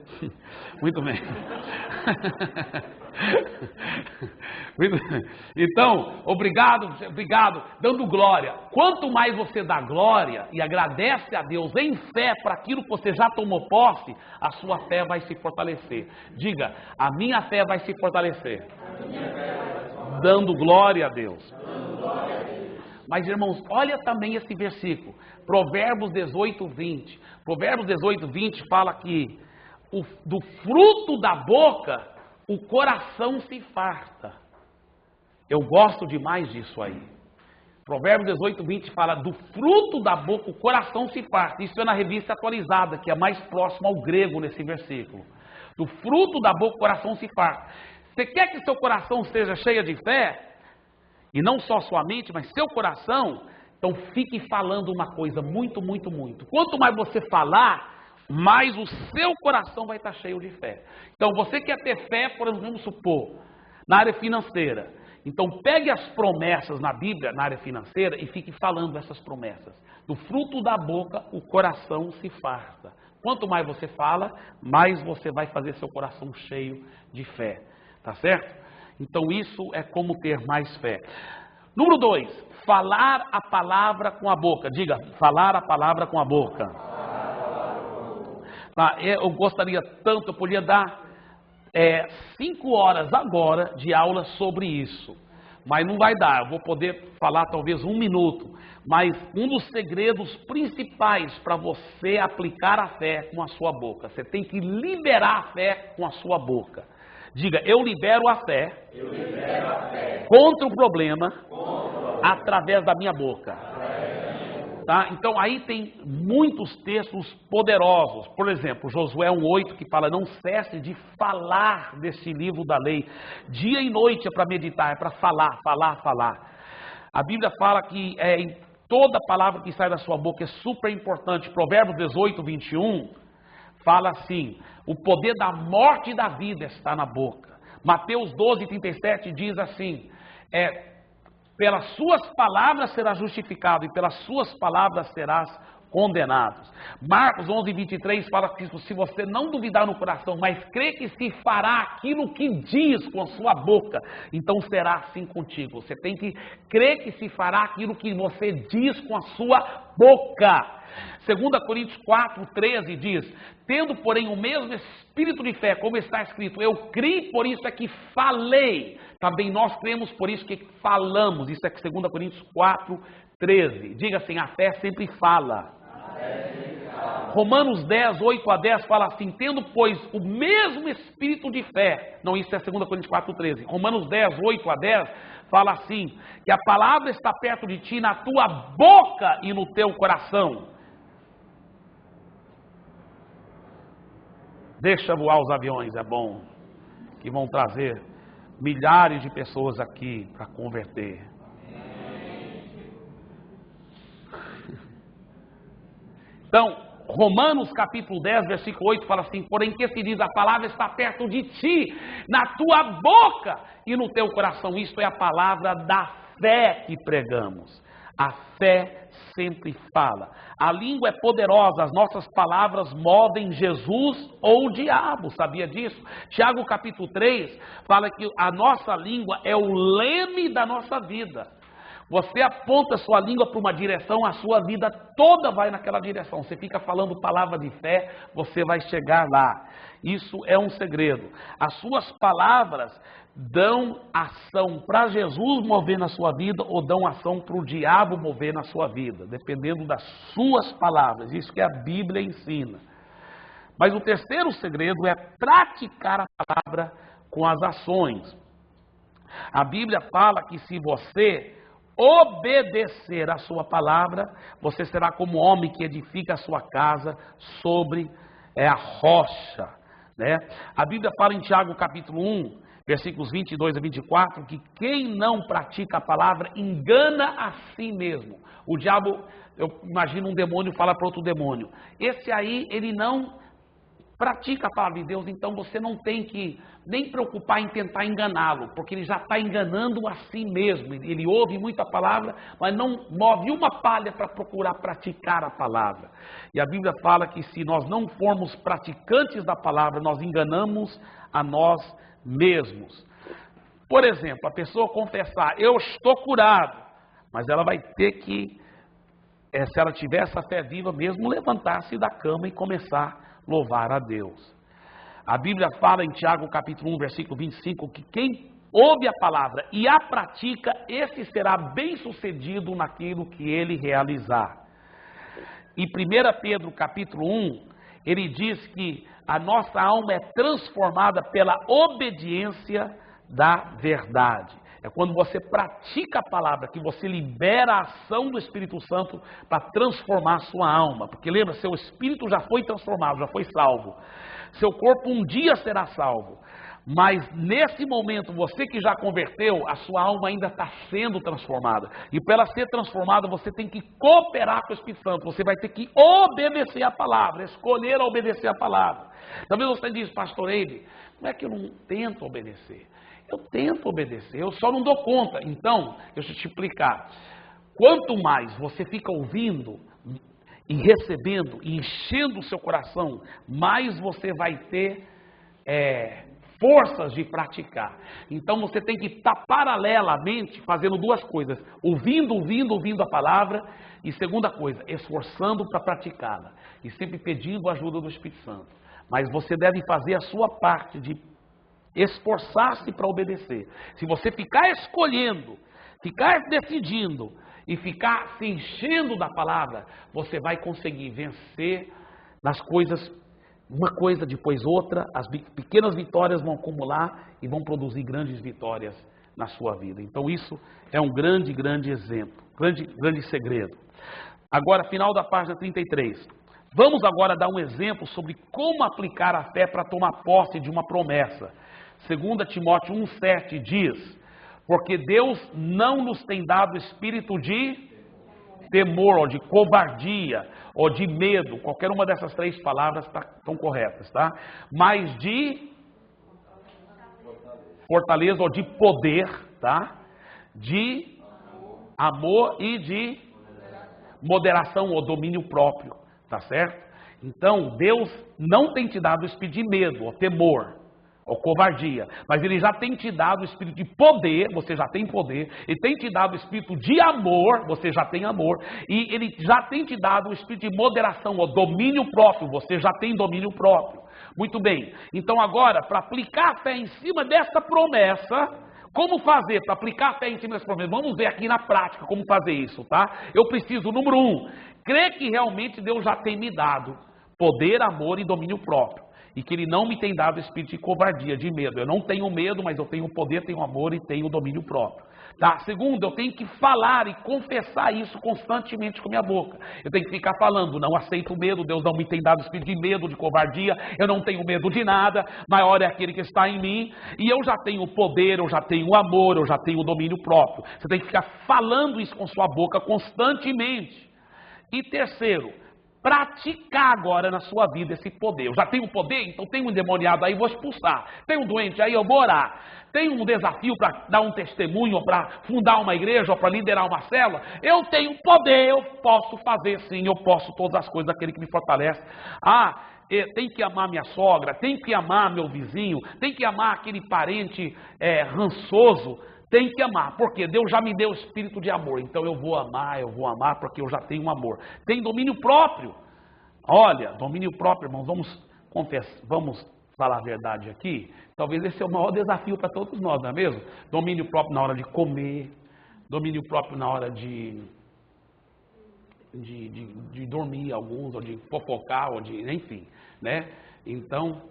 S1: Muito bem. Então, obrigado, dando glória. Quanto mais você dá glória e agradece a Deus em fé para aquilo que você já tomou posse, a sua fé vai se fortalecer. Diga, a minha fé vai se fortalecer. Dando glória a Deus. Mas, irmãos, olha também esse versículo, Provérbios 18:20. Provérbios 18:20 fala que do fruto da boca o coração se farta. Eu gosto demais disso aí. Provérbios 18:20 fala do fruto da boca o coração se farta. Isso é na revista atualizada, que é mais próximo ao grego nesse versículo. Do fruto da boca o coração se farta. Você quer que seu coração esteja cheio de fé? E não só sua mente, mas seu coração? Então fique falando uma coisa muito. Quanto mais você falar, mais o seu coração vai estar cheio de fé. Então, você quer ter fé, por exemplo, vamos supor, na área financeira. Então, pegue as promessas na Bíblia, na área financeira, e fique falando essas promessas. Do fruto da boca, o coração se farta. Quanto mais você fala, mais você vai fazer seu coração cheio de fé. Tá certo? Então, isso é como ter mais fé. Número 2, falar a palavra com a boca. Diga, falar a palavra com a boca. Tá, eu gostaria tanto, eu podia dar 5 horas agora de aula sobre isso, mas não vai dar, eu vou poder falar talvez 1 minuto, mas um dos segredos principais para você aplicar a fé com a sua boca, você tem que liberar a fé com a sua boca. Diga, eu libero a fé, contra o problema, através da minha boca. Tá? Então aí tem muitos textos poderosos, por exemplo, Josué 1:8 que fala, não cesse de falar desse livro da lei, dia e noite é para meditar, é para falar. A Bíblia fala que em toda palavra que sai da sua boca é super importante. Provérbios 18:21 fala assim, o poder da morte e da vida está na boca. Mateus 12:37 diz assim, pelas suas palavras serás justificado e pelas suas palavras serás condenado. Marcos 11:23 fala que se você não duvidar no coração, mas crê que se fará aquilo que diz com a sua boca, então será assim contigo. Você tem que crer que se fará aquilo que você diz com a sua boca. 2 Coríntios 4:13 diz, tendo porém o mesmo espírito de fé, como está escrito, eu criei, por isso é que falei. Também nós cremos, por isso que falamos. Isso é 2 Coríntios 4:13. Diga assim, a fé sempre fala. Romanos 10:8-10 fala assim, tendo pois o mesmo espírito de fé. Não, isso é 2 Coríntios 4:13. Romanos 10:8-10 fala assim, que a palavra está perto de ti, na tua boca e no teu coração. Deixa voar os aviões, é bom, que vão trazer milhares de pessoas aqui para converter. Então, Romanos capítulo 10, versículo 8 fala assim, porém que se diz, a palavra está perto de ti, na tua boca e no teu coração. Isto é a palavra da fé que pregamos. A fé sempre fala. A língua é poderosa, as nossas palavras movem Jesus ou o diabo, sabia disso? Tiago capítulo 3 fala que a nossa língua é o leme da nossa vida. Você aponta sua língua para uma direção, a sua vida toda vai naquela direção. Você fica falando palavra de fé, você vai chegar lá. Isso é um segredo. As suas palavras dão ação para Jesus mover na sua vida ou dão ação para o diabo mover na sua vida, dependendo das suas palavras. Isso que a Bíblia ensina. Mas o terceiro segredo é praticar a palavra com as ações. A Bíblia fala que se você obedecer a sua palavra, você será como homem que edifica a sua casa sobre a rocha, né? A Bíblia fala em Tiago capítulo 1, versículos 22-24, que quem não pratica a palavra engana a si mesmo. O diabo, eu imagino um demônio fala para outro demônio, esse aí ele não pratica a palavra de Deus, então você não tem que nem preocupar em tentar enganá-lo, porque ele já está enganando a si mesmo. Ele ouve muita palavra, mas não move uma palha para procurar praticar a palavra. E a Bíblia fala que se nós não formos praticantes da palavra, nós enganamos a nós mesmos. Por exemplo, a pessoa confessar, eu estou curado, mas ela vai ter que, se ela tiver essa fé viva mesmo, levantar-se da cama e começar a louvar a Deus. A Bíblia fala em Tiago capítulo 1, versículo 25, que quem ouve a palavra e a pratica, esse será bem sucedido naquilo que ele realizar. Em 1 Pedro capítulo 1, ele diz que a nossa alma é transformada pela obediência da verdade. É quando você pratica a palavra, que você libera a ação do Espírito Santo para transformar a sua alma. Porque lembra, seu espírito já foi transformado, já foi salvo. Seu corpo um dia será salvo. Mas nesse momento, você que já converteu, a sua alma ainda está sendo transformada. E para ela ser transformada, você tem que cooperar com o Espírito Santo. Você vai ter que obedecer a palavra, escolher obedecer a palavra. Talvez você diz, pastor Eide, como é que eu não tento obedecer? Eu tento obedecer, eu só não dou conta. Então, deixa eu te explicar. Quanto mais você fica ouvindo e recebendo e enchendo o seu coração, mais você vai ter forças de praticar. Então você tem que estar paralelamente fazendo duas coisas: ouvindo a palavra, e segunda coisa, esforçando para praticá-la e sempre pedindo a ajuda do Espírito Santo. Mas você deve fazer a sua parte de esforçar-se para obedecer. Se você ficar escolhendo, ficar decidindo e ficar se enchendo da palavra, você vai conseguir vencer nas coisas, uma coisa depois outra. As pequenas vitórias vão acumular e vão produzir grandes vitórias na sua vida. Então isso é um grande exemplo, grande segredo. Agora, final da página 33. Vamos agora dar um exemplo sobre como aplicar a fé para tomar posse de uma promessa. 2 Timóteo 1,7 diz: porque Deus não nos tem dado espírito de temor, ou de covardia, ou de medo. Qualquer uma dessas três palavras estão corretas, tá? Mas de fortaleza, ou de poder, tá? De amor e de moderação, ou domínio próprio, tá certo? Então, Deus não tem te dado o espírito de medo, ou temor, ou covardia, mas Ele já tem te dado o espírito de poder, você já tem poder. Ele tem te dado o espírito de amor, você já tem amor. E Ele já tem te dado o espírito de moderação, ou domínio próprio, você já tem domínio próprio. Muito bem, então agora, para aplicar a fé em cima dessa promessa, como fazer para aplicar a fé em cima dessa promessa? Vamos ver aqui na prática como fazer isso, tá? Eu preciso, número 1, crer que realmente Deus já tem me dado poder, amor e domínio próprio. E que Ele não me tem dado espírito de covardia, de medo. Eu não tenho medo, mas eu tenho poder, tenho amor e tenho domínio próprio. Tá? Segundo, eu tenho que falar e confessar isso constantemente com minha boca. Eu tenho que ficar falando: não aceito medo, Deus não me tem dado espírito de medo, de covardia, eu não tenho medo de nada, maior é aquele que está em mim, e eu já tenho poder, eu já tenho amor, eu já tenho domínio próprio. Você tem que ficar falando isso com sua boca constantemente. E terceiro, praticar agora na sua vida esse poder. Eu já tenho poder, então tem um endemoniado aí, vou expulsar. Tem um doente aí, eu vou orar. Tem um desafio para dar um testemunho, para fundar uma igreja, ou para liderar uma célula. Eu tenho poder, eu posso fazer sim, eu posso todas as coisas daquele que me fortalece. Tem que amar minha sogra, tem que amar meu vizinho, tem que amar aquele parente rançoso. Tem que amar, porque Deus já me deu o espírito de amor. Então eu vou amar porque eu já tenho amor. Tem domínio próprio. Olha, domínio próprio, irmãos, vamos falar a verdade aqui. Talvez esse é o maior desafio para todos nós, não é mesmo? Domínio próprio na hora de comer, domínio próprio na hora de dormir, alguns, ou de fofocar, ou de, enfim, né? Então,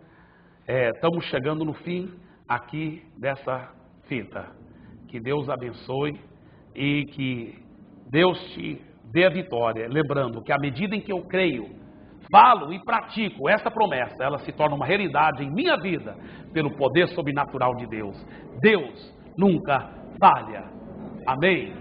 S1: estamos chegando no fim aqui dessa fita. Que Deus abençoe e que Deus te dê a vitória. Lembrando que à medida em que eu creio, falo e pratico essa promessa, ela se torna uma realidade em minha vida pelo poder sobrenatural de Deus. Deus nunca falha. Amém?